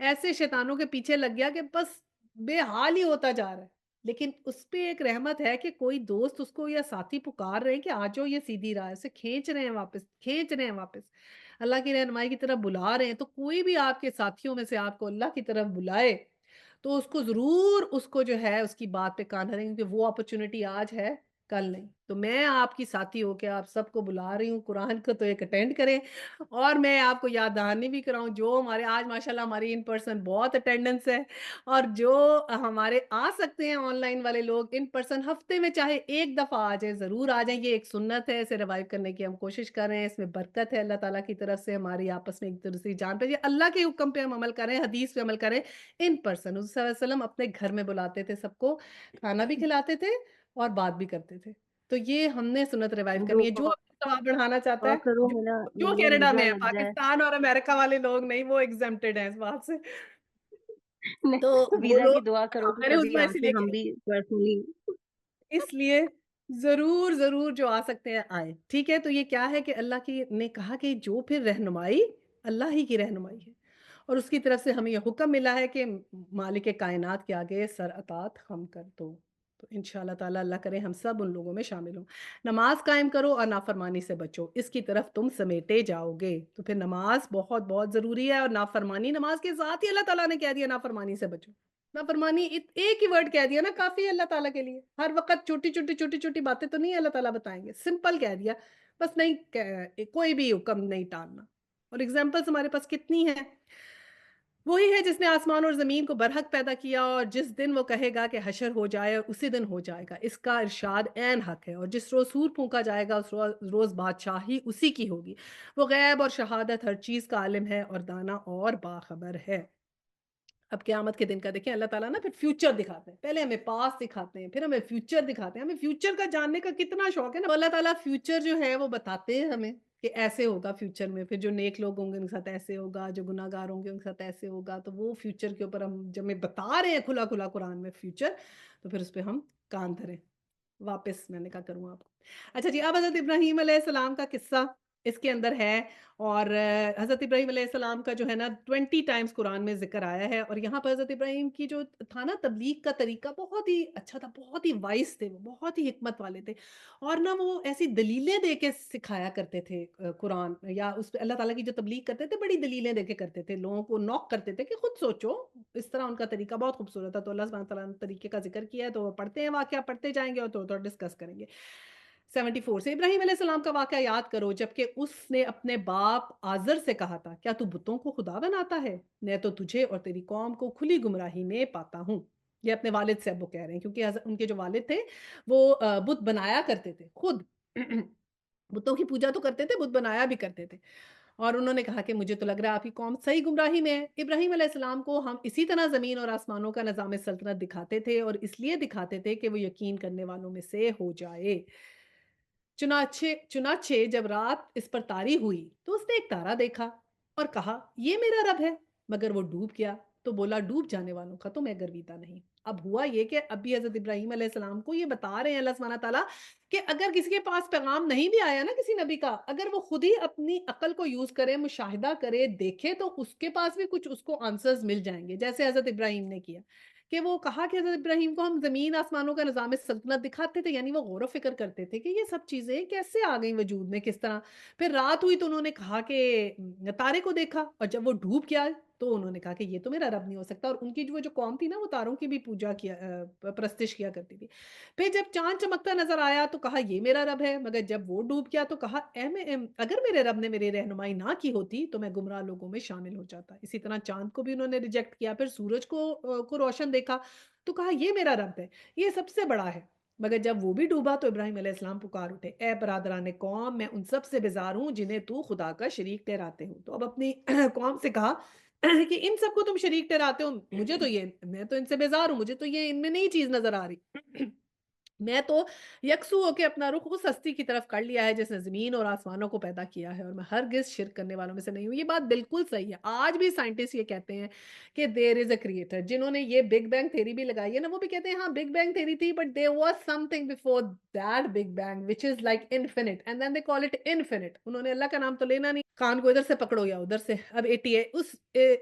ایسے شیطانوں کے پیچھے لگ گیا کہ بس بے حال ہی ہوتا جا رہا ہے، لیکن اس پہ ایک رحمت ہے کہ کوئی دوست اس کو یا ساتھی پکار رہے ہیں کہ آجو یہ سیدھی راہ، سے کھینچ رہے ہیں واپس، کھینچ رہے ہیں واپس اللہ کی رہنمائی کی طرف بلا رہے ہیں۔ تو کوئی بھی آپ کے ساتھیوں میں سے آپ کو اللہ کی طرف بلائے تو اس کو ضرور، اس کو جو ہے اس کی بات پہ کان دھریں، کہ وہ اپرچونٹی آج ہے کل نہیں۔ تو میں آپ کی ساتھی ہو کے آپ سب کو بلا رہی ہوں قرآن کو تو ایک اٹینڈ کریں، اور میں آپ کو یاد دہانی بھی کراؤں جو ہمارے آج ماشاءاللہ ہماری ان پرسن بہت اٹینڈنس ہے، اور جو ہمارے آ سکتے ہیں آن لائن والے لوگ ان پرسن ہفتے میں چاہے ایک دفعہ آ جائیں، ضرور آ جائیں۔ یہ ایک سنت ہے، اسے ریوائیو کرنے کی ہم کوشش کر رہے ہیں، اس میں برکت ہے اللہ تعالیٰ کی طرف سے، ہماری آپس میں ایک دوسری جان پہ، یہ اللہ کے حکم پہ ہم عمل کریں، حدیث پہ عمل کریں۔ ان پرسن حضور صلی اللہ علیہ وسلم اپنے گھر میں بلاتے تھے سب کو، کھانا بھی کھلاتے تھے اور بات بھی کرتے تھے۔ تو یہ ہم نے سنت روایت کرنی ہے۔ جو ثواب بڑھانا چاہتا دعا ہے، کرو، جو میرا جو وہ کینیڈا ویزا میں ہے، لگ جائے۔ پاکستان اور امریکہ والے لوگ نہیں، وہ ایگزمپٹڈ ہیں اس بات سے، تو وہ ویزا لوگ، کی دعا کرو ہاں، کہ میں نے کبھی عظمیٰ یہاں اسی سے لیے ہم کہہ، بھی پرسنلی۔ اس لیے ضرور ضرور جو آ سکتے ہیں آئے، ٹھیک ہے۔ تو یہ کیا ہے کہ اللہ کی نے کہا کہ جو پھر رہنمائی اللہ ہی کی رہنمائی ہے، اور اس کی طرف سے ہمیں یہ حکم ملا ہے کہ مالک کائنات کے آگے سر اطاعت خم کر دو۔ تو انشاءاللہ تعالیٰ اللہ کرے ہم سب ان لوگوں میں شامل ہوں۔ نماز قائم کرو اور نافرمانی سے بچو، اس کی طرف تم سمیٹے جاؤ گے۔ تو پھر نماز بہت بہت ضروری ہے، اور نافرمانی، نماز کے ساتھ ہی اللہ تعالیٰ نے کہہ دیا نافرمانی سے بچو۔ نافرمانی ایک ہی ورڈ کہہ دیا نا، کافی ہے اللہ تعالیٰ کے لیے۔ ہر وقت چھوٹی چھوٹی چھوٹی چھوٹی باتیں تو نہیں اللہ تعالیٰ بتائیں گے، سمپل کہہ دیا بس، نہیں کوئی بھی حکم نہیں ٹالنا۔ اور ایگزامپلس ہمارے پاس کتنی ہیں۔ وہی ہے جس نے آسمان اور زمین کو برحق پیدا کیا، اور جس دن وہ کہے گا کہ حشر ہو جائے، اور اسی دن ہو جائے گا، اس کا ارشاد عین حق ہے۔ اور جس روز سور پھونکا جائے گا اس روز بادشاہی اسی کی ہوگی۔ وہ غیب اور شہادت ہر چیز کا عالم ہے، اور دانا اور باخبر ہے۔ اب قیامت کے دن کا دیکھیں اللہ تعالیٰ نا پھر فیوچر دکھاتے ہیں، پہلے ہمیں پاس دکھاتے ہیں، پھر ہمیں فیوچر دکھاتے ہیں۔ ہمیں فیوچر کا جاننے کا کتنا شوق ہے نا، اللہ تعالیٰ فیوچر جو ہے وہ بتاتے ہیں ہمیں، کہ ایسے ہوگا فیوچر میں، پھر جو نیک لوگ ہوں گے ان کے ساتھ ایسے ہوگا، جو گناہ گار ہوں گے ان کے ساتھ ایسے ہوگا، تو وہ فیوچر کے اوپر ہم جب میں بتا رہے ہیں کھلا کھلا قرآن میں فیوچر، تو پھر اس پہ ہم کان دھریں۔ واپس میں نے کہا کروں آپ کو۔ اچھا جی، اب حضرت ابراہیم علیہ السلام کا قصہ اس کے اندر ہے، اور حضرت ابراہیم علیہ السلام کا جو ہے نا 20 ٹائمز قرآن میں ذکر آیا ہے، اور یہاں پر حضرت ابراہیم کی جو تھا نا تبلیغ کا طریقہ بہت ہی اچھا تھا، بہت ہی وائس تھے، وہ بہت ہی حکمت والے تھے، اور نا وہ ایسی دلیلیں دے کے سکھایا کرتے تھے قرآن، یا اس پہ اللہ تعالیٰ کی جو تبلیغ کرتے تھے بڑی دلیلیں دے کے کرتے تھے، لوگوں کو نوک کرتے تھے کہ خود سوچو، اس طرح ان کا طریقہ بہت خوبصورت تھا۔ تو اللہ سبحانہ تعالیٰ نے طریقے کا ذکر کیا ہے، تو وہ پڑھتے ہیں، واقعہ پڑھتے جائیں گے اور تھوڑا تھوڑا ڈسکس کریں گے۔ 74 سے ابراہیم علیہ السلام کا واقعہ یاد کرو، جبکہ اس نے اپنے باپ آزر سے کہا تھا، کیا تو بتوں کو خدا بناتا ہے؟ میں تو تجھے اور تیری قوم کو کھلی گمراہی میں پاتا ہوں۔ یہ اپنے والد سے اب وہ کہہ رہے ہیں، کیونکہ ان کے جو والد تھے وہ بت بنایا کرتے تھے خود بتوں کی پوجا تو کرتے تھے، بت بنایا بھی کرتے تھے، اور انہوں نے کہا کہ مجھے تو لگ رہا ہے آپ کی قوم صحیح گمراہی میں ہے۔ ابراہیم علیہ السلام کو ہم اسی طرح زمین اور آسمانوں کا نظام سلطنت دکھاتے تھے، اور اس لیے دکھاتے تھے کہ وہ یقین کرنے والوں میں سے ہو جائے۔ چنانچہ جب رات اس پر طاری ہوئی تو اس نے ایک تارا دیکھا اور کہا یہ میرا رب ہے، مگر وہ ڈوب گیا، تو بولا ڈوب جانے والوں کا تو میں گرویدہ نہیں۔ اب ہوا یہ کہ اب بھی حضرت ابراہیم علیہ السلام کو یہ بتا رہے ہیں اللہ سبحانہ تعالیٰ کہ اگر کسی کے پاس پیغام نہیں بھی آیا نا کسی نبی کا، اگر وہ خود ہی اپنی عقل کو یوز کرے، مشاہدہ کرے، دیکھے، تو اس کے پاس بھی کچھ اس کو آنسرز مل جائیں گے، جیسے حضرت ابراہیم نے کیا کہ وہ کہا کہ حضرت ابراہیم کو ہم زمین آسمانوں کا نظام سلطنت دکھاتے تھے، یعنی وہ غور و فکر کرتے تھے کہ یہ سب چیزیں کیسے آ گئیں وجود میں، کس طرح۔ پھر رات ہوئی تو انہوں نے کہا کہ تارے کو دیکھا، اور جب وہ ڈوب گیا تو انہوں نے کہا کہ یہ تو میرا رب نہیں ہو سکتا، اور ان کی جو قوم تھی نا وہ تاروں کی بھی پوجا کیا، پرستش کیا کرتی تھی۔ پھر جب چاند چمکتا نظر آیا تو کہا یہ میرا رب ہے، مگر جب وہ ڈوب گیا تو کہا اگر میرے رب نے میری رہنمائی نہ کی ہوتی تو میں گمراہ لوگوں میں شامل ہو جاتا۔ اسی طرح چاند کو بھی انہوں نے ریجیکٹ کیا۔ پھر سورج کو روشن دیکھا تو کہا یہ میرا رب ہے، یہ سب سے بڑا ہے، مگر جب وہ بھی ڈوبا تو ابراہیم علیہ السلام پکار اٹھے، اے برادران قوم، میں ان سب سے بیزار ہوں جنہیں تو خدا کا شریک ٹھہراتے ہو۔ تو اب اپنی قوم سے کہا کہ ان سب کو تم شریک ٹھہراتے ہو، مجھے تو یہ، میں تو ان سے بیزار ہوں، مجھے تو یہ ان میں نئی چیز نظر آ رہی میں تو یکسو ہو کے اپنا رخ اس ہستی کی طرف کر لیا ہے جس نے زمین اور آسمانوں کو پیدا کیا ہے، اور میں ہرگز شرک کرنے والوں میں سے نہیں ہوں۔ یہ بات بالکل صحیح ہے، آج بھی سائنٹسٹ یہ کہتے ہیں کہ دیر از اے کریٹر، جنہوں نے یہ بگ بینگ تھیری بھی لگائی ہے نا، وہ بھی کہتے ہیں ہاں بگ بینگ تھیری تھی، but there was something before that big bang which is like infinite, and then they call it infinite. انہوں نے اللہ کا نام تو لینا نہیں، کان کو ادھر سے پکڑو یا ادھر سے۔ اب 88 اس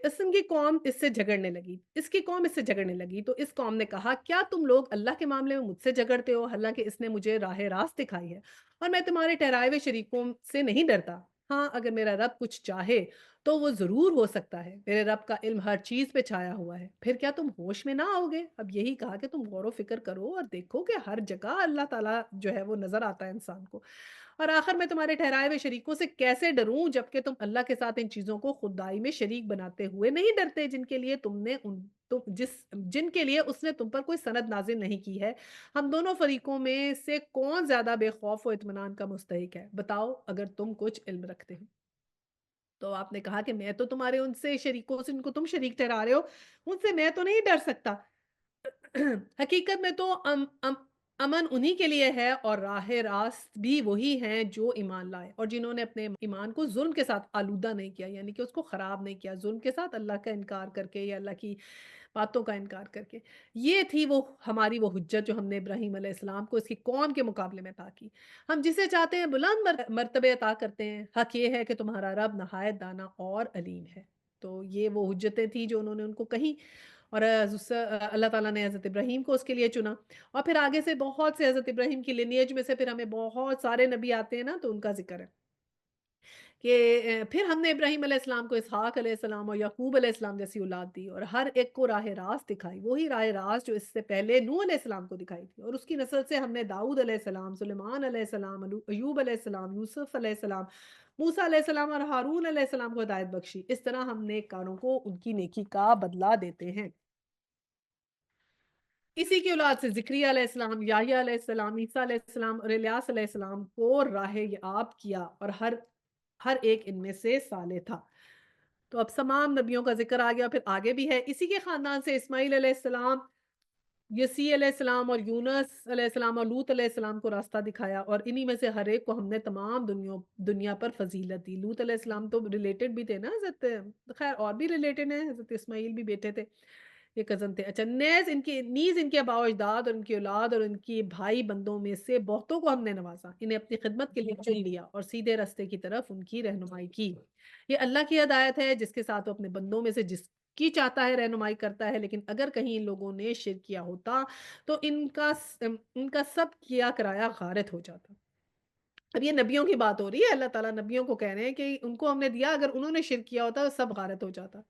اسم کی قوم اس سے جھگڑنے لگی، اس کی قوم اس سے جھگڑنے لگی، تو اس قوم نے کہا کیا تم لوگ اللہ کے معاملے میں مجھ سے جھگڑتے ہو، حالانکہ اس نے مجھے راہ راست دکھائی ہے، اور میں تمہارے ٹھہرائے ہوئے شریکوں سے نہیں ڈرتا۔ ہاں اگر میرا رب کچھ چاہے تو وہ ضرور ہو سکتا ہے، میرے رب کا علم ہر چیز پہ چھایا ہوا ہے۔ پھر کیا تم ہوش میں نہ آؤ گے؟ اب یہی کہا کہ تم غور و فکر کرو اور دیکھو کہ ہر جگہ اللہ تعالیٰ جو ہے وہ نظر آتا ہے انسان کو، اور آخر میں تمہارے ٹھہرائے ہوئے شریکوں سے کیسے ڈروں جبکہ تم اللہ کے ساتھ ان چیزوں کو خدائی میں شریک بناتے ہوئے نہیں ڈرتے جن کے لیے جن کے لیے اس نے تم پر کوئی سند نازل نہیں کی ہے۔ ہم دونوں فریقوں میں سے کون زیادہ بے خوف و اطمینان کا مستحق ہے؟ بتاؤ اگر تم کچھ علم رکھتے ہو۔ تو آپ نے کہا کہ میں تو تمہارے ان سے شریکوں سے، ان کو تم شریک ٹھہرا رہے ہو، ان سے میں تو نہیں ڈر سکتا۔ حقیقت میں تو امن انہی کے لیے ہے، اور راہ راست بھی وہی ہیں جو ایمان لائے اور جنہوں نے اپنے ایمان کو ظلم کے ساتھ آلودہ نہیں کیا، یعنی کہ اس کو خراب نہیں کیا ظلم کے ساتھ، اللہ کا انکار کر کے یا اللہ کی باتوں کا انکار کر کے۔ یہ تھی وہ ہماری وہ حجت جو ہم نے ابراہیم علیہ السلام کو اس کی قوم کے مقابلے میں عطا کی۔ ہم جسے چاہتے ہیں بلند مرتبے عطا کرتے ہیں، حق یہ ہے کہ تمہارا رب نہایت دانا اور علیم ہے۔ تو یہ وہ حجتیں تھیں جو انہوں نے ان کو کہیں، اور اللہ تعالیٰ نے حضرت ابراہیم کو اس کے لیے چنا، اور پھر آگے سے بہت سے حضرت ابراہیم کی لینیج میں سے پھر ہمیں بہت سارے نبی آتے ہیں نا، تو ان کا ذکر ہے کہ پھر ہم نے ابراہیم علیہ السلام کو اسحاق علیہ السلام اور یعقوب علیہ السلام جیسی اولاد دی، اور ہر ایک کو راہ راست دکھائی، وہی راہ راست جو اس سے پہلے نوح علیہ السلام کو دکھائی تھی، اور اس کی نسل سے ہم نے داؤد علیہ السلام، سلیمان علیہ السلام، ایوب علیہ السلام، یوسف علیہ السلام، موسیٰ علیہ السلام اور ہارون علیہ السلام کو ہدایت بخشی۔ اس طرح ہم نیک کاروں کو ان کی نیکی کا بدلہ دیتے ہیں۔ اسی کی اولاد سے زکریا علیہ السلام، یحییٰ علیہ السلام، عیسیٰ علیہ السلام اور الیاس علیہ السلام کو راہ یاب کیا، اور ہر ایک ان میں سے صالح تھا۔ تو اب تمام نبیوں کا ذکر آ گیا، پھر آگے بھی ہے اسی کے خاندان سے اسماعیل علیہ السلام، یسی علیہ السلام اور یونس علیہ السلام اور لوط علیہ السلام کو راستہ دکھایا، اور انہی میں سے ہر ایک کو ہم نے تمام دنیا پر فضیلت دی۔ لوط علیہ السلام تو ریلیٹڈ بھی تھے نا حضرت، خیر اور بھی ریلیٹڈ ہیں، حضرت اسماعیل بھی بیٹے تھے، یہ کزن تھے۔ اچھا، نیز ان کے آباء و اجداد اور ان کی اولاد اور ان کی بھائی بندوں میں سے بہتوں کو ہم نے نوازا، انہیں اپنی خدمت کے لیے چن لیا اور سیدھے راستے کی طرف ان کی رہنمائی کی۔ یہ اللہ کی ہدایت ہے جس کے ساتھ وہ اپنے بندوں میں سے جس کی چاہتا ہے رہنمائی کرتا ہے، لیکن اگر کہیں ان لوگوں نے شرک کیا ہوتا تو ان کا سب کیا کرایا غارت ہو جاتا۔ اب یہ نبیوں کی بات ہو رہی ہے، اللہ تعالیٰ نبیوں کو کہہ رہے ہیں کہ ان کو ہم نے دیا، اگر انہوں نے شرک کیا ہوتا تو سب غارت ہو جاتا۔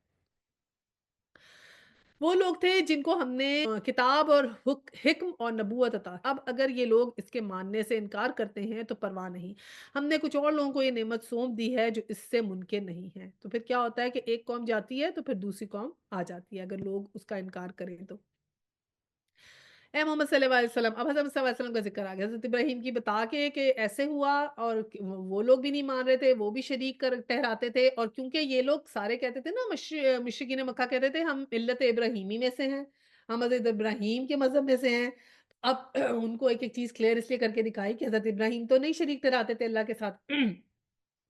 وہ لوگ تھے جن کو ہم نے کتاب اور حکم اور نبوت عطا، اب اگر یہ لوگ اس کے ماننے سے انکار کرتے ہیں تو پرواہ نہیں، ہم نے کچھ اور لوگوں کو یہ نعمت سونپ دی ہے جو اس سے ممکن نہیں ہے۔ تو پھر کیا ہوتا ہے کہ ایک قوم جاتی ہے تو پھر دوسری قوم آ جاتی ہے اگر لوگ اس کا انکار کریں تو۔ اے محمد صلی اللہ علیہ وسلم، اب حضرت صلی اللہ علیہ وسلم کا ذکر آ گیا حضرت ابراہیم کی، بتا کے کہ ایسے ہوا، اور وہ لوگ بھی نہیں مان رہے تھے، وہ بھی شریک کر ٹھہراتے تھے، اور کیونکہ یہ لوگ سارے کہتے تھے نا، مشرکین مکہ کہتے تھے ہم ملت ابراہیمی میں سے ہیں، ہم حضرت ابراہیم کے مذہب میں سے ہیں۔ اب ان کو ایک ایک چیز کلیئر اس لیے کر کے دکھائی کہ حضرت ابراہیم تو نہیں شریک ٹھہراتے تھے اللہ کے ساتھ،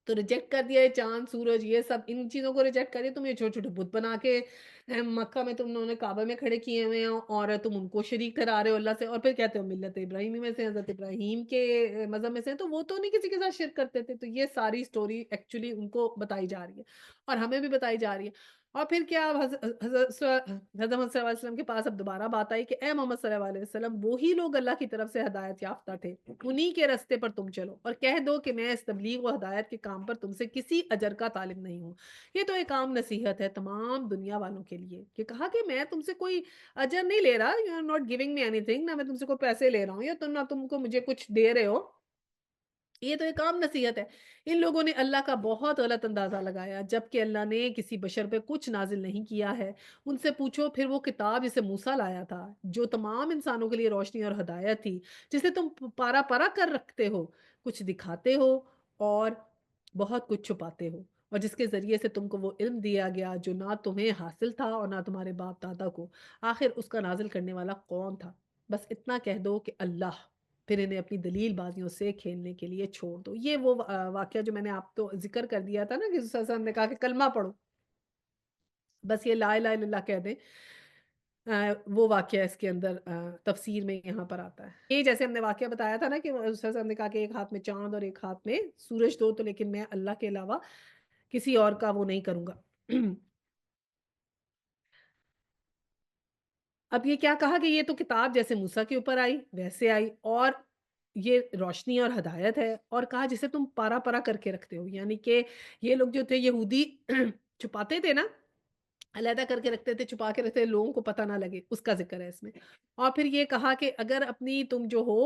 تو ریجیکٹ کر دیا ہے چاند سورج، یہ سب ان چیزوں کو ریجیکٹ کر دیا، تم یہ چھوٹے چھوٹے بت بنا کے مکہ میں تم نے کعبہ میں کھڑے کیے ہوئے ہیں، اور تم ان کو شریک ٹھہرا رہے ہو اللہ سے، اور پھر کہتے ہو ملت ابراہیمی میں سے، حضرت ابراہیم کے مذہب میں سے ہیں، تو وہ تو نہیں کسی کے ساتھ شرک کرتے تھے۔ تو یہ ساری سٹوری ایکچولی ان کو بتائی جا رہی ہے اور ہمیں بھی بتائی جا رہی ہے۔ اور پھر کیا، اب حضرت محمد صلی اللہ علیہ وسلم کے پاس اب دوبارہ بات آئی کہ اے محمد صلی اللہ علیہ وسلم، وہی لوگ اللہ کی طرف سے ہدایت یافتہ تھے، انہی کے راستے پر تم چلو، اور کہہ دو کہ میں اس تبلیغ و ہدایت کے کام پر تم سے کسی اجر کا طالب نہیں ہوں۔ یہ تو ایک عام نصیحت ہے تمام دنیا والوں کے لیے، کہ کہا کہ میں تم سے کوئی اجر نہیں لے رہا، you are not giving me anything, نہ میں تم سے کوئی پیسے لے رہا ہوں، یا نہ تم کو مجھے کچھ دے رہے ہو، یہ تو ایک عام نصیحت ہے۔ ان لوگوں نے اللہ کا بہت غلط اندازہ لگایا، جبکہ اللہ نے کسی بشر پہ کچھ نازل نہیں کیا ہے۔ ان سے پوچھو پھر وہ کتاب جسے موسیٰ لایا تھا، جو تمام انسانوں کے لیے روشنی اور ہدایت تھی، جسے تم پارا پارا کر رکھتے ہو، کچھ دکھاتے ہو اور بہت کچھ چھپاتے ہو، اور جس کے ذریعے سے تم کو وہ علم دیا گیا جو نہ تمہیں حاصل تھا اور نہ تمہارے باپ دادا کو، آخر اس کا نازل کرنے والا کون تھا؟ بس اتنا کہہ دو کہ اللہ، پھر انہیں اپنی دلیل بازیوں سے کھیلنے کے لیے چھوڑ دو۔ یہ وہ واقعہ جو میں نے آپ کو ذکر کر دیا تھا نا، کہ رسول صلی اللہ علیہ وسلم نے کہا کہ کلمہ پڑھو، بس یہ لا الہ الا اللہ کہہ دیں، وہ واقعہ اس کے اندر تفسیر میں یہاں پر آتا ہے۔ یہ جیسے ہم نے واقعہ بتایا تھا نا کہ رسول صلی اللہ علیہ وسلم نے کہا کہ ایک ہاتھ میں چاند اور ایک ہاتھ میں سورج دو، تو لیکن میں اللہ کے علاوہ کسی اور کا وہ نہیں کروں گا۔ اب یہ کیا کہا کہ یہ تو کتاب جیسے موسیٰ کے اوپر آئی ویسے آئی، اور یہ روشنی اور ہدایت ہے، اور کہا جسے تم پارا پارا کر کے رکھتے ہو، یعنی کہ یہ لوگ جو تھے یہودی چھپاتے تھے نا، علیحدہ کر کے رکھتے تھے، چھپا کے رکھتے تھے، لوگوں کو پتہ نہ لگے، اس کا ذکر ہے اس میں۔ اور پھر یہ کہا کہ اگر اپنی تم جو ہو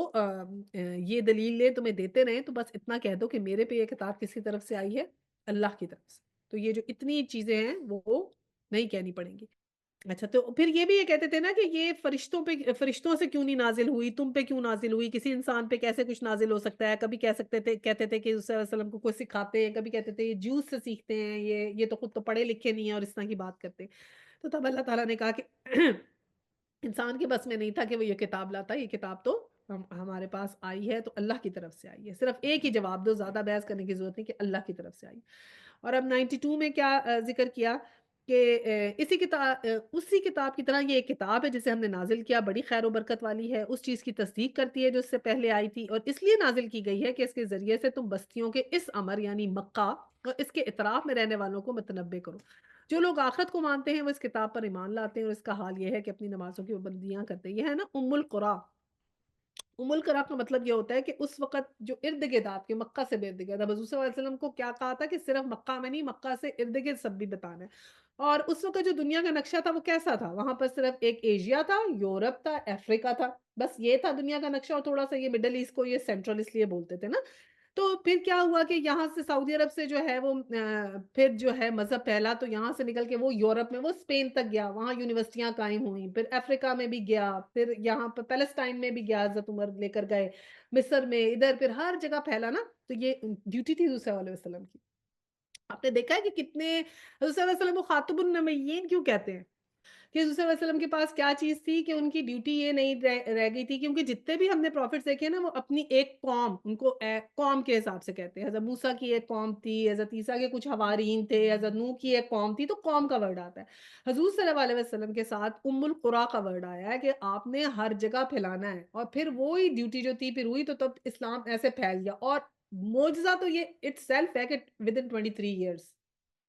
یہ دلیلیں تمہیں دیتے رہیں تو بس اتنا کہہ دو کہ میرے پہ یہ کتاب کس کی طرف سے آئی ہے؟ اللہ کی طرف سے۔ تو یہ جو اتنی چیزیں ہیں وہ نہیں کہنی پڑیں گی۔ اچھا، تو پھر یہ بھی یہ کہتے تھے نا کہ یہ فرشتوں سے کیوں نہیں نازل ہوئی، تم پہ کیوں نازل ہوئی، کسی انسان پہ کیسے کچھ نازل ہو سکتا ہے؟ کبھی کہتے تھے کہ صلی اللہ علیہ وسلم کو کوئی سکھاتے ہیں، کبھی کہتے تھے یہ جوز سے سیکھتے ہیں، یہ تو خود تو پڑھے لکھے نہیں ہیں اور اس طرح کی بات کرتے ہیں۔ تو تب اللہ تعالیٰ نے کہا کہ انسان کے بس میں نہیں تھا کہ وہ یہ کتاب لاتا، یہ کتاب تو ہمارے پاس آئی ہے تو اللہ کی طرف سے آئی ہے۔ صرف ایک ہی جواب دو، زیادہ بحث کرنے کی ضرورت نہیں، کہ اللہ کی طرف سے آئی۔ اور اب 92 میں کیا ذکر کیا کہ اسی کتاب کی طرح یہ ایک کتاب ہے جسے ہم نے نازل کیا، بڑی خیر و برکت والی ہے، اس چیز کی تصدیق کرتی ہے جو اس سے پہلے آئی تھی، اور اس لیے نازل کی گئی ہے کہ اس کے ذریعے سے تم بستیوں کے اس امر یعنی مکہ اور اس کے اطراف میں رہنے والوں کو متنبع کرو۔ جو لوگ آخرت کو مانتے ہیں وہ اس کتاب پر ایمان لاتے ہیں، اور اس کا حال یہ ہے کہ اپنی نمازوں کی پابندیاں کرتے ہیں۔ یہ ہے نا القرا، القرا کا مطلب یہ ہوتا ہے کہ اس وقت جو ارد گرد آپ کے مکہ سے بھی ارد گرد، اب حضور صلی اللہ علیہ وسلم کو کیا کہا تھا کہ صرف مکہ میں نہیں، مکہ سے ارد گرد سب بھی بتانا ہے۔ اور اس وقت جو دنیا کا نقشہ تھا وہ کیسا تھا؟ وہاں پر صرف ایک ایشیا تھا، یورپ تھا، افریقہ تھا، بس یہ تھا دنیا کا نقشہ، اور تھوڑا سا یہ مڈل ایسٹ کو یہ سینٹرل اس لیے بولتے تھے نا۔ تو پھر کیا ہوا کہ یہاں سے سعودی عرب سے جو ہے وہ پھر جو ہے مذہب پھیلا، تو یہاں سے نکل کے وہ یورپ میں وہ اسپین تک گیا، وہاں یونیورسٹیاں قائم ہوئیں، پھر افریقہ میں بھی گیا، پھر یہاں پر پیلسٹائن میں بھی گیا، حضرت عمر لے کر گئے، مصر میں، ادھر پھر ہر جگہ پھیلا نا۔ تو یہ ڈیوٹی تھی حضور صلی اللہ علیہ وسلم کی۔ آپ نے دیکھا ہے کہ کتنے حضور صلی اللہ علیہ وسلم کو خاتم النبیین کیوں کہتے ہیں؟ کہ حضور صلی اللہ علیہ وسلم کے پاس کیا چیز تھی کہ ان کی ڈیوٹی یہ نہیں رہ گئی تھی، کیونکہ جتنے بھی ہم نے پروفٹس دیکھے نا وہ اپنی ایک قوم، ان کو قوم کے حساب سے کہتے ہیں۔ حضرت موسیٰ کی ایک قوم تھی، حضرت عیسیٰ کے کچھ حوارین تھے، حضرت نوح کی ایک قوم تھی، تو قوم کا ورڈ آتا ہے۔ حضور صلی اللہ علیہ وسلم کے ساتھ القریٰ کا ورڈ آیا ہے کہ آپ نے ہر جگہ پھیلانا ہے، اور پھر وہی ڈیوٹی جو تھی پھر ہوئی، تو تب اسلام ایسے پھیل گیا۔ اور معجزہ تو یہ اٹ سیلف ہے کہ ود ان 23 ایئرس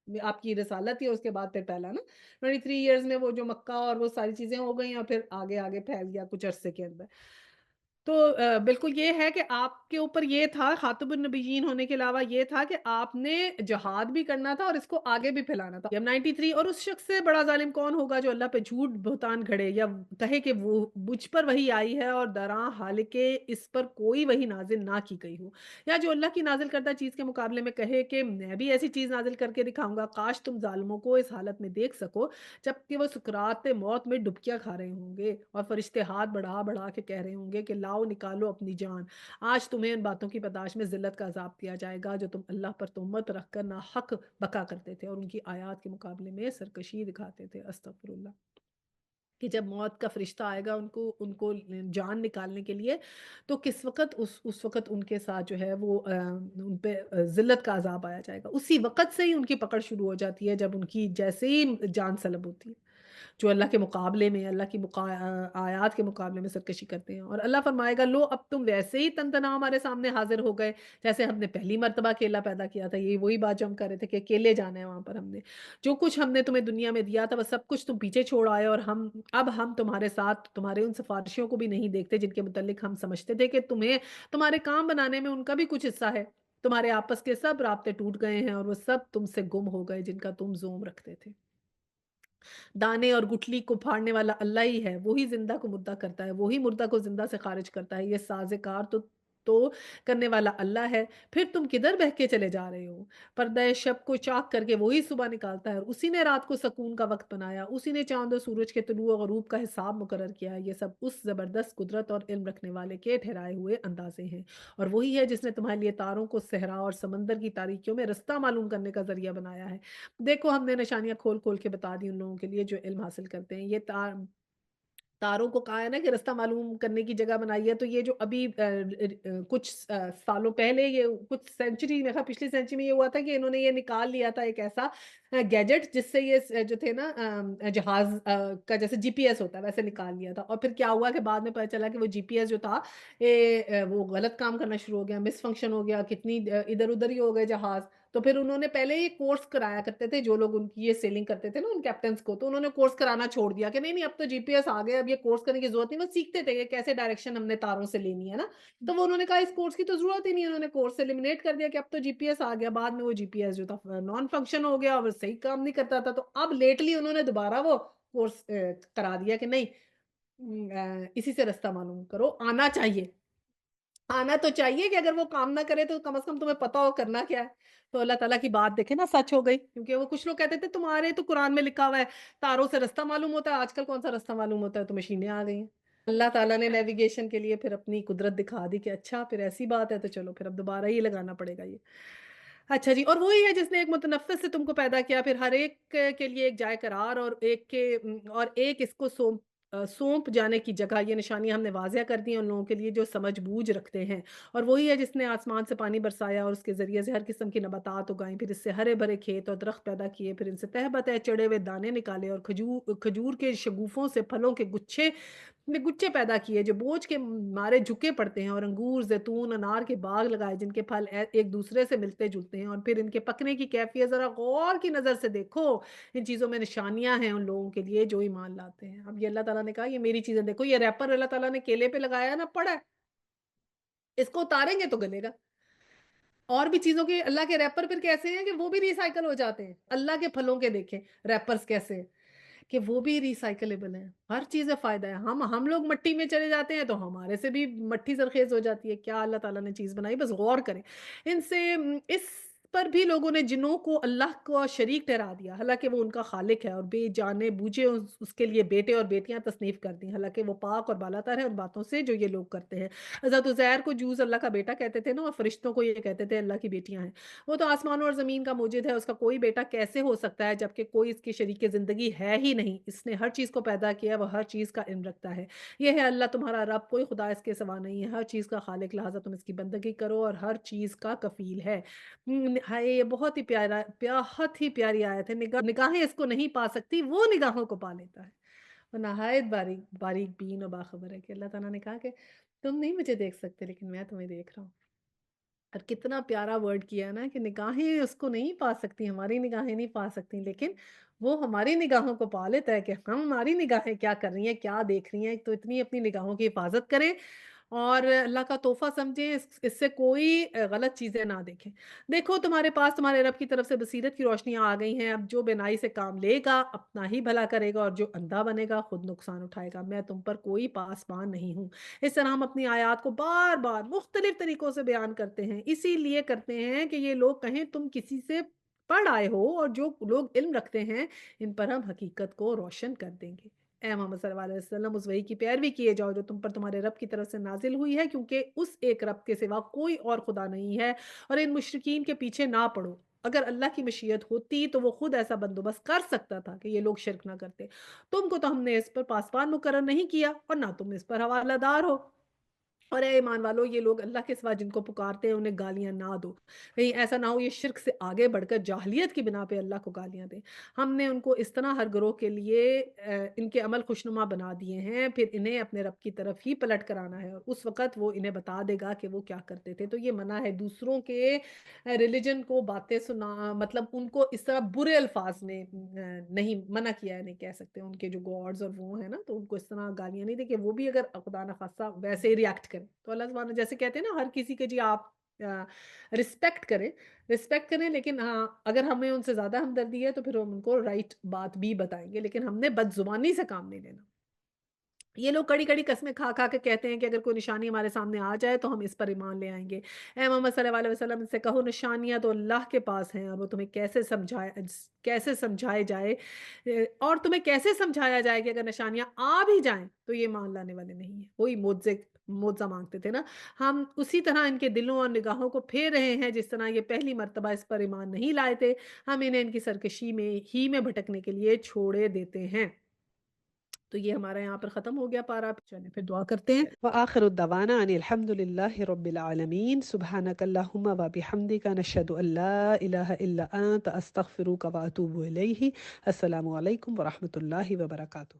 آپ کی رسالت تھی، اور اس کے بعد پھر پھیلا نا 23 ایئرز میں وہ جو مکہ اور وہ ساری چیزیں ہو گئی، اور پھر آگے آگے پھیل گیا کچھ عرصے کے اندر۔ تو بالکل یہ ہے کہ آپ کے اوپر یہ تھا خاتم النبیین ہونے کے علاوہ یہ تھا کہ آپ نے جہاد بھی کرنا تھا اور اس کو آگے بھی پھیلانا تھا۔ جب 93 اور اس شخص سے بڑا ظالم کون ہوگا جو اللہ پہ جھوٹ بہتان گھڑے یا کہے کہ وہ مجھ پر وہی آئی ہے اور دراں حالانکہ اس پر کوئی وہی نازل نہ کی گئی ہو، یا جو اللہ کی نازل کردہ چیز کے مقابلے میں کہے کہ میں بھی ایسی چیز نازل کر کے دکھاؤں گا، کاش تم ظالموں کو اس حالت میں دیکھ سکو جبکہ وہ سکرات موت میں ڈبکیاں کھا رہے ہوں گے اور فرشتے ہاتھ بڑھا بڑھا کے کہہ رہے ہوں گے کہ لاؤ نکالو اپنی جان، آج تمہیں ان باتوں کی پاداش میں ذلت کا عذاب دیا جائے گا جو تم اللہ پر تہمت رکھ کر ناحق بکا کرتے تھے اور ان کی آیات کے مقابلے میں سرکشی دکھاتے تھے۔ استغفر اللہ۔ کہ جب موت کا فرشتہ آئے گا ان کو جان نکالنے کے لیے، تو کس وقت اس وقت ان کے ساتھ جو ہے وہ ان پہ ذلت کا عذاب آیا جائے گا، اسی وقت سے ہی ان کی پکڑ شروع ہو جاتی ہے جب ان کی جیسے ہی جان سلب ہوتی ہے، جو اللہ کے مقابلے میں اللہ کی آیات کے مقابلے میں سرکشی کرتے ہیں، اور اللہ فرمائے گا لو اب تم ویسے ہی تن تنہا ہمارے سامنے حاضر ہو گئے جیسے ہم نے پہلی مرتبہ اکیلا پیدا کیا تھا۔ یہ وہی بات جو ہم کر رہے تھے کہ اکیلے جانا ہے وہاں پر، ہم نے جو کچھ ہم نے تمہیں دنیا میں دیا تھا وہ سب کچھ تم پیچھے چھوڑ آئے، اور اب ہم تمہارے ساتھ تمہارے ان سفارشیوں کو بھی نہیں دیکھتے جن کے متعلق ہم سمجھتے تھے کہ تمہیں تمہارے کام بنانے میں ان کا بھی کچھ حصہ ہے۔ تمہارے آپس کے سب رابطے ٹوٹ گئے ہیں اور وہ سب تم سے گم ہو گئے جن کا تم زوم رکھتے تھے۔ دانے اور گٹلی کو پھاڑنے والا اللہ ہی ہے، وہی زندہ کو مردہ کرتا ہے، وہی مردہ کو زندہ سے خارج کرتا ہے، یہ ساز کار تو کرنے والا اللہ ہے۔ پھر تم کدھر بہہ کے چلے جا رہے ہو؟ پردہ شب کو چاک کر کے وہی صبح نکالتا ہے، اور اسی نے رات کو سکون کا وقت بنایا، اسی نے چاند و سورج کے طلوع و غروب کا حساب مقرر کیا۔ یہ سب اس زبردست قدرت اور علم رکھنے والے کے ٹھہرائے ہوئے اندازے ہیں، اور وہی ہے جس نے تمہارے لیے تاروں کو صحرا اور سمندر کی تاریکیوں میں رستہ معلوم کرنے کا ذریعہ بنایا ہے۔ دیکھو ہم نے نشانیاں کھول کھول کے بتا دی ان لوگوں کے لیے جو علم حاصل کرتے ہیں۔ یہ تاروں کو کہا ہے نا کہ رستہ معلوم کرنے کی جگہ بنائی ہے، تو یہ جو ابھی کچھ سالوں پہلے، یہ کچھ سینچری میں پچھلی سینچری میں یہ ہوا تھا کہ انہوں نے یہ نکال لیا تھا ایک ایسا گیجٹ جس سے یہ جو تھے نا جہاز کا جیسے جی پی ایس ہوتا ہے ویسے نکال لیا تھا، اور پھر کیا ہوا کہ بعد میں پتہ چلا کہ وہ جی پی ایس جو تھا وہ غلط کام کرنا شروع ہو گیا، مس فنکشن ہو گیا، کتنی ادھر ادھر ہی ہو گئے جہاز۔ تو پھر انہوں نے پہلے یہ کورس کرایا کرتے تھے جو لوگ ان کی یہ سیلنگ کرتے تھے نا ان کیپٹنز کو، تو انہوں نے کورس کرانا چھوڑ دیا کہ نہیں نہیں اب تو جی پی ایس آ گئے، اب یہ کورس کرنے کی ضرورت نہیں، وہ سیکھتے تھے کہ کیسے ڈائریکشن ہم نے تاروں سے لینی ہے نا، تو وہ انہوں نے کہا اس کورس کی تو ضرورت ہی نہیں ہے، انہوں نے کورس ایلیمنیٹ کر دیا کہ اب تو جی پی ایس آ گیا۔ بعد میں وہ جی پی ایس جو تھا نان فنکشن ہو گیا اور صحیح کام نہیں کرتا تھا، تو اب لیٹلی انہوں نے دوبارہ وہ کورس کرا دیا کہ نہیں اسی سے رستہ معلوم کرو، آنا چاہیے، آنا تو چاہیے کہ اگر وہ کام نہ کرے تو کم از کم تمہیں پتا ہو کرنا کیا ہے۔ تو اللہ تعالیٰ کی بات دیکھیں نا سچ ہو گئی، کیونکہ وہ کچھ لوگ کہتے تھے تمہارے تو قرآن میں لکھا ہوا ہے تاروں سے رستہ معلوم ہوتا ہے، آج کل کون سا رستہ معلوم ہوتا ہے، تو مشینیں آ گئی ہیں۔ اللہ تعالیٰ نے نیویگیشن کے لیے پھر اپنی قدرت دکھا دی کہ اچھا پھر ایسی بات ہے، تو چلو پھر اب دوبارہ ہی لگانا پڑے گا یہ۔ اچھا جی، اور وہی ہے جس نے ایک متنفس سے تم کو پیدا کیا، پھر ہر ایک کے لیے ایک جائے قرار اور ایک اس کو سونپ جانے کی جگہ۔ یہ نشانیاں ہم نے واضح کر دی ہیں ان لوگوں کے لیے جو سمجھ بوجھ رکھتے ہیں، اور وہی ہے جس نے آسمان سے پانی برسایا اور اس کے ذریعے سے ہر قسم کی نباتات اگائیں، پھر اس سے ہرے بھرے کھیت اور درخت پیدا کیے، پھر ان سے تہ بتہ چڑھے ہوئے دانے نکالے اور کھجور کے شگوفوں سے پھلوں کے گچھے پیدا کیے جو بوجھ کے مارے جھکے پڑتے ہیں، اور انگور، زیتون، انار کے باغ لگائے جن کے پھل ایک دوسرے سے ملتے جلتے ہیں، اور پھر ان کے پکنے کی کیفیت ذرا غور کی نظر سے دیکھو، ان چیزوں میں نشانیاں ہیں ان لوگوں کے لیے جو ایمان لاتے ہیں۔ اب یہ اللہ تعالیٰ نے کہا یہ میری چیزیں دیکھو، یہ ریپر اللہ تعالیٰ نے کیلے پہ لگایا نا پڑا ہے، اس کو اتاریں گے تو گلے گا۔ اور بھی چیزوں کے اللہ کے ریپر پھر کیسے ہیں کہ وہ بھی ریسائیکل ہو جاتے ہیں، اللہ کے پھلوں کے دیکھیں ریپرز کیسے ہیں کہ وہ بھی ریسائکلیبل ہیں، ہر چیز میں فائدہ ہے۔ ہم لوگ مٹی میں چلے جاتے ہیں تو ہمارے سے بھی مٹی زرخیز ہو جاتی ہے، کیا اللہ تعالیٰ نے چیز بنائی، بس غور کریں ان سے۔ اس پر بھی لوگوں نے جنوں کو اللہ کو شریک ٹھہرا دیا، حالانکہ وہ ان کا خالق ہے، اور بے جانے بوجھے اس کے لیے بیٹے اور بیٹیاں تصنیف کر دی، حالانکہ وہ پاک اور بالاتر ہے ان باتوں سے جو یہ لوگ کرتے ہیں۔ حضرت عزیر کو جوز اللہ کا بیٹا کہتے تھے نا، اور فرشتوں کو یہ کہتے تھے اللہ کی بیٹیاں ہیں۔ وہ تو آسمانوں اور زمین کا موجد ہے، اس کا کوئی بیٹا کیسے ہو سکتا ہے جبکہ کوئی اس کی شریک زندگی ہے ہی نہیں؟ اس نے ہر چیز کو پیدا کیا، وہ ہر چیز کا علم رکھتا ہے۔ یہ ہے اللہ تمہارا رب، کوئی خدا اس کے سوا نہیں ہے، ہر چیز کا خالق، لہٰذا تم اس کی بندگی کرو اور ہر چیز کا کفیل ہے۔ ہائے، یہ بہت ہی بہت ہی پیاری آیت ہے۔ نگاہیں اس کو نہیں پا سکتی، وہ نگاہوں کو پا لیتا ہے۔ وہ نہایت باریک باریک بین اور باخبر ہے کہ اللہ تعالیٰ نے کہا کہ تم نہیں مجھے دیکھ سکتے لیکن میں تمہیں دیکھ رہا ہوں۔ اور کتنا پیارا ورڈ کیا ہے نا کہ نگاہیں اس کو نہیں پا سکتی، ہماری نگاہیں نہیں پا سکتی، لیکن وہ ہماری نگاہوں کو پا لیتا ہے کہ ہماری نگاہیں کیا کر رہی ہیں، کیا دیکھ رہی ہیں۔ تو اتنی اپنی نگاہوں کی حفاظت کریں اور اللہ کا تحفہ سمجھیں، اس سے کوئی غلط چیزیں نہ دیکھیں۔ دیکھو تمہارے پاس تمہارے رب کی طرف سے بصیرت کی روشنیاں آ گئی ہیں، اب جو بینائی سے کام لے گا اپنا ہی بھلا کرے گا، اور جو اندھا بنے گا خود نقصان اٹھائے گا۔ میں تم پر کوئی پاسبان نہیں ہوں۔ اس طرح ہم اپنی آیات کو بار بار مختلف طریقوں سے بیان کرتے ہیں، اسی لیے کرتے ہیں کہ یہ لوگ کہیں تم کسی سے پڑھ آئے ہو، اور جو لوگ علم رکھتے ہیں ان پر ہم حقیقت کو روشن کر دیں گے۔ اے محمد صلی اللہ علیہ وسلم، اس وحی کی پیروی کیے جاؤ جو تم پر تمہارے رب کی طرف سے نازل ہوئی ہے، کیونکہ اس ایک رب کے سوا کوئی اور خدا نہیں ہے، اور ان مشرکین کے پیچھے نہ پڑو۔ اگر اللہ کی مشیت ہوتی تو وہ خود ایسا بندوبست کر سکتا تھا کہ یہ لوگ شرک نہ کرتے۔ تم کو تو ہم نے اس پر پاسبان مقرر نہیں کیا، اور نہ تم اس پر حوالہ دار ہو۔ اور اے ایمان والو، یہ لوگ اللہ کے سوا جن کو پکارتے ہیں انہیں گالیاں نہ دو، کہیں ایسا نہ ہو یہ شرک سے آگے بڑھ کر جاہلیت کی بنا پہ اللہ کو گالیاں دیں۔ ہم نے ان کو اس طرح ہر گروہ کے لیے ان کے عمل خوشنما بنا دیے ہیں، پھر انہیں اپنے رب کی طرف ہی پلٹ کر آنا ہے، اور اس وقت وہ انہیں بتا دے گا کہ وہ کیا کرتے تھے۔ تو یہ منع ہے دوسروں کے ریلیجن کو باتیں سنا، مطلب ان کو اس طرح برے الفاظ میں نہیں منع کیا ہے، نہیں کہہ سکتے ان کے جو گاڈز اور وہ ہیں نا، تو ان کو اس طرح گالیاں نہیں دیں کہ وہ بھی اگر خدا نخواستہ ویسے ہی ریئیکٹ کریں۔ تو اللہ سبحانہ جیسے کہتے ہیں نا ہر کسی کے جی آپ رسپیکٹ کریں، لیکن ہاں اگر ہمیں ان سے زیادہ ہمدردی ہے تو پھر ہم ان کو رائٹ بات بھی بتائیں گے، لیکن ہم نے بد زبانی سے کام نہیں لینا۔ یہ لوگ کڑی کڑی قسمیں کھا کھا کے کہتے ہیں کہ اگر کوئی نشانی ہمارے سامنے آ جائے تو ہم اس پر ایمان لے آئیں گے۔ اے محمد صلی اللہ علیہ وسلم، ان سے کہو نشانیاں تو اللہ کے پاس ہیں، اور وہ تمہیں اور تمہیں کیسے سمجھایا جائے کہ اگر نشانیاں آ بھی جائیں تو یہ مان لانے والے نہیں ہیں۔ وہی معجزہ مانگتے تھے نا، ہم اسی طرح ان کے دلوں اور نگاہوں کو پھیر رہے ہیں جس طرح یہ پہلی مرتبہ اس پر ایمان نہیں لائے تھے، ہم انہیں ان کی سرکشی میں بھٹکنے کے لیے چھوڑے دیتے ہیں۔ تو یہ ہمارا یہاں پر ختم ہو گیا پارا، چلیں پھر دعا کرتے ہیں۔ وآخر الدعوانا ان الحمد لله رب العالمين سبحانك اللهم وبحمدك نشهد ان لا اله الا انت استغفرك واتوب اليه۔ السلام علیکم ورحمۃ اللہ وبرکاتہ۔